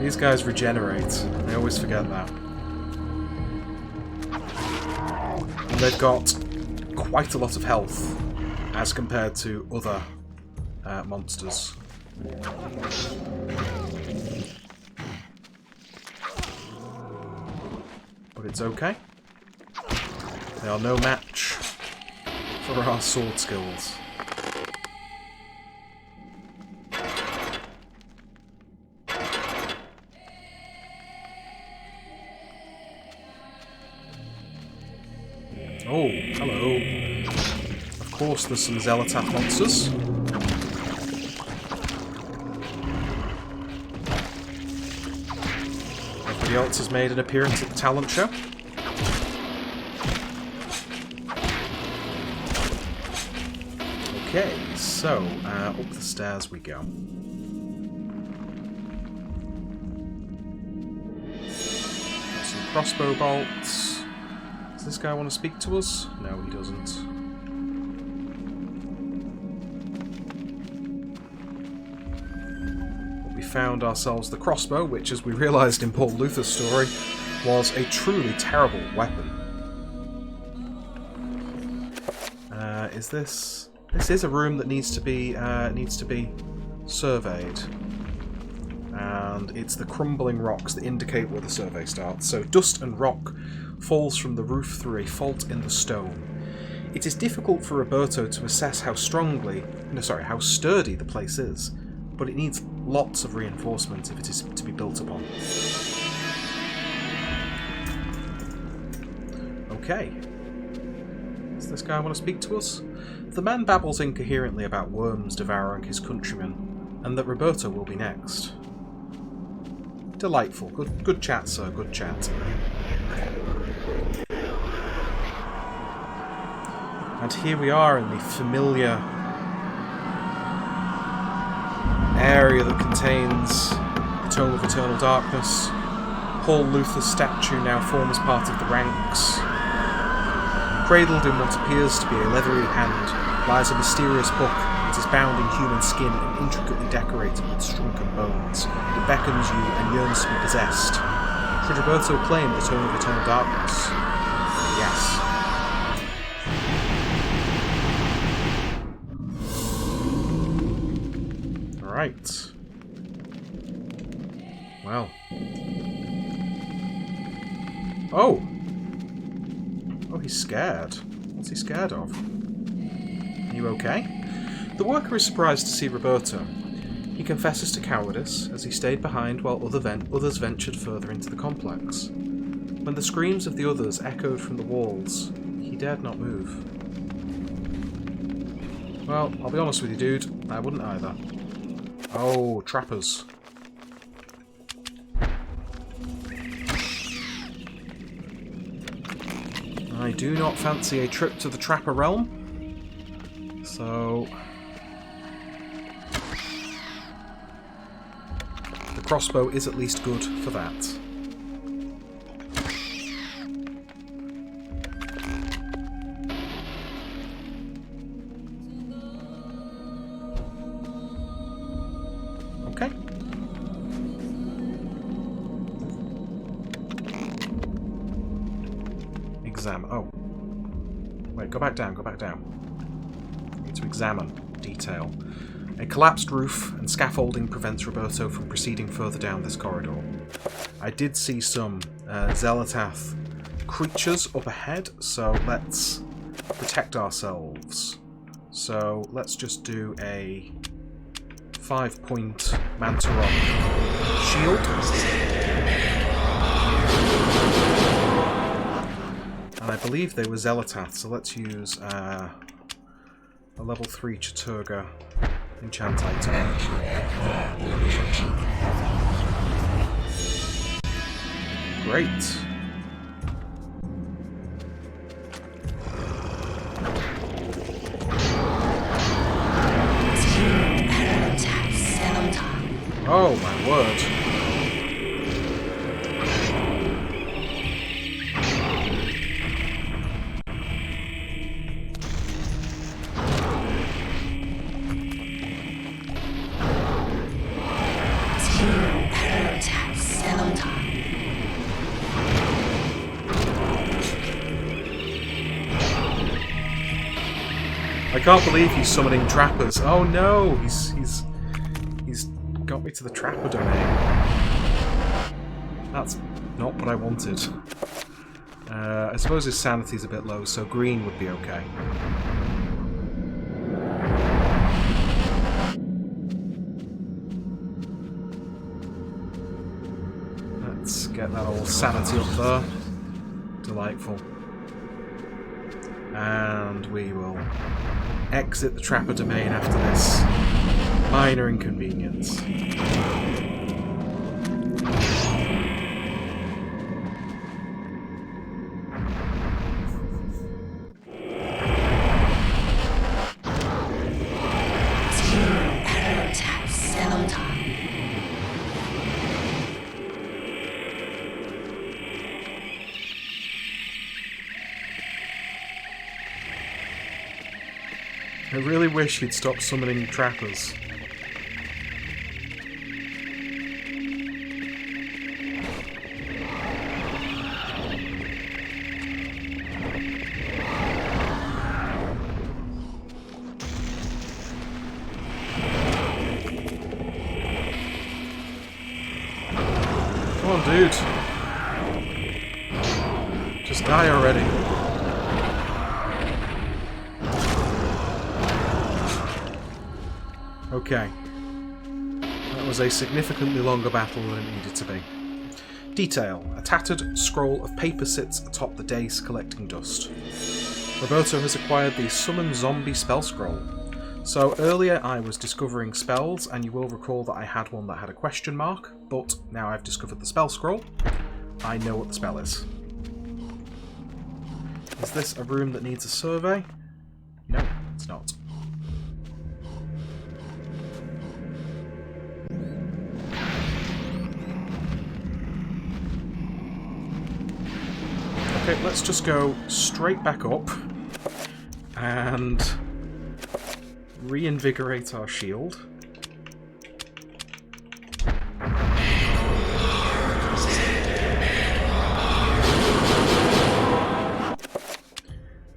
Speaker 1: These guys regenerate. I always forget that. And they've got quite a lot of health as compared to other monsters. But it's okay. They are no match for our sword skills. Oh, hello. Of course there's some Zelotaf monsters. Everybody else has made an appearance at the talent show. Okay, so up the stairs we go. Some crossbow bolts. Does this guy want to speak to us? No, he doesn't. But we found ourselves the crossbow, which, as we realised in Paul Luther's story, was a truly terrible weapon. Is this? This is a room that needs to be surveyed. And it's the crumbling rocks that indicate where the survey starts. So dust and rock falls from the roof through a fault in the stone. It is difficult for Roberto to assess how sturdy the place is, but it needs lots of reinforcement if it is to be built upon. Okay. Does this guy want to speak to us? The man babbles incoherently about worms devouring his countrymen, and that Roberto will be next. Delightful. Good chat, sir. Good chat. And here we are in the familiar area that contains the Tome of Eternal Darkness. Paul Luther's statue now forms part of the ranks. Cradled in what appears to be a leathery hand lies a mysterious book. It is bound in human skin and intricately decorated with shrunken bones. It beckons you and yearns to be possessed. Should Roberto claim the Tome of Eternal Darkness? Yes. Alright. Well. Oh! Oh, he's scared. What's he scared of? Are you okay? The worker is surprised to see Roberto. He confesses to cowardice as he stayed behind while others ventured further into the complex. When the screams of the others echoed from the walls, he dared not move. Well, I'll be honest with you, dude. I wouldn't either. Oh, trappers. I do not fancy a trip to the Trapper realm, so the crossbow is at least good for that. Okay. examine. Oh. Wait, go back down, go back down. Need to examine. Detail. A collapsed roof and scaffolding prevents Roberto from proceeding further down this corridor. I did see some Zelatath creatures up ahead, so let's protect ourselves. So let's just do a 5-point Mantarok shield. And I believe they were Zelatath, so let's use a level 3 Chaturga enchant item. Great. Oh my word. I can't believe he's summoning trappers. Oh no, he's got me to the trapper domain. That's not what I wanted. I suppose his sanity's a bit low, so green would be okay. Let's get that old sanity up there. Delightful. And we will exit the trapper domain after this minor inconvenience. I really wish he'd stop summoning trappers. Come on, dude. Just die already. Okay. That was a significantly longer battle than it needed to be. Detail. A tattered scroll of paper sits atop the dais collecting dust. Roberto has acquired the Summon Zombie spell scroll. So earlier I was discovering spells, and you will recall that I had one that had a question mark, but now I've discovered the spell scroll. I know what the spell is. Is this a room that needs a survey? No, it's not. Okay, let's just go straight back up and reinvigorate our shield.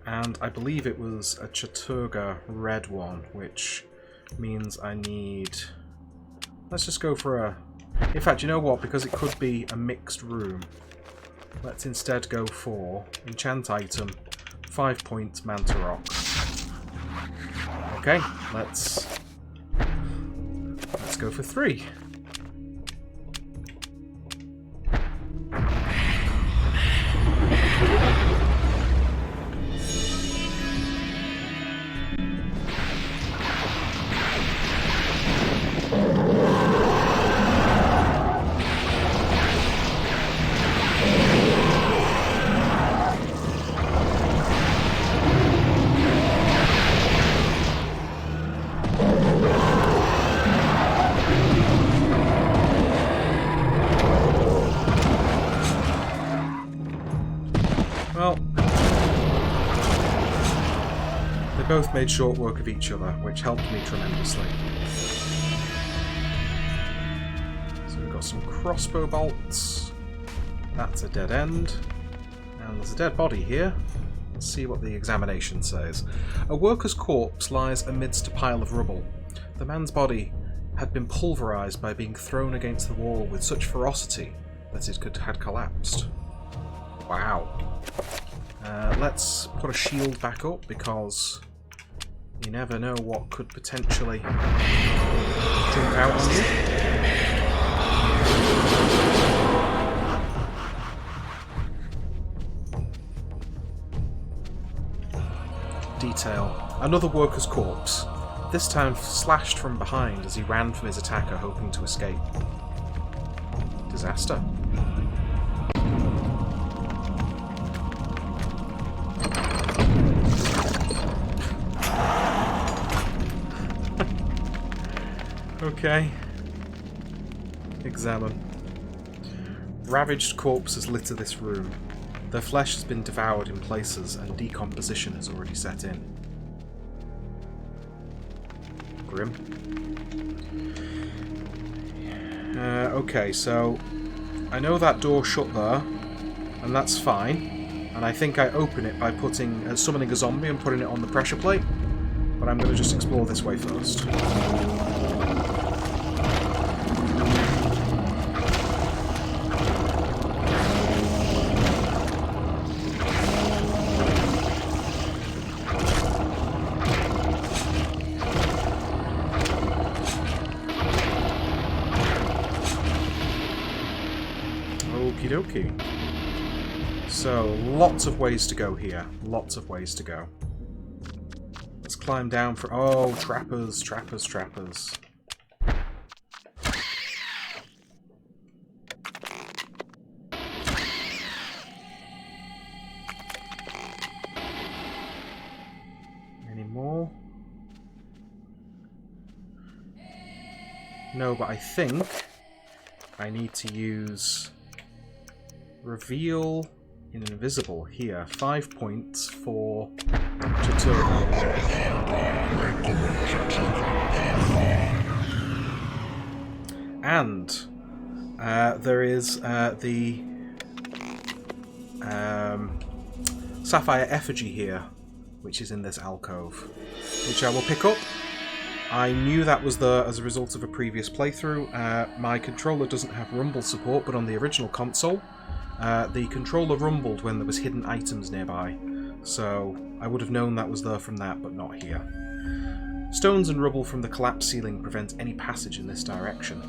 Speaker 1: And I believe it was a Chaturga red one, which means I need... Let's just go for a... In fact, you know what? Because it could be a mixed room. Let's instead go for enchant item, 5-point Mantarok. Okay, let's go for 3. Both made short work of each other, which helped me tremendously. So we've got some crossbow bolts. That's a dead end. And there's a dead body here. Let's see what the examination says. A worker's corpse lies amidst a pile of rubble. The man's body had been pulverized by being thrown against the wall with such ferocity that it had collapsed. Wow. Let's put a shield back up because you never know what could potentially jump out on you. Detail. Another worker's corpse. This time slashed from behind as he ran from his attacker, hoping to escape. Disaster. Okay. Examine. Ravaged corpses litter this room. Their flesh has been devoured in places and decomposition has already set in. Grim. Okay, so I know that door shut there, and that's fine. And I think I open it by summoning a zombie and putting it on the pressure plate. But I'm going to just explore this way first. Okie dokie. So, lots of ways to go here. Lots of ways to go. Let's climb down for... Oh, trappers, trappers, trappers. Any more? No, but I think I need to use reveal in invisible here. 5 points for tutorial. And there is the sapphire effigy here, which is in this alcove, which I will pick up. I knew that was there as a result of a previous playthrough. My controller doesn't have rumble support, but on the original console, the controller rumbled when there was hidden items nearby, so I would have known that was there from that, but not here. Stones and rubble from the collapsed ceiling prevent any passage in this direction.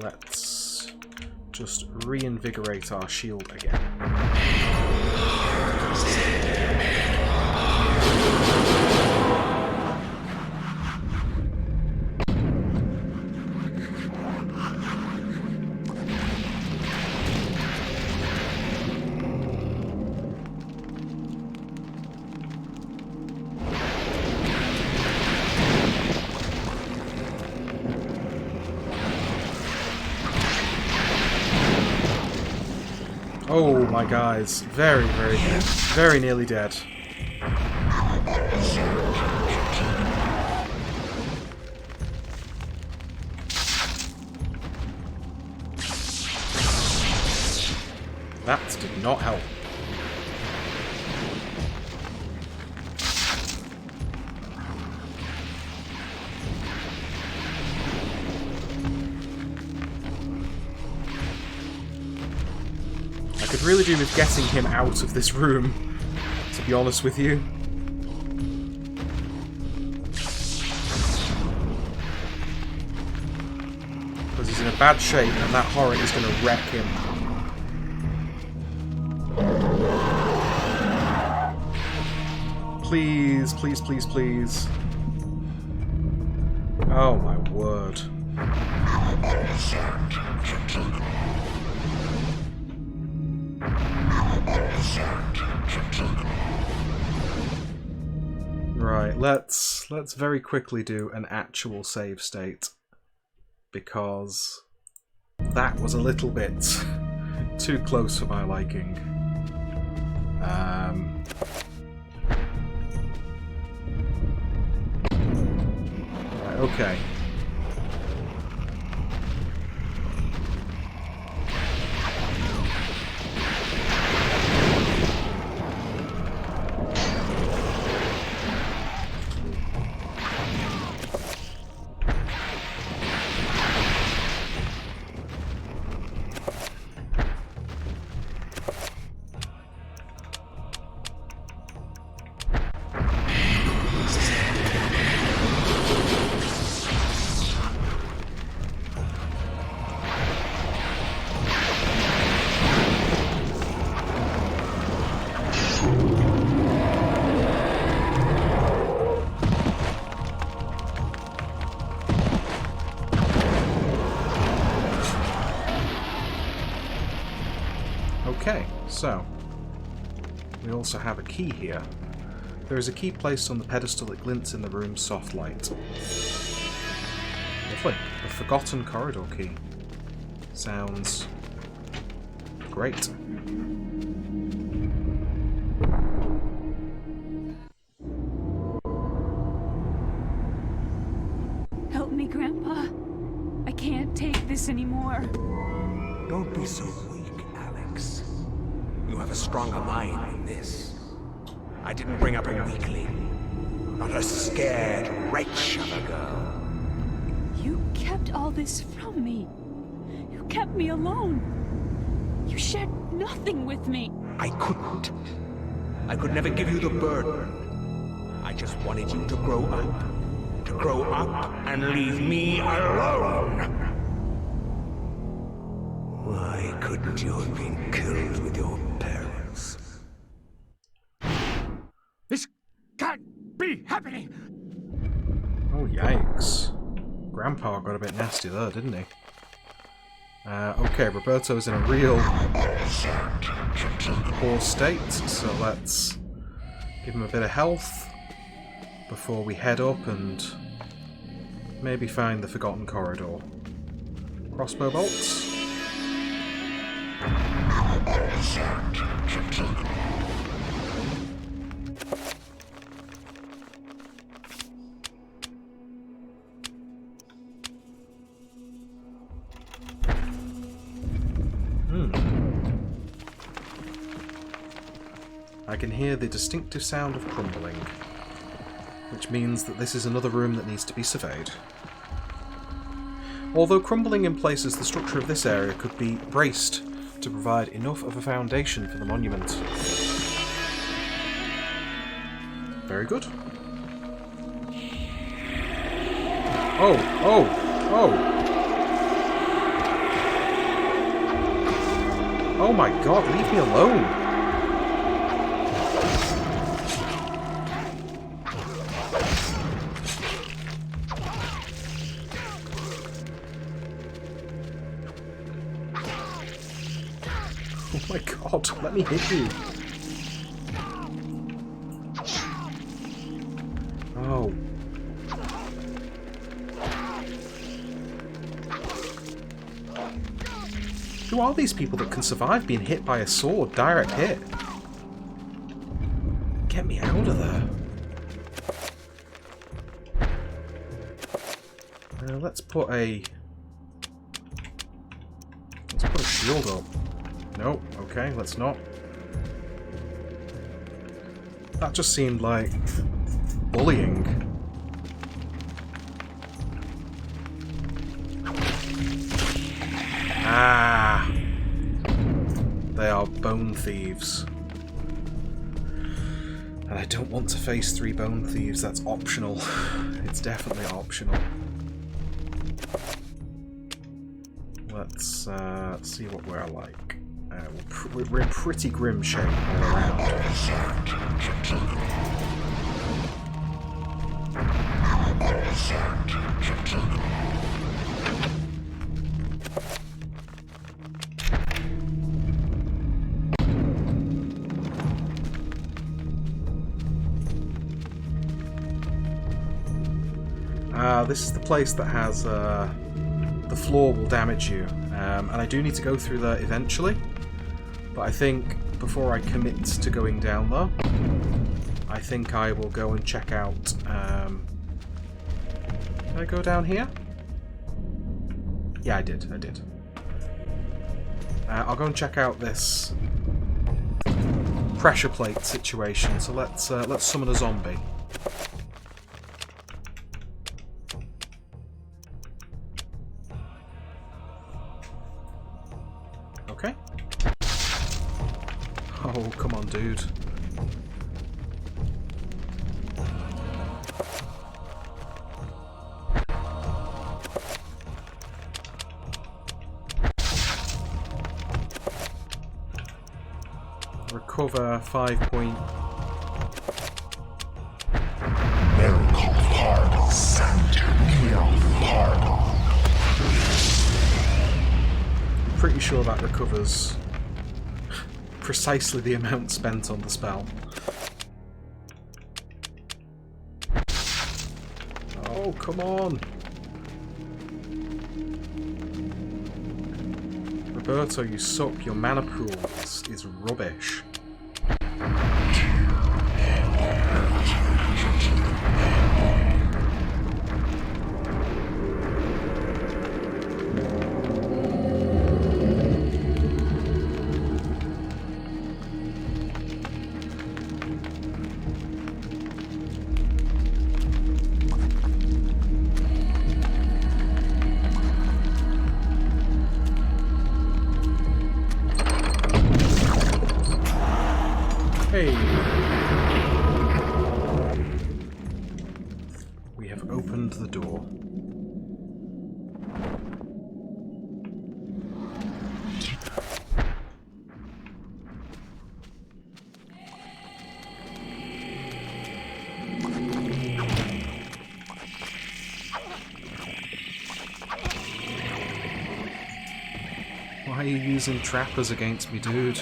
Speaker 1: Let's just reinvigorate our shield again. Oh my guys, very, very, very nearly dead. That did not help. I could really do with getting him out of this room, to be honest with you. Because he's in a bad shape and that horror is going to wreck him. Please, please, please, please. Oh my word. Right, let's very quickly do an actual save state, because that was a little bit too close for my liking. Right, okay. So, we also have a key here. There is a key placed on the pedestal that glints in the room's soft light. Lovely. The Forgotten Corridor key. Sounds great.
Speaker 6: Help me, Grandpa. I can't take this anymore.
Speaker 2: Don't be so weak, Alex. You have a stronger mind than this. I didn't bring up a weakling. Not a scared wretch of a girl.
Speaker 6: You kept all this from me. You kept me alone. You shared nothing with me.
Speaker 2: I couldn't. I could never give you the burden. I just wanted you to grow up. To grow up and leave me alone. Why couldn't you have been killed with your parents? This can't be happening!
Speaker 1: Oh, yikes. Grandpa got a bit nasty there, didn't he? Okay, Roberto's in a real poor state, so let's give him a bit of health before we head up and maybe find the Forgotten Corridor. Crossbow bolts. I can hear the distinctive sound of crumbling, which means that this is another room that needs to be surveyed. Although crumbling in places, the structure of this area could be braced to provide enough of a foundation for the monument. Very good. Oh, oh, oh! Oh my god, leave me alone! Oh my god, let me hit you. Oh. Who are these people that can survive being hit by a sword? Direct hit. Get me out of there. Let's put a shield up. Nope, okay, let's not. That just seemed like bullying. Ah! They are bone thieves. And I don't want to face 3 bone thieves, that's optional. It's definitely optional. Let's see what we're like. We're in pretty grim shape all around. This is the place that has the floor will damage you, and I do need to go through there eventually. But I think before I commit to going down there, I think I will go and check out. Did I go down here? Yeah, I did. I'll go and check out this pressure plate situation. So let's summon a zombie. Okay. Oh, come on, dude. Recover 5 point.
Speaker 17: Miracle pardon, Sanity pardon.
Speaker 1: I'm pretty sure that recovers precisely the amount spent on the spell. Oh, come on! Roberto, you suck. Your mana pool is rubbish. Hey! We have opened the door. Why are you using trappers against me, dude?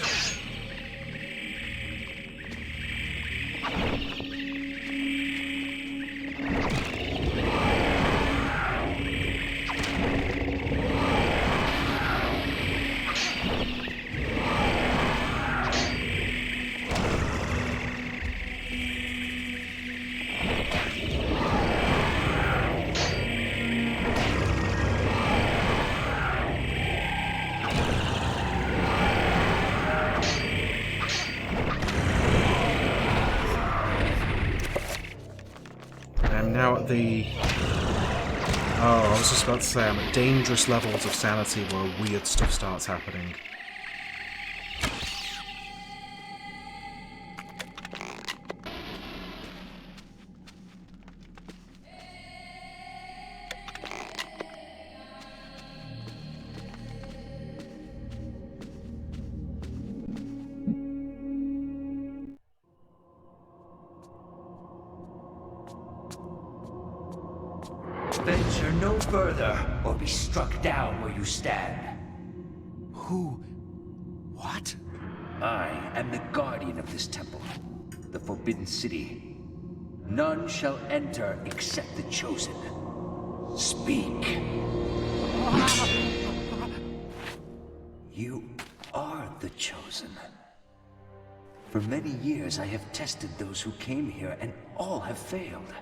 Speaker 1: Now at the... Oh, I was just about to say, I'm at dangerous levels of sanity where weird stuff starts happening.
Speaker 18: Venture no further, or be struck down where you stand.
Speaker 8: Who? What?
Speaker 18: I am the guardian of this temple, the Forbidden City. None shall enter except the chosen. Speak. You are the chosen. For many years I have tested those who came here, and all have failed.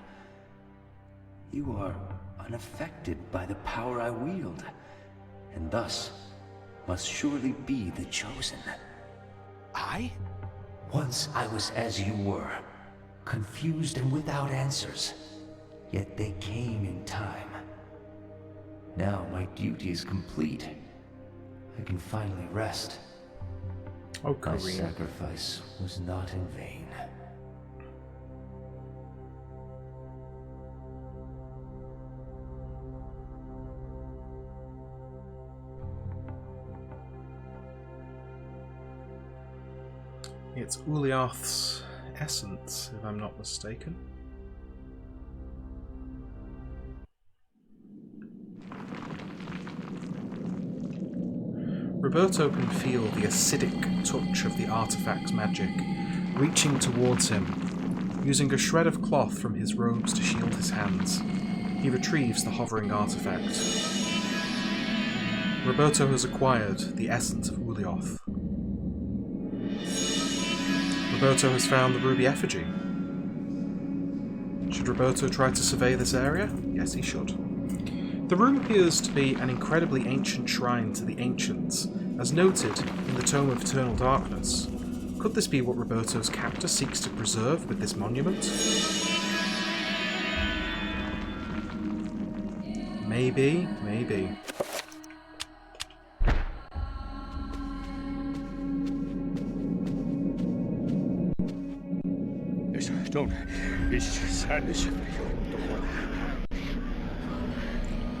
Speaker 18: You are unaffected by the power I wield, and thus must surely be the chosen.
Speaker 8: I?
Speaker 18: Once I was as you were, confused and without answers, yet they came in time. Now my duty is complete. I can finally rest.
Speaker 1: Oh,
Speaker 18: my sacrifice was not in vain.
Speaker 1: It's Uliath's essence, if I'm not mistaken. Roberto can feel the acidic touch of the artifact's magic, reaching towards him. Using a shred of cloth from his robes to shield his hands, he retrieves the hovering artifact. Roberto has acquired the essence of Uliath. Roberto has found the ruby effigy. Should Roberto try to survey this area? Yes, he should. The room appears to be an incredibly ancient shrine to the ancients, as noted in the Tome of Eternal Darkness. Could this be what Roberto's captor seeks to preserve with this monument? Maybe, maybe.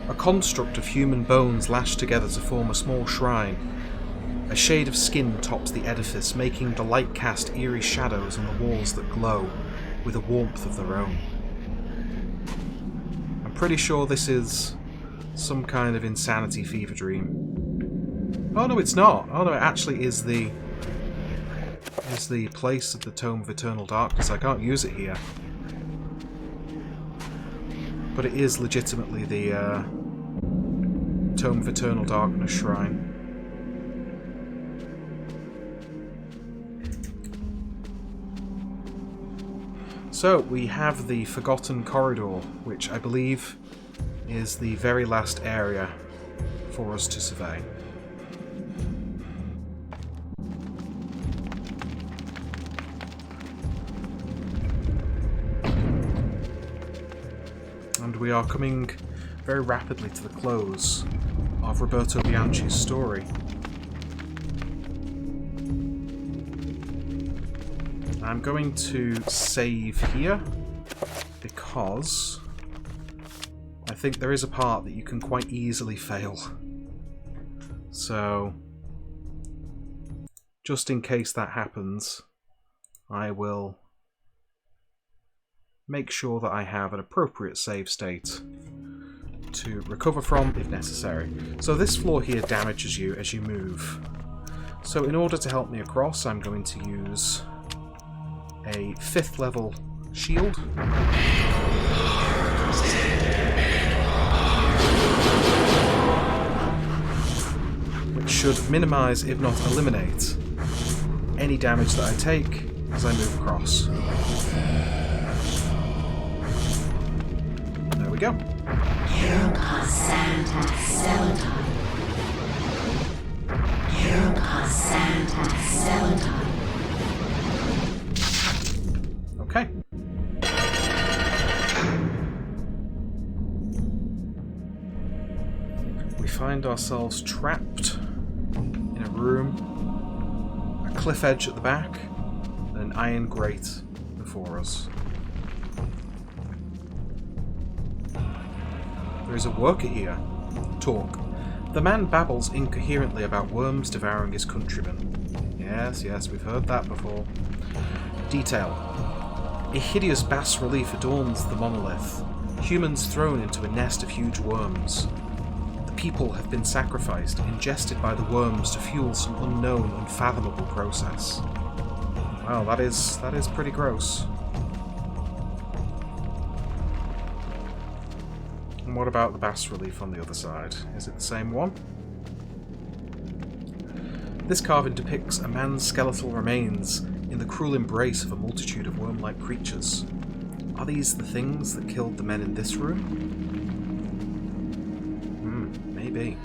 Speaker 1: A construct of human bones lashed together to form a small shrine. A shade of skin tops the edifice, making the light cast eerie shadows on the walls that glow with a warmth of their own. I'm pretty sure this is some kind of insanity fever dream. Oh no, it's not. Oh no, it actually is the is the place of the Tome of Eternal Darkness. I can't use it here. But it is legitimately the Tome of Eternal Darkness shrine. So, we have the Forgotten Corridor, which I believe is the very last area for us to survey. And we are coming very rapidly to the close of Roberto Bianchi's story. I'm going to save here because I think there is a part that you can quite easily fail. So, just in case that happens, I will make sure that I have an appropriate save state to recover from if necessary. So this floor here damages you as you move. So in order to help me across, I'm going to use a 5th level shield. Which should minimize, if not eliminate, any damage that I take as I move across. There we go. Okay. We find ourselves trapped in a room, a cliff edge at the back, and an iron grate before us. There is a worker here. Talk. The man babbles incoherently about worms devouring his countrymen. Yes, we've heard that before. Detail. A hideous bas-relief adorns the monolith. Humans thrown into a nest of huge worms. The people have been sacrificed, ingested by the worms to fuel some unknown, unfathomable process. Wow, that is pretty gross. And what about the bas-relief on the other side? Is it the same one? This carving depicts a man's skeletal remains in the cruel embrace of a multitude of worm-like creatures. Are these the things that killed the men in this room? Maybe.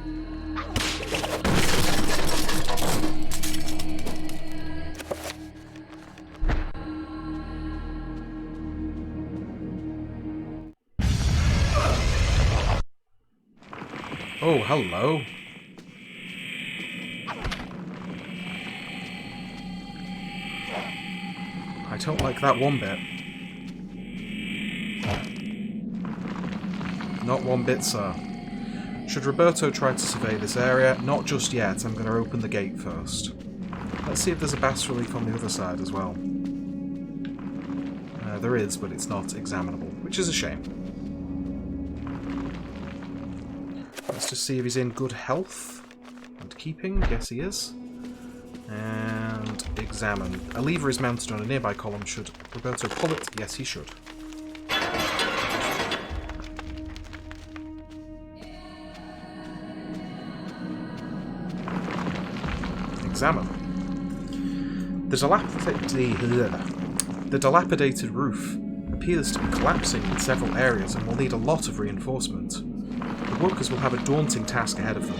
Speaker 1: Oh, hello. I don't like that one bit. Not one bit, sir. Should Roberto try to survey this area? Not just yet. I'm going to open the gate first. Let's see if there's a bas-relief on the other side as well. There is, but it's not examinable, which is a shame. Let's just see if he's in good health and keeping. Yes, he is. And examine. A lever is mounted on a nearby column. Should Roberto pull it? Yes, he should. Examine. The dilapidated roof appears to be collapsing in several areas and will need a lot of reinforcement. The workers will have a daunting task ahead of them.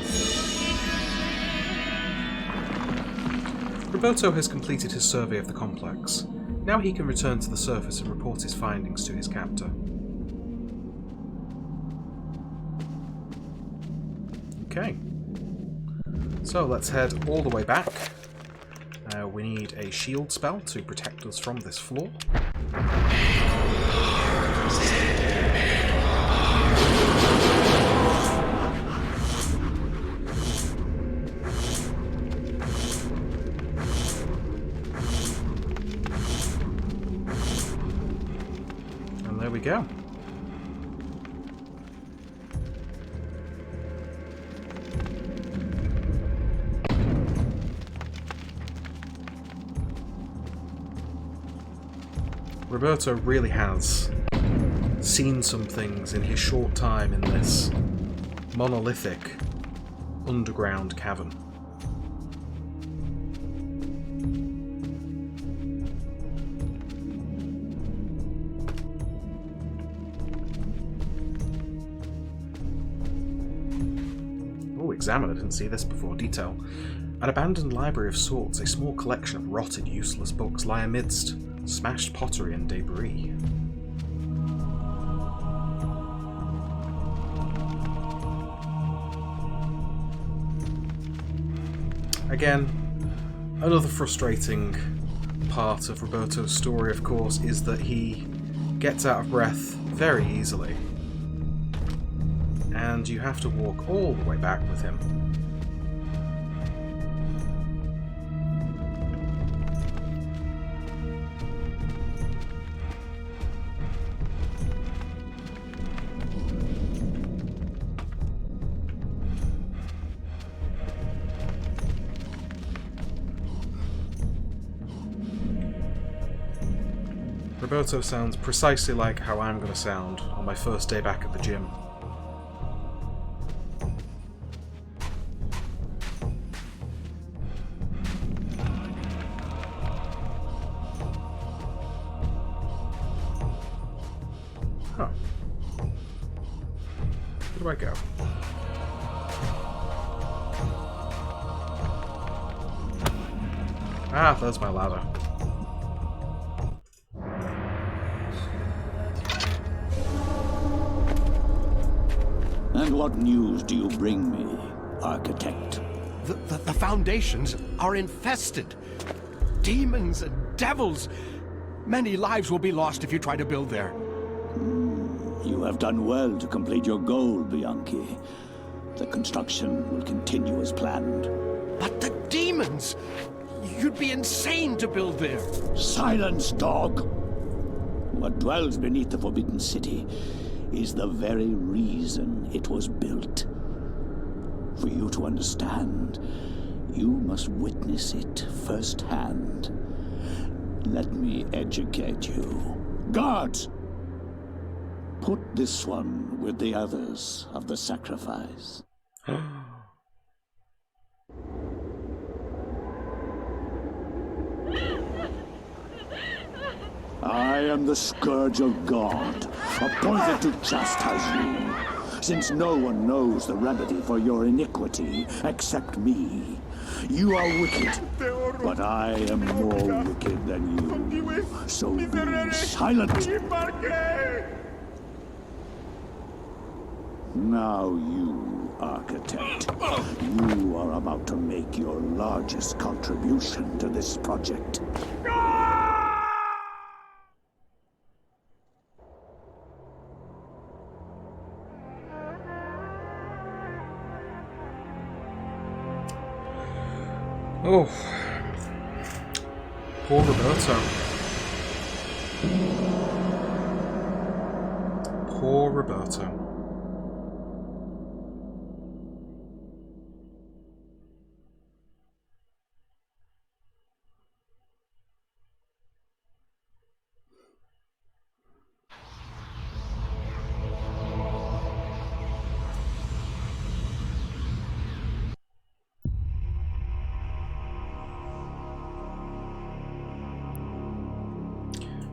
Speaker 1: Roberto has completed his survey of the complex. Now he can return to the surface and report his findings to his captor. Okay. So let's head all the way back. We need a shield spell to protect us from this floor. And there we go. Roberto really has seen some things in his short time in this monolithic underground cavern. Oh, examine, I didn't see this before. Detail. An abandoned library of sorts, a small collection of rotted, useless books lie amidst smashed pottery and debris. Again, another frustrating part of Roberto's story, of course, is that he gets out of breath very easily. And you have to walk all the way back with him. Roberto sounds precisely like how I'm going to sound on my first day back at the gym. Huh. Where do I go? Ah, there's my ladder.
Speaker 8: And what news do you bring me, Architect?
Speaker 19: The foundations are infested. Demons and devils. Many lives will be lost if you try to build there.
Speaker 8: You have done well to complete your goal, Bianchi. The construction will continue as planned.
Speaker 19: But the demons! You'd be insane to build there.
Speaker 8: Silence, dog! What dwells beneath the Forbidden City is the very reason it was built. For you to understand, you must witness it firsthand. Let me educate you. Guards! Put this one with the others of the sacrifice. I am the Scourge of God, appointed to chastise you, since no one knows the remedy for your iniquity except me. You are wicked, but I am more wicked than you, so be silent. Now you, Architect, you are about to make your largest contribution to this project.
Speaker 1: Oh, poor Roberto. Poor Roberto.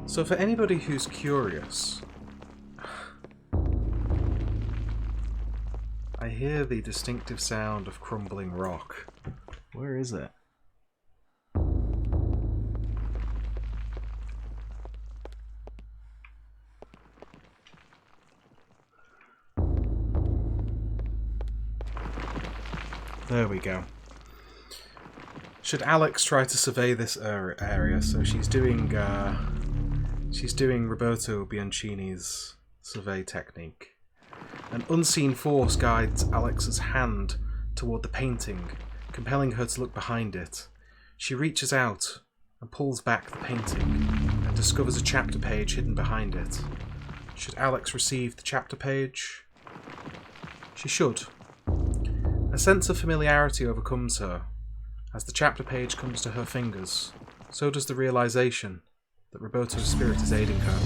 Speaker 1: So for anybody who's curious, I hear the distinctive sound of crumbling rock. Where is it? There we go. Should Alex try to survey this area? So she's doing Roberto Bianchini's survey technique. An unseen force guides Alex's hand toward the painting, compelling her to look behind it. She reaches out and pulls back the painting and discovers a chapter page hidden behind it. Should Alex receive the chapter page? She should. A sense of familiarity overcomes her. As the chapter page comes to her fingers, so does the realization that Roberto's spirit is aiding her.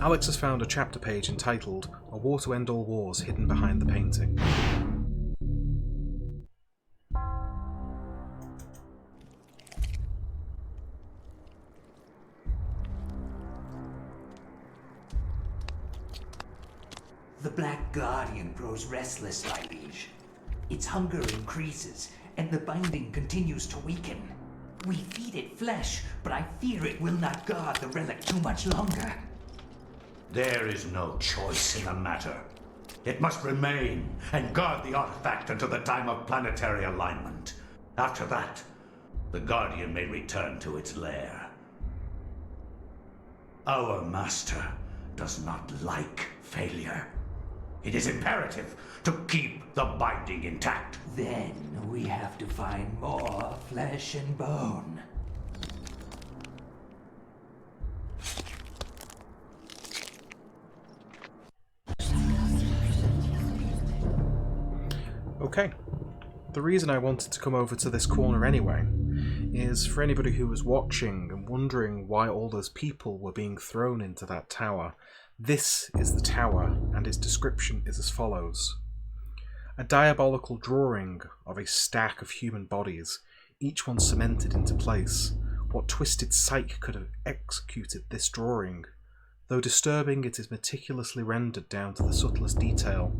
Speaker 1: Alex has found a chapter page entitled A War to End All Wars hidden behind the painting.
Speaker 13: The Black Guardian grows restless, my liege. Its hunger increases, and the binding continues to weaken. We feed it flesh, but I fear it will not guard the relic too much longer.
Speaker 14: There is no choice in the matter. It must remain and guard the artifact until the time of planetary alignment. After that, the Guardian may return to its lair. Our master does not like failure. It is imperative to keep the binding intact.
Speaker 13: Then we have to find more flesh and bone.
Speaker 1: Okay. The reason I wanted to come over to this corner anyway is for anybody who was watching and wondering why all those people were being thrown into that tower. This is the tower, and its description is as follows. A diabolical drawing of a stack of human bodies, each one cemented into place. What twisted psyche could have executed this drawing? Though disturbing, it is meticulously rendered down to the subtlest detail,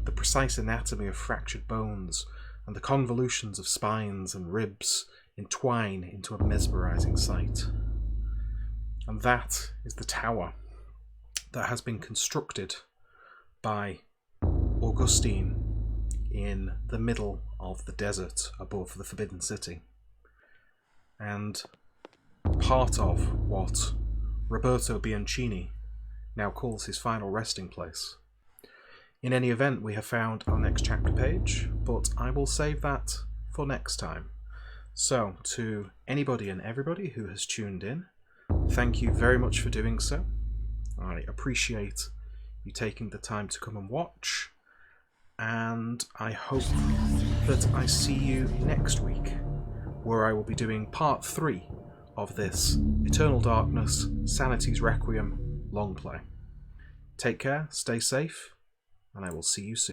Speaker 1: the precise anatomy of fractured bones, and the convolutions of spines and ribs entwine into a mesmerizing sight. And that is the tower that has been constructed by Augustine in the middle of the desert above the Forbidden City, and part of what Roberto Bianchini now calls his final resting place. In any event, we have found our next chapter page, but I will save that for next time. So, to anybody and everybody who has tuned in, thank you very much for doing so. I appreciate you taking the time to come and watch, and I hope that I see you next week, where I will be doing part 3 of this Eternal Darkness, Sanity's Requiem long play. Take care, stay safe, and I will see you soon.